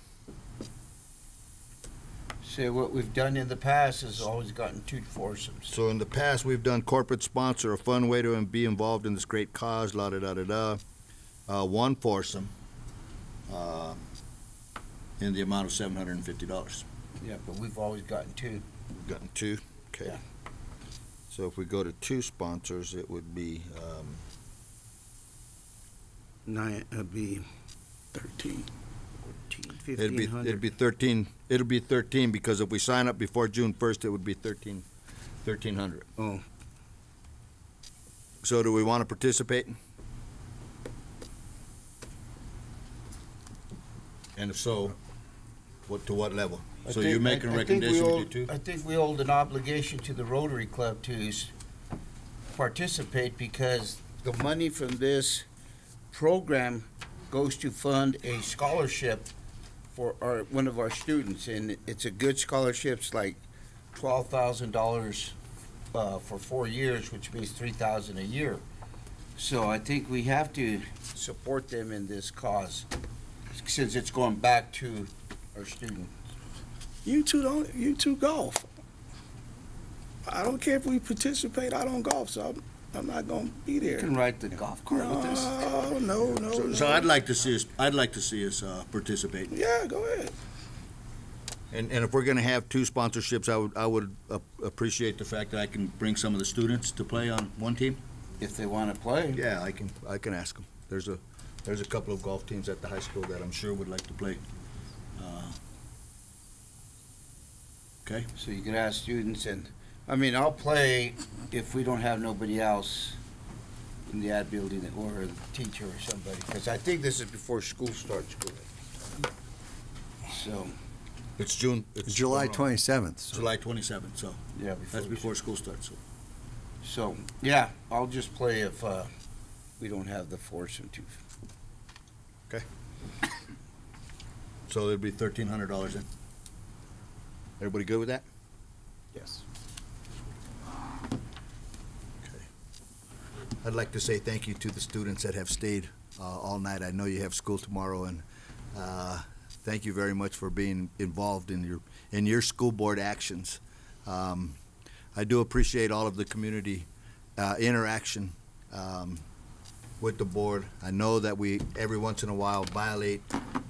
So what we've done in the past is always gotten 2 foursomes. So in the past, we've done corporate sponsor, a fun way to be involved in this great cause, la-da-da-da-da. 1 foursome in the amount of $750. Yeah, but we've always gotten 2. We've gotten 2, okay. Yeah. So if we go to 2 sponsors, it would be 9. It'd be 13. 1,500. It'd be 13. It'll be 13 because if we sign up before June 1st, it would be 1,300. Oh. So do we want to participate? And if so, to what level? So you're making a recommendation we do 2? I think we hold an obligation to the Rotary Club to participate because the money from this program goes to fund a scholarship for one of our students, and it's a good scholarship. It's like $12,000 for 4 years, which means $3,000 a year. So I think we have to support them in this cause since it's going back to our students. You two golf. I don't care if we participate. I don't golf, so I'm not going to be there. You can ride the golf cart with us. No. So I'd like to see us. Participate. Yeah, go ahead. And if we're going to have 2 sponsorships, I would appreciate the fact that I can bring some of the students to play on one team. If they want to play. Yeah, I can ask them. There's a couple of golf teams at the high school that I'm sure would like to play. Okay. So you can ask students, and I mean, I'll play if we don't have nobody else. in the ad building or a teacher or somebody, because I think this is before school starts, correct? So, It's June. It's July 27th. So. July 27th, so yeah, that's before school starts. So, yeah, I'll just play if we don't have the force and two. Okay. So it'll be $1,300 then. Everybody good with that? Yes. Okay. I'd like to say thank you to the students that have stayed all night. I know you have school tomorrow, and thank you very much for being involved in your school board actions. I do appreciate all of the community interaction with the board. I know that we every once in a while violate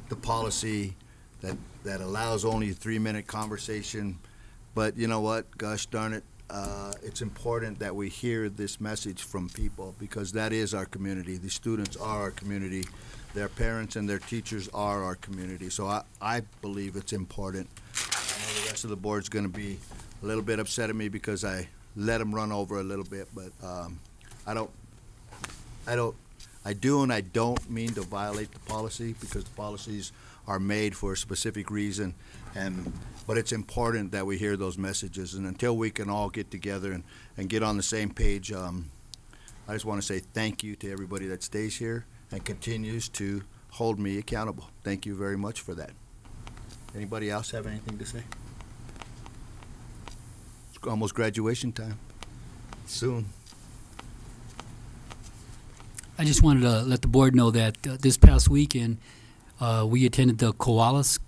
the policy that allows only a 3-minute conversation, but you know what? Gosh darn it, it's important that we hear this message from people, because that is our community. The students are our community. Their parents and their teachers are our community. So I believe it's important. I know the rest of the board's going to be a little bit upset at me because I let them run over a little bit, but I do and I don't mean to violate the policy, because the policies are made for a specific reason, but it's important that we hear those messages. And until we can all get together and get on the same page, I just want to say thank you to everybody that stays here and continues to hold me accountable. Thank you very much for that. Anybody else have anything to say? It's almost graduation time. Soon. I just wanted to let the board know that this past weekend we attended the Koalas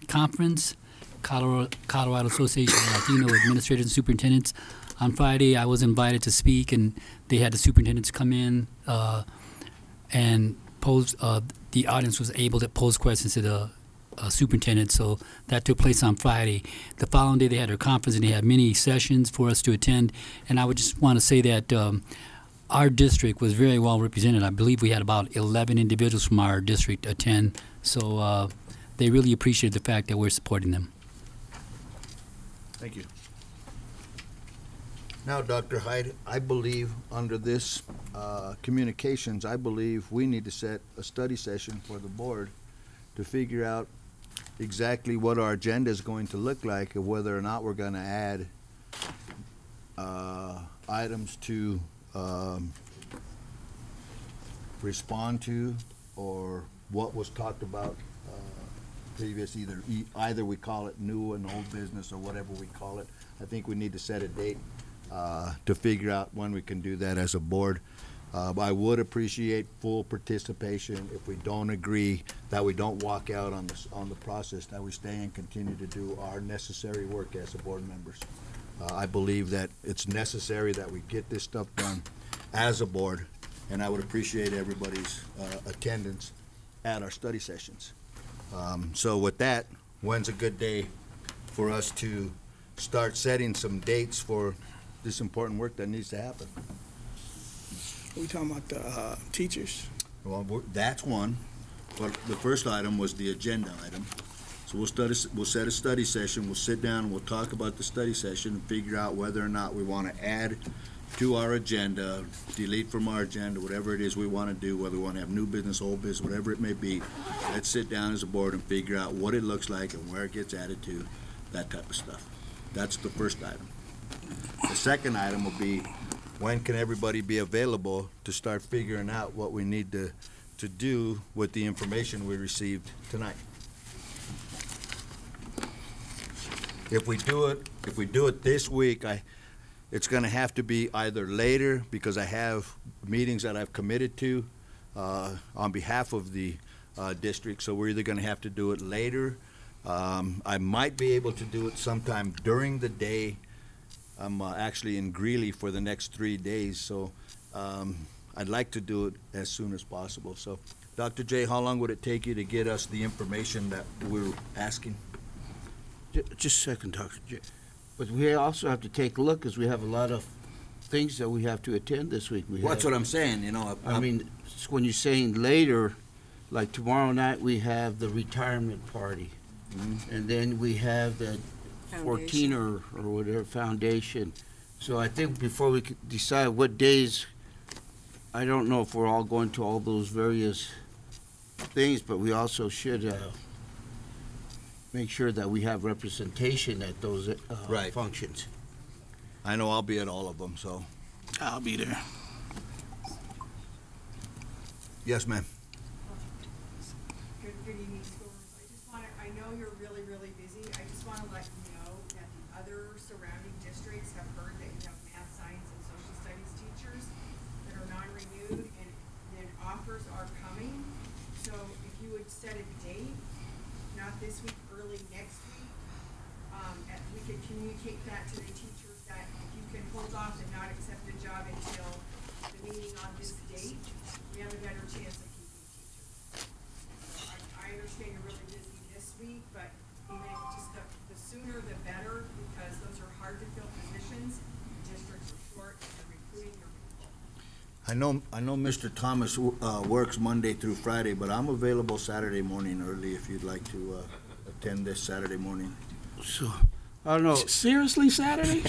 conference, Colorado Association of Latino Administrators and Superintendents. On Friday, I was invited to speak, and they had the superintendents come in and pose. The audience was able to pose questions to the superintendent. So that took place on Friday. The following day, they had their conference, and they had many sessions for us to attend. And I would just want to say that our district was very well represented. I believe we had about 11 individuals from our district attend. So they really appreciated the fact that we're supporting them. Thank you. Now, Dr. Hyde, I believe under this communications, I believe we need to set a study session for the board to figure out exactly what our agenda is going to look like, and whether or not we're going to add items to respond to, or what was talked about previous. Either we call it new and old business, or whatever we call it. I think we need to set a date to figure out when we can do that as a board. I would appreciate full participation. If we don't agree, that we don't walk out on the process, that we stay and continue to do our necessary work as a board members. I believe that it's necessary that we get this stuff done as a board, and I would appreciate everybody's attendance at our study sessions. So with that, when's a good day for us to start setting some dates for this important work that needs to happen? Are we talking about the teachers? Well, that's one, but the first item was the agenda item. So we'll set a study session, we'll sit down and we'll talk about the study session and figure out whether or not we want to add to our agenda, delete from our agenda, whatever it is we want to do, whether we want to have new business, old business, whatever it may be. Let's sit down as a board and figure out what it looks like and where it gets added to, that type of stuff. That's the first item. The second item will be, when can everybody be available to start figuring out what we need to do with the information we received tonight? If we do it this week, it's going to have to be either later, because I have meetings that I've committed to on behalf of the district. So we're either going to have to do it later. I might be able to do it sometime during the day. I'm actually in Greeley for the next 3 days, so I'd like to do it as soon as possible. So, Dr. J, how long would it take you to get us the information that we're asking? Just a second, Dr. J. But we also have to take a look, because we have a lot of things that we have to attend this week. That's what I'm saying, you know. I mean, when you're saying later, like tomorrow night we have the retirement party, and then we have the 14er or whatever foundation. So I think before we could decide what days, I don't know if we're all going to all those various things, but we also should make sure that we have representation at those Right. functions. I know I'll be at all of them, so. I'll be there. Yes, ma'am. Good evening, schools. I know you're really, really busy. I just want to let you know that the other surrounding districts have heard that you have math, science, and social studies teachers that are non-renewed, and then offers are coming. So if you would set a date, not this week, early next week, we could communicate that to the teachers that if you can hold off and not accept the job until the meeting on this date, we have a better chance of keeping teachers. I understand you're really busy this week, but even just the sooner the better, because those are hard to fill positions, districts are short, and they're recruiting your people. I know Mr. Thomas works Monday through Friday, but I'm available Saturday morning early if you'd like to attend this Saturday morning. So, I don't know. Seriously, Saturday?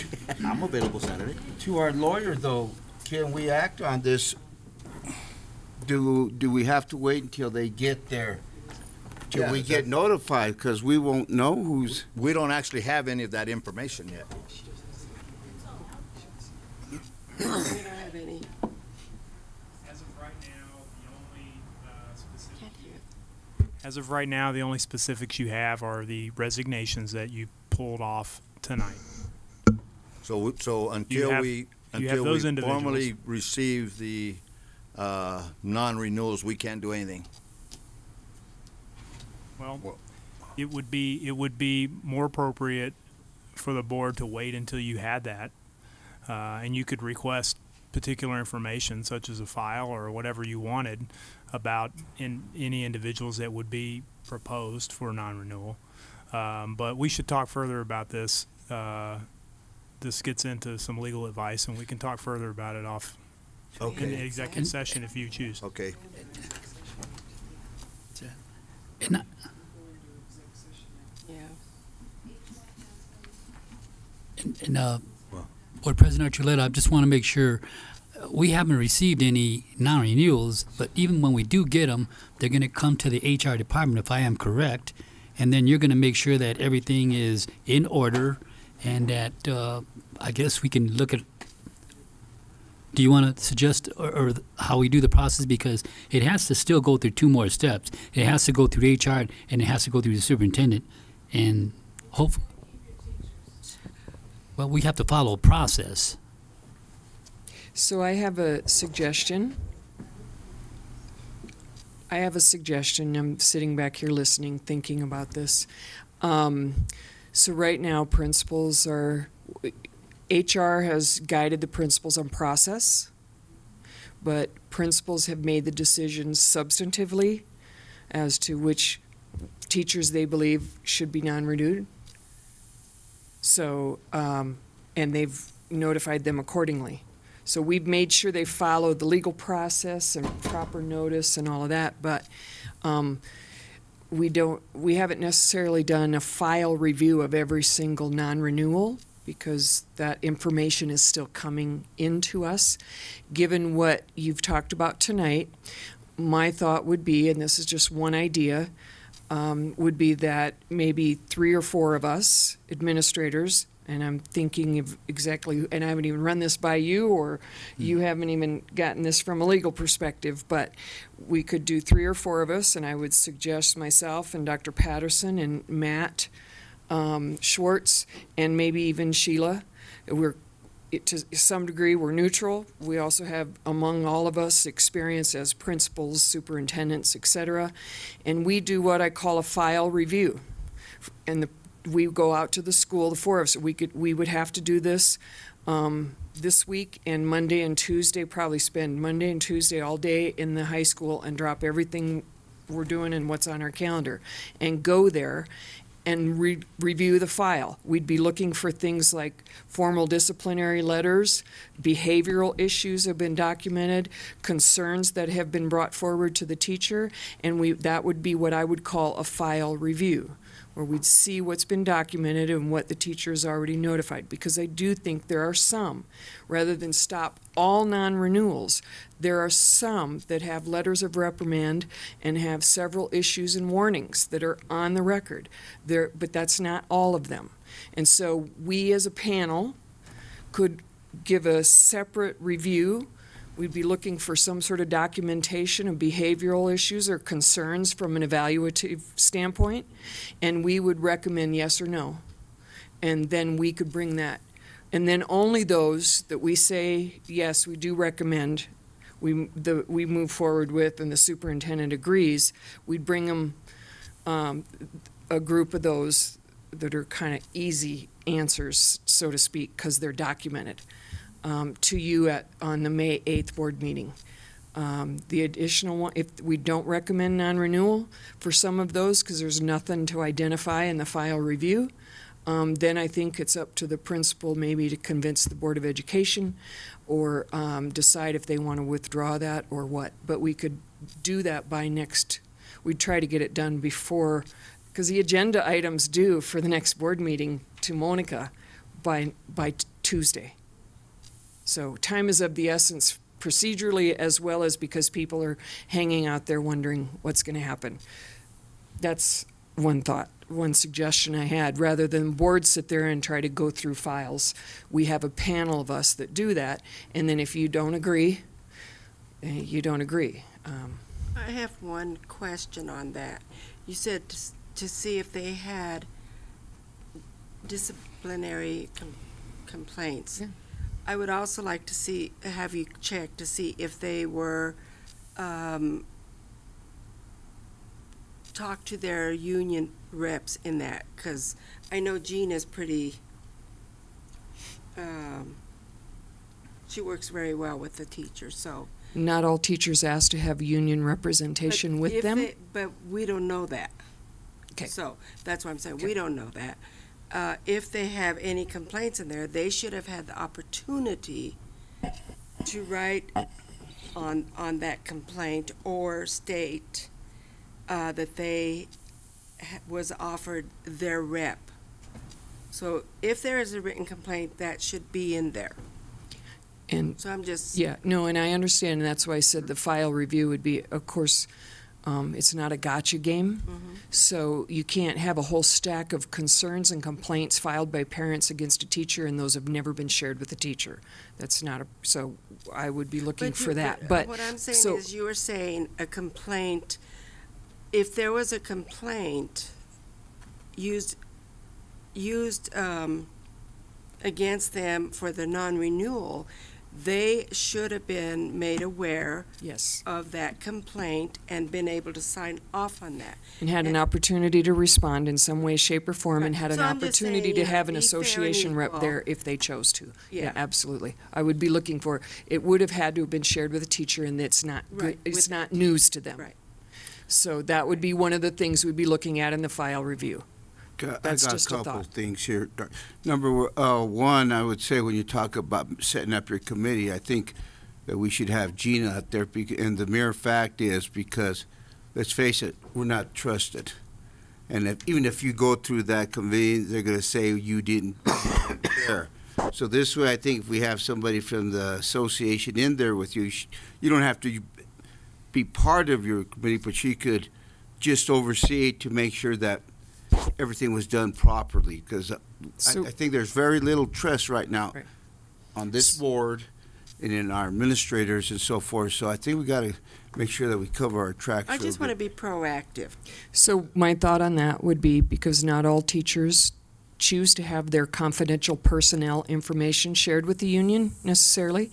I'm available Saturday. To our lawyer, though, can we act on this? Do we have to wait until they get there? Till Yeah, we get notified? Because we won't know who's... We don't actually have any of that information yet. We don't have any. As of right now, the only specifics you have are the resignations that you pulled off tonight. So until have we those individuals. formally receive the non-renewals, we can't do anything. Well, it would be more appropriate for the board to wait until you had that, and you could request particular information, such as a file or whatever you wanted, about any individuals that would be proposed for non-renewal. But we should talk further about this. This gets into some legal advice, and we can talk further about it off in the executive session if you choose. Okay. And Board President Archuleta, I just want to make sure we haven't received any non-renewals, but even when we do get them, they're going to come to the HR department, if I am correct, and then you're going to make sure that everything is in order and that I guess we can look at. Do you want to suggest or how we do the process? Because it has to still go through two more steps. It has to go through HR and it has to go through the superintendent, and hopefully. Well, we have to follow a process. So I have a suggestion. I'm sitting back here listening, thinking about this. So right now, principals are, HR has guided the principals on process, but principals have made the decisions substantively as to which teachers they believe should be non-renewed. So, and they've notified them accordingly. So we've made sure they followed the legal process and proper notice and all of that, but we haven't necessarily done a file review of every single non-renewal because that information is still coming into us. Given what you've talked about tonight, my thought would be, and this is just one idea, would be that maybe 3 or 4 of us, administrators, and I'm thinking of exactly, and I haven't even run this by you, or you haven't even gotten this from a legal perspective, but we could do 3 or 4 of us, and I would suggest myself and Dr. Patterson and Matt Schwartz, and maybe even Sheila. To some degree, we're neutral. We also have, among all of us, experience as principals, superintendents, etc. And we do what I call a file review. And we go out to the school, the 4 of us. We would have to do this this week, and Monday and Tuesday, probably spend Monday and Tuesday all day in the high school and drop everything we're doing and what's on our calendar and go there and review the file. We'd be looking for things like formal disciplinary letters, behavioral issues have been documented, concerns that have been brought forward to the teacher, and that would be what I would call a file review. where we'd see what's been documented and what the teacher has already notified, because I do think there are some, rather than stop all non-renewals, there are some that have letters of reprimand and have several issues and warnings that are on the record. But that's not all of them. And so we as a panel could give a separate review. We'd be looking for some sort of documentation of behavioral issues or concerns from an evaluative standpoint, and we would recommend yes or no. And then we could bring that. And then only those that we say, yes, we do recommend, we move forward with, and the superintendent agrees, we'd bring them a group of those that are kind of easy answers, so to speak, because they're documented. To you on the May 8th board meeting. The additional one, if we don't recommend non-renewal for some of those because there's nothing to identify in the file review, then I think it's up to the principal maybe to convince the Board of Education or decide if they want to withdraw that or what. But we could do that by we'd try to get it done before, because the agenda items due for the next board meeting to Monica by Tuesday. So time is of the essence procedurally as well as because people are hanging out there wondering what's going to happen. That's one thought, one suggestion I had. Rather than boards sit there and try to go through files, we have a panel of us that do that. And then if you don't agree, you don't agree. I have one question on that. You said to see if they had disciplinary complaints. Yeah. I would also like to have you check to see if they were talk to their union reps in that, because I know Gina's pretty. She works very well with the teachers, so. Not all teachers ask to have union representation with them. But we don't know that. Okay. So that's what I'm saying. Okay. We don't know that. If they have any complaints in there, they should have had the opportunity to write on that complaint or state that they was offered their rep. So if there is a written complaint, that should be in there. And so I'm just... Yeah, no, and I understand, and that's why I said the file review would be, of course, it's not a gotcha game, so you can't have a whole stack of concerns and complaints filed by parents against a teacher, and those have never been shared with the teacher. That's not a, so I would be looking for that. But what I'm saying is, you were saying a complaint. If there was a complaint used against them for the non-renewal, they should have been made aware of that complaint and been able to sign off on that. And had an opportunity to respond in some way, shape, or form, and had an opportunity to have an association rep there if they chose to. Yeah, absolutely. I would be looking for, it would have had to have been shared with a teacher, and it's not good, it's not news to them. Right. So that would be one of the things we'd be looking at in the file review. That's I got just a couple things here. Number one, I would say when you talk about setting up your committee, I think that we should have Gina out there. And the mere fact is because, let's face it, we're not trusted. And even if you go through that committee, they're going to say you didn't prepare. So this way, I think if we have somebody from the association in there with you, you don't have to be part of your committee, but she could just oversee it to make sure that everything was done properly, because I think there's very little trust right now on this board and in our administrators and so forth. So I think we got to make sure that we cover our tracks. I just want to be proactive. So my thought on that would be, because not all teachers choose to have their confidential personnel information shared with the union necessarily.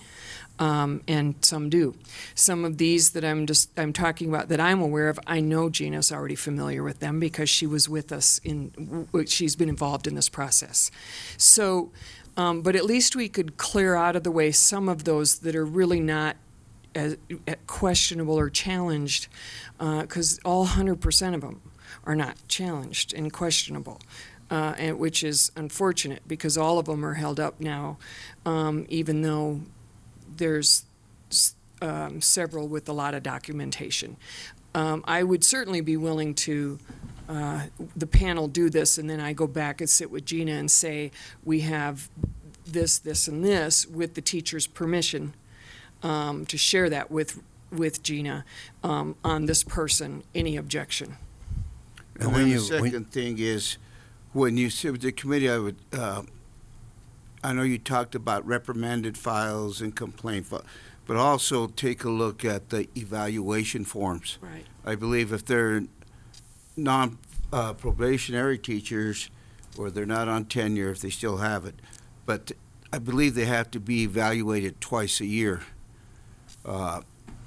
And some do. Some of these that I'm talking about that I'm aware of, I know Gina's already familiar with them because she was with us she's been involved in this process. So, but at least we could clear out of the way some of those that are really not as questionable or challenged, because all 100% of them are not challenged and questionable. And which is unfortunate because all of them are held up now, even though there's several with a lot of documentation. I would certainly be willing to the panel do this, and then I go back and sit with Gina and say, we have this, this, and this with the teacher's permission to share that with Gina on this person. Any objection? And then the second thing is, when you sit with the committee, I know you talked about reprimanded files and complaint files, but also take a look at the evaluation forms. Right. I believe if they're non-probationary teachers, or they're not on tenure, if they still have it, but I believe they have to be evaluated twice a year.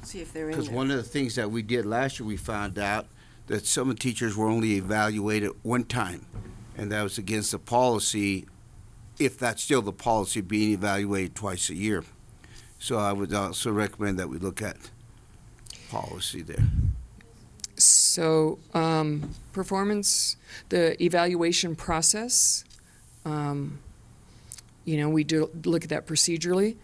See if they're in Because there. one of the things that we did last year, we found out that some of the teachers were only evaluated one time, and that was against the policy, if that's still the policy, being evaluated twice a year. So I would also recommend that we look at policy there. So performance, the evaluation process, we do look at that procedurally.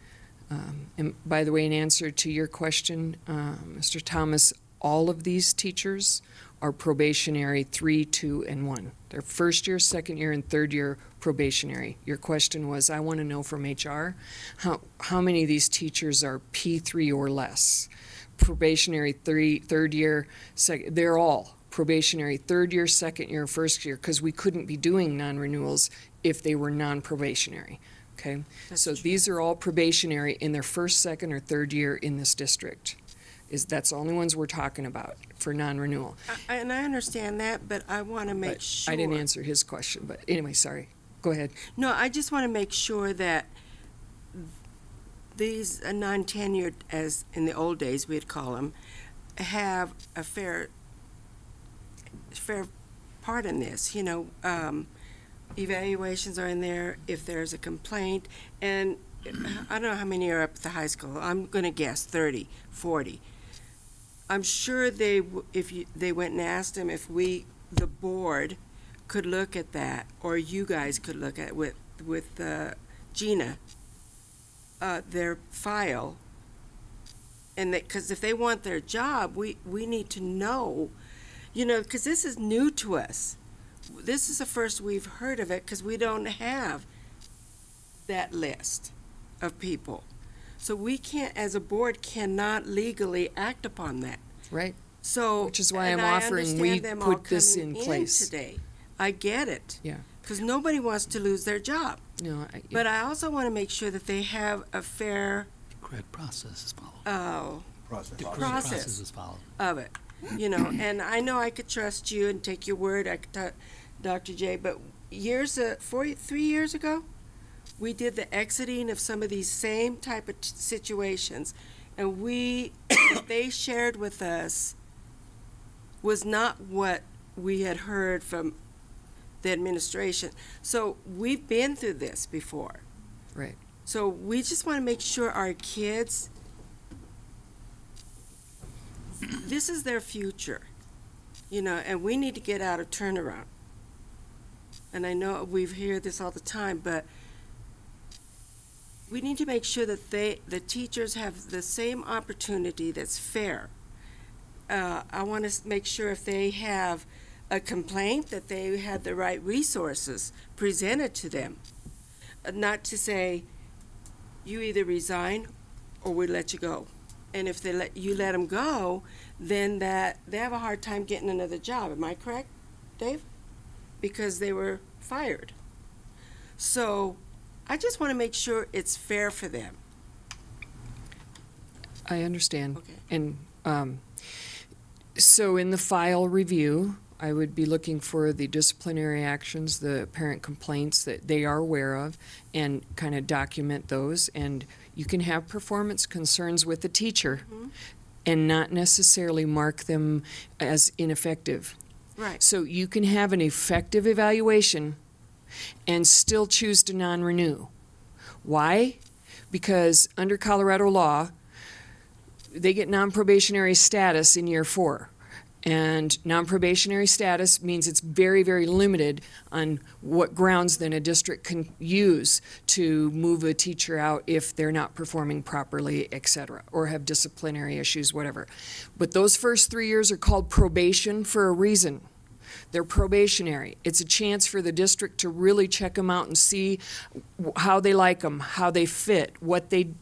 And by the way, in answer to your question, Mr. Thomas, all of these teachers are probationary 3, 2, and 1. They're first year, second year, and third year probationary. Your question was, I want to know from HR, how many of these teachers are P3 or less? Probationary third year, they're all probationary third year, second year, first year, because we couldn't be doing non-renewals if they were non-probationary. Okay, so these are all probationary in their first, second, or third year in this district. That's the only ones we're talking about for non-renewal. And I understand that, but I want to make sure. I didn't answer his question, but anyway, sorry. Go ahead. No, I just want to make sure that these non-tenured, as in the old days we'd call them, have a fair part in this. Evaluations are in there if there's a complaint, and I don't know how many are up at the high school. I'm going to guess 30, 40. I'm sure they went and asked them if the board, could look at that, or you guys could look at with Gina, their file, and because if they want their job, we need to know, because this is new to us. This is the first we've heard of it because we don't have that list of people. So we can't, as a board, cannot legally act upon that. Right. So, which is why I'm offering we put this in place today. I get it. Yeah. Because nobody wants to lose their job. No. But I also want to make sure that they have a fair. Correct process is followed. Oh. Process is followed. Of it. And I know I could trust you and take your word. I could Dr. J, but 3 years ago, we did the exiting of some of these same type of situations, and what they shared with us was not what we had heard from the administration. So we've been through this before. Right. So we just want to make sure our kids, this is their future, and we need to get out of turnaround. And I know we hear this all the time, but we need to make sure that the teachers have the same opportunity that's fair. I want to make sure if they have a complaint that they have the right resources presented to them. Not to say, you either resign or we let you go. And if they let them go, then they have a hard time getting another job. Am I correct, Dave? Because they were fired. So I just want to make sure it's fair for them. I understand. Okay. And so in the file review, I would be looking for the disciplinary actions, the parent complaints that they are aware of, and kind of document those. And you can have performance concerns with the teacher and not necessarily mark them as ineffective. Right. So you can have an effective evaluation and still choose to non-renew. Why? Because under Colorado law, they get non-probationary status in year 4. And non-probationary status means it's very, very limited on what grounds then a district can use to move a teacher out if they're not performing properly, et cetera, or have disciplinary issues, whatever. But those first 3 years are called probation for a reason. They're probationary. It's a chance for the district to really check them out and see how they like them, how they fit,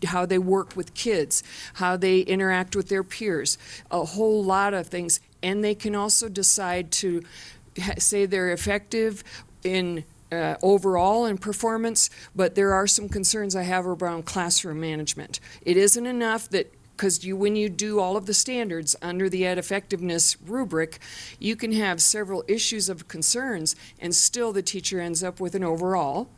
how they work with kids, how they interact with their peers, a whole lot of things. And they can also decide to say they're effective in overall in performance, but there are some concerns I have around classroom management. It isn't enough that, because when you do all of the standards under the ed effectiveness rubric, you can have several issues of concerns and still the teacher ends up with an overall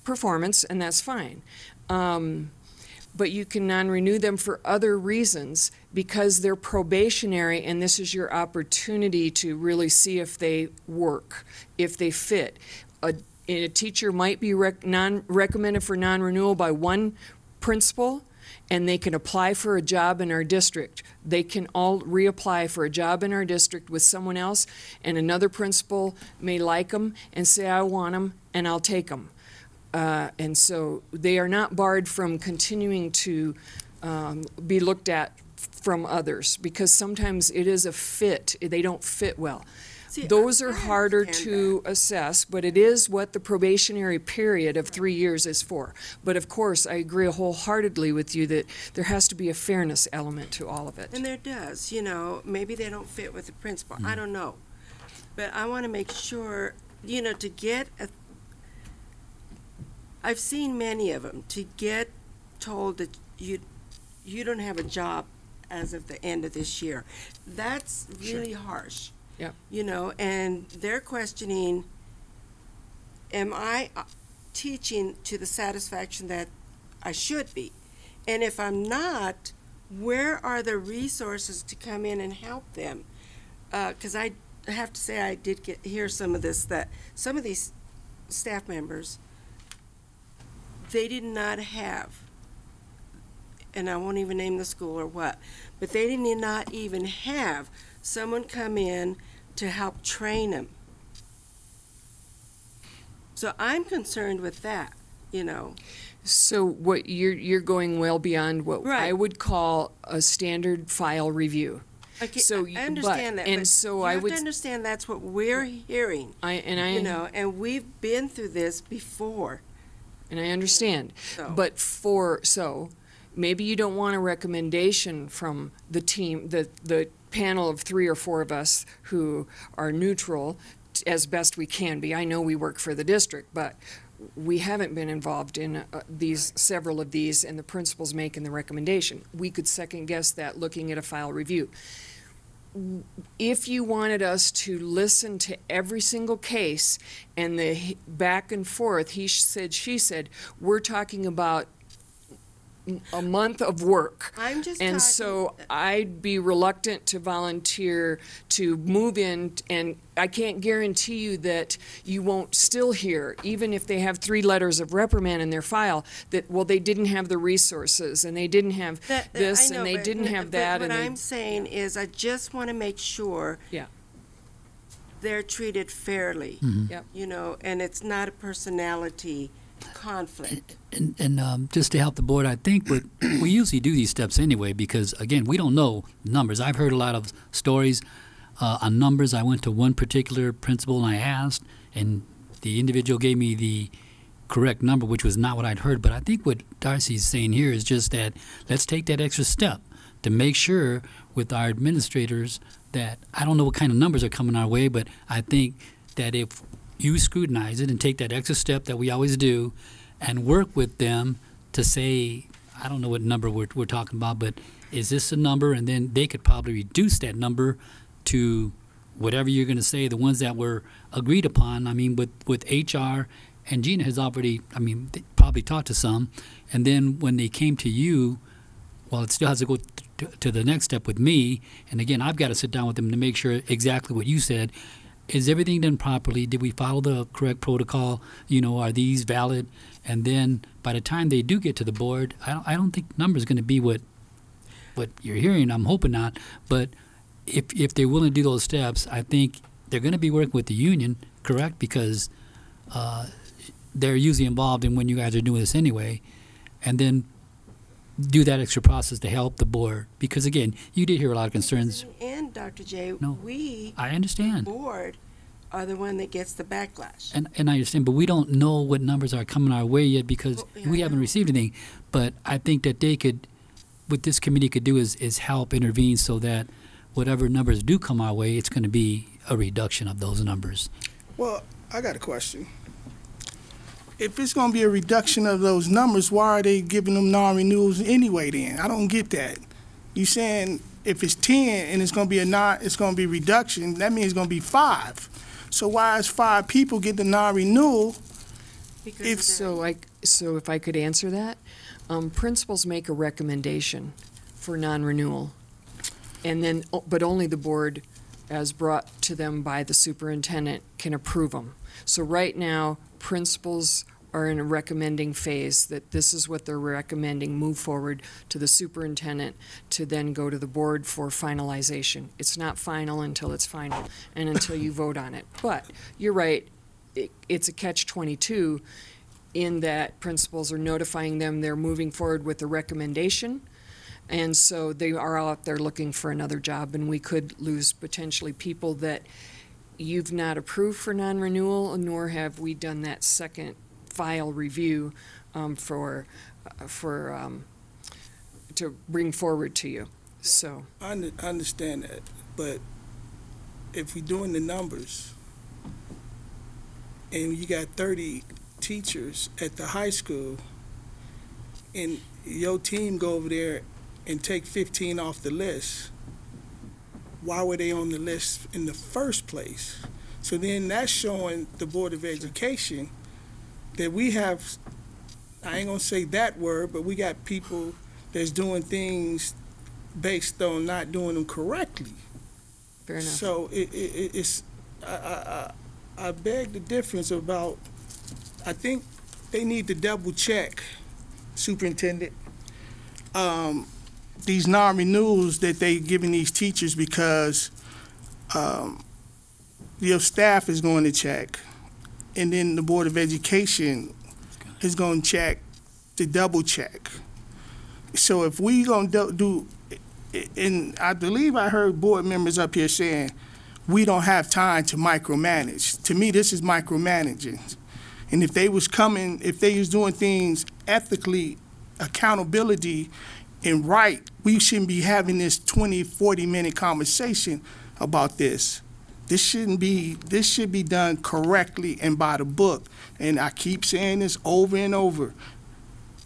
performance, and that's fine. But you can non-renew them for other reasons because they're probationary, and this is your opportunity to really see if they work, if they fit. A teacher might be recommended for non-renewal by one principal, and they can apply for a job in our district. They can all reapply for a job in our district with someone else, and another principal may like them and say, I want them, and I'll take them. And so they are not barred from continuing to be looked at from others, because sometimes it is a fit. They don't fit well. See, those are harder to assess, but it is what the probationary period of 3 years is for. But of course, I agree wholeheartedly with you that there has to be a fairness element to all of it. And there does, you know, maybe they don't fit with the principal. I don't know. But I want to make sure, you know, to get I've seen many of them, to get told that you don't have a job as of the end of this year. That's really harsh. Yep. You know, and they're questioning, am I teaching to the satisfaction that I should be? And if I'm not, where are the resources to come in and help them? Because I have to say I did hear some of this, that some of these staff members, they did not have, and I won't even name the school or what, but they did not even have someone come in to help train them. So I'm concerned with that, you know. So what you're going well beyond what I would call a standard file review. Okay, so I understand that, and but so you I have would to understand that's what we're hearing. You know, and we've been through this before. And I understand, but so maybe you don't want a recommendation from the team, the panel of 3 or 4 of us who are neutral as best we can be. I know we work for the district, but we haven't been involved in several of these, and the principal's making the recommendation. We could second guess that looking at a file review. If you wanted us to listen to every single case and the back and forth, he said, she said, we're talking about a month of work. I'm just and talking, so I'd be reluctant to volunteer to move in, and I can't guarantee you that you won't still hear, even if they have 3 letters of reprimand in their file, that, well, they didn't have the resources, and they didn't have this, and they didn't have that. But what I'm saying is I just want to make sure they're treated fairly, you know, and it's not a personality conflict. And just to help the board, I think we usually do these steps anyway, because again, we don't know numbers. I've heard a lot of stories on numbers. I went to one particular principal and I asked, and the individual gave me the correct number, which was not what I'd heard. But I think what Darcy's saying here is just that let's take that extra step to make sure with our administrators that, I don't know what kind of numbers are coming our way, but I think that if you scrutinize it and take that extra step that we always do and work with them to say, I don't know what number we're talking about, but is this a number? And then they could probably reduce that number to whatever you're going to say, the ones that were agreed upon. I mean, with HR, and Gina has already, I mean, they probably talked to some. And then when they came to you, well, it still has to go to the next step with me. And again, I've got to sit down with them to make sure exactly what you said. Is everything done properly? Did we follow the correct protocol? You know, are these valid? And then by the time they do get to the board, I don't think number is going to be what you're hearing. I'm hoping not. But if they're willing to do those steps, I think they're going to be working with the union, correct? Because they're usually involved in when you guys are doing this anyway. And then do that extra process to help the board, because again, you did hear a lot of concerns. And Dr. J, No, we, I understand. the board, are the one that gets the backlash. And I understand, but we don't know what numbers are coming our way yet because we haven't received anything. But I think that they could, what this committee could do is help intervene so that whatever numbers do come our way, it's going to be a reduction of those numbers. Well, I got a question. If it's going to be a reduction of those numbers, why are they giving them non-renewals anyway then? I don't get that. You saying if it's 10 and it's going to be it's going to be reduction, that means it's going to be 5. So why is 5 people get the non-renewal? So if I could answer that, principals make a recommendation for non-renewal, and then but only the board, as brought to them by the superintendent, can approve them. So right now, principals are in a recommending phase that this is what they're recommending, move forward to the superintendent to then go to the board for finalization. It's not final until it's final and until you vote on it. But you're right, it's a catch-22 in that principals are notifying them they're moving forward with the recommendation, and so they are out there looking for another job, and we could lose potentially people that you've not approved for non-renewal, nor have we done that second file review to bring forward to you. So I understand that, but if we're doing the numbers and you got 30 teachers at the high school and your team go over there and take 15 off the list, why were they on the list in the first place? So then that's showing the Board of Education that we have, I ain't gonna say that word, but we got people that's doing things based on not doing them correctly. Fair enough. So it's, I beg the difference about, I think they need to double check, Superintendent, these non-renewals that they giving these teachers, because your staff is going to check, and then the Board of Education is going to check to double check. So if we going to do, and I believe I heard board members up here saying, we don't have time to micromanage. To me, this is micromanaging. And if they was doing things ethically, accountability, and right, we shouldn't be having this 20, 40-minute conversation about this. This should be done correctly and by the book. And I keep saying this over and over.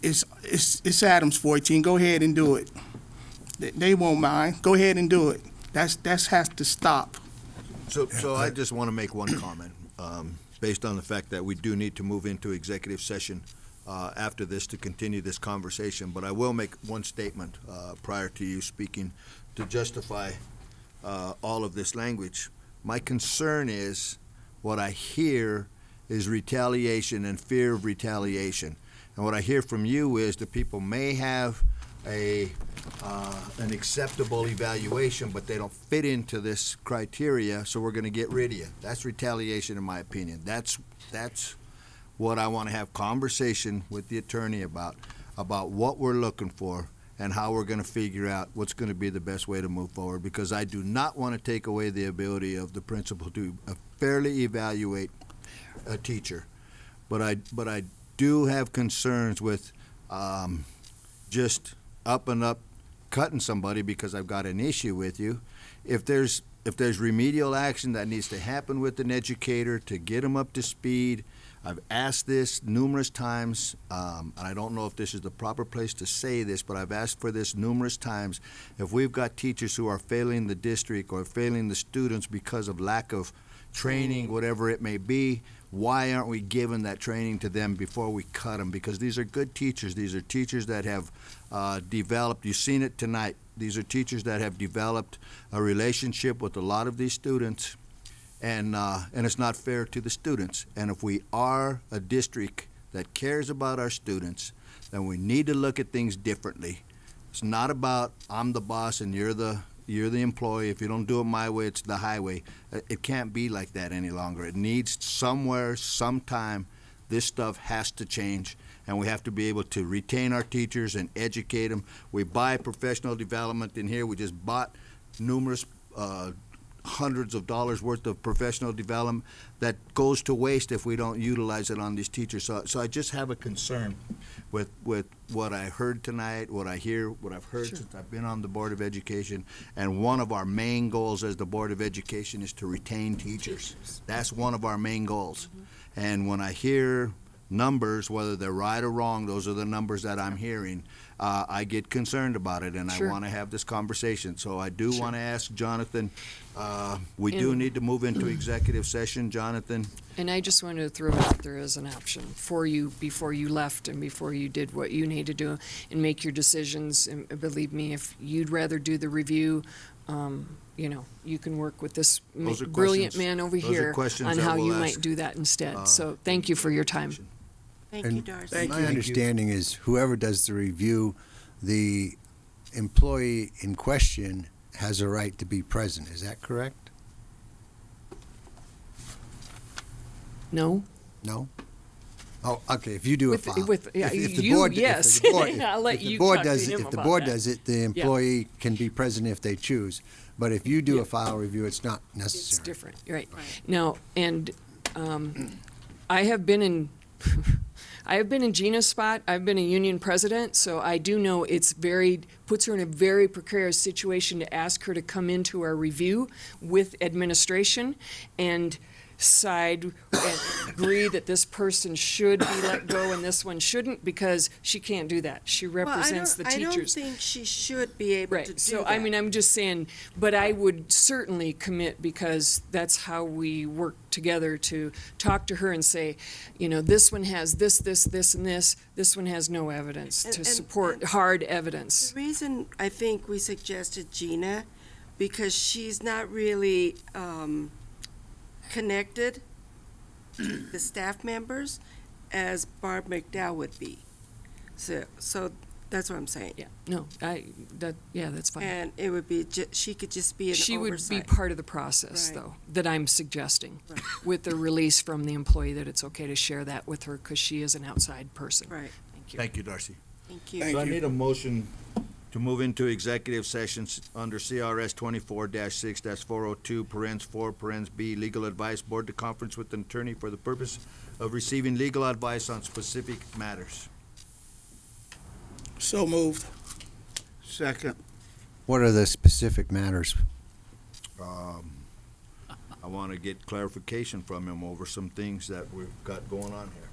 It's Adams 14. Go ahead and do it. They won't mind. Go ahead and do it. That has to stop. So I just want to make one comment, based on the fact that we do need to move into executive session after this to continue this conversation. But I will make one statement prior to you speaking to justify all of this language. My concern is what I hear is retaliation and fear of retaliation. And what I hear from you is that people may have an acceptable evaluation, but they don't fit into this criteria, so we're going to get rid of you. That's retaliation, in my opinion. That's what I want to have conversation with the attorney about what we're looking for and how we're going to figure out what's going to be the best way to move forward, because I do not want to take away the ability of the principal to fairly evaluate a teacher. But I do have concerns with just up and up cutting somebody because I've got an issue with you. If there's remedial action that needs to happen with an educator to get them up to speed, I've asked this numerous times, and I don't know if this is the proper place to say this, but I've asked for this numerous times. If we've got teachers who are failing the district or failing the students because of lack of training, whatever it may be, why aren't we giving that training to them before we cut them? Because these are good teachers. These are teachers that have developed, you've seen it tonight, these are teachers that have developed a relationship with a lot of these students, and it's not fair to the students. And if we are a district that cares about our students, then we need to look at things differently. It's not about I'm the boss and you're the employee. If you don't do it my way, it's the highway. It can't be like that any longer. It needs somewhere, sometime, this stuff has to change, and we have to be able to retain our teachers and educate them. We buy professional development in here. We just bought numerous hundreds of dollars worth of professional development that goes to waste if we don't utilize it on these teachers. So I just have a concern with what I heard tonight, what I've heard since I've been on the Board of Education. And one of our main goals as the Board of Education is to retain teachers. That's one of our main goals. And when I hear numbers, whether they're right or wrong, those are the numbers that I'm hearing. I get concerned about it, and I want to have this conversation. So I do want to ask Jonathan, we do need to move into executive session, Jonathan. And I just wanted to throw it out there as an option for you before you left and before you did what you need to do and make your decisions. And believe me, if you'd rather do the review, you know, you can work with this brilliant man over here on how you might do that instead. So thank you for your time. Thank you, Darcy. My understanding is whoever does the review, the employee in question has a right to be present. Is that correct? No. No? Oh, okay. If you do a file. If the board does it, the employee can be present if they choose. But if you do a file review, it's not necessary. It's different. Right. Now, and I have been in Gina's spot. I've been a union president, so I do know puts her in a very precarious situation to ask her to come into our review with administration and side and agree that this person should be let go and this one shouldn't, because she can't do that. She represents the teachers. I don't think she should be able to do so, that. I mean, I'm just saying, but I would certainly commit, because that's how we work together, to talk to her and say, you know, this one has this, and this. This one has no evidence to support hard evidence. The reason I think we suggested Gina, because she's not really connected to the staff members as Barb McDowell would be. So that's what I'm saying. Yeah. No, that's fine. And it would be she could just be an She oversight. would be part of the process, though, that I'm suggesting, with the release from the employee that it's okay to share that with her because she is an outside person. Right. Thank you. Thank you, Darcy. Thank you. So I need a motion to move into executive sessions under CRS 24-6-402, parens 4, parens B, legal advice, board to conference with an attorney for the purpose of receiving legal advice on specific matters. So moved. Second. What are the specific matters? I want to get clarification from him over some things that we've got going on here.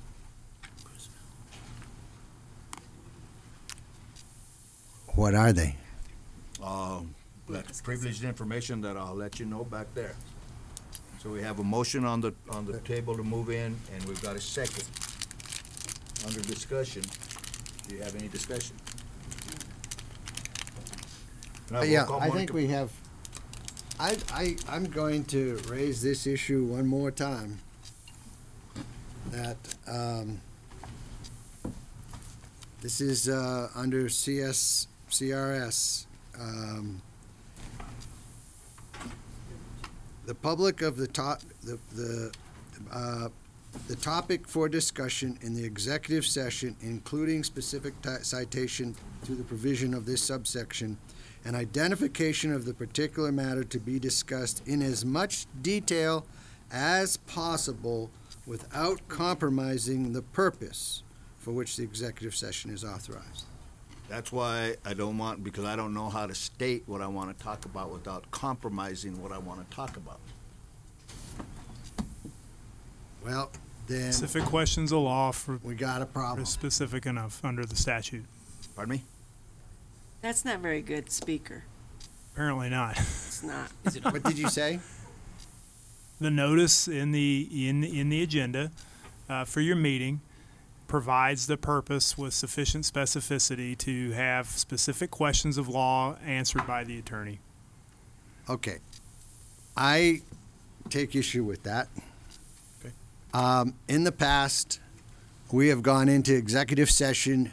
What are they? That's privileged information that I'll let you know back there. So we have a motion on the table to move in, and we've got a second. Under discussion. Do you have any discussion? Yeah, I think we have. I'm going to raise this issue one more time. That this is under CRS. The public of the topic for discussion in the executive session, including specific citation to the provision of this subsection, and identification of the particular matter to be discussed in as much detail as possible without compromising the purpose for which the executive session is authorized. That's why I don't want, because I don't know how to state what I want to talk about without compromising what I want to talk about. Well, then. Specific questions of law we got a problem. Specific enough under the statute. Pardon me? That's not very good, Speaker. Apparently not. It's not. What did you say? The notice in the agenda for your meeting provides the purpose with sufficient specificity to have specific questions of law answered by the attorney. Okay. I take issue with that. Okay. In the past, we have gone into executive session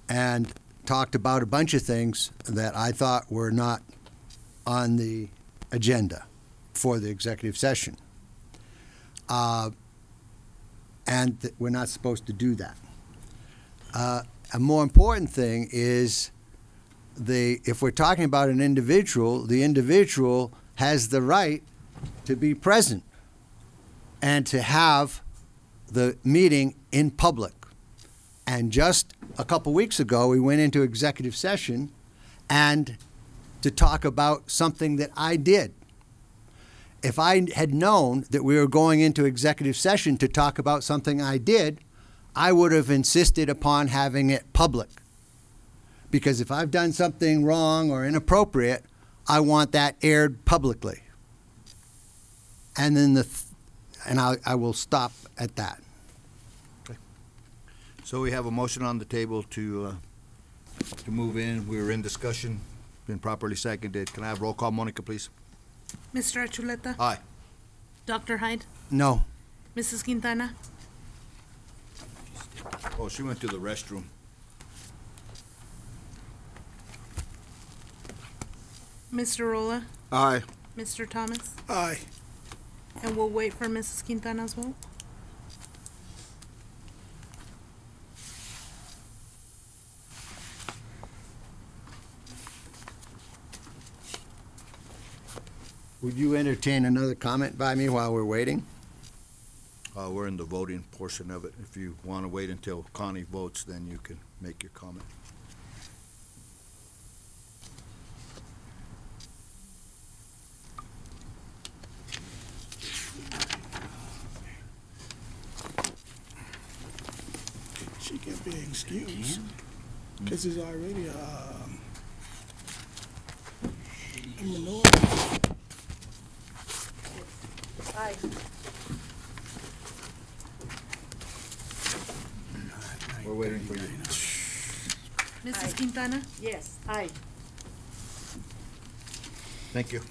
and talked about a bunch of things that I thought were not on the agenda for the executive session. And we're not supposed to do that. A more important thing is if we're talking about an individual, the individual has the right to be present and to have the meeting in public. And just a couple weeks ago, we went into executive session and to talk about something that I did. If I had known that we were going into executive session to talk about something I did, I would have insisted upon having it public. Because if I've done something wrong or inappropriate, I want that aired publicly. And then I will stop at that. Okay. So we have a motion on the table to move in. We were in discussion, been properly seconded. Can I have roll call, Monica, please? Mr. Archuleta? Aye. Dr. Hyde? No. Mrs. Quintana? Oh, she went to the restroom. Mr. Rolla? Aye. Mr. Thomas? Aye. And we'll wait for Mrs. Quintana's vote. Would you entertain another comment by me while we're waiting? We're in the voting portion of it. If you want to wait until Connie votes, then you can make your comment. She can be excused because it's already a minority. Aye. We're waiting for you. Mrs. Quintana? Yes, aye. Thank you.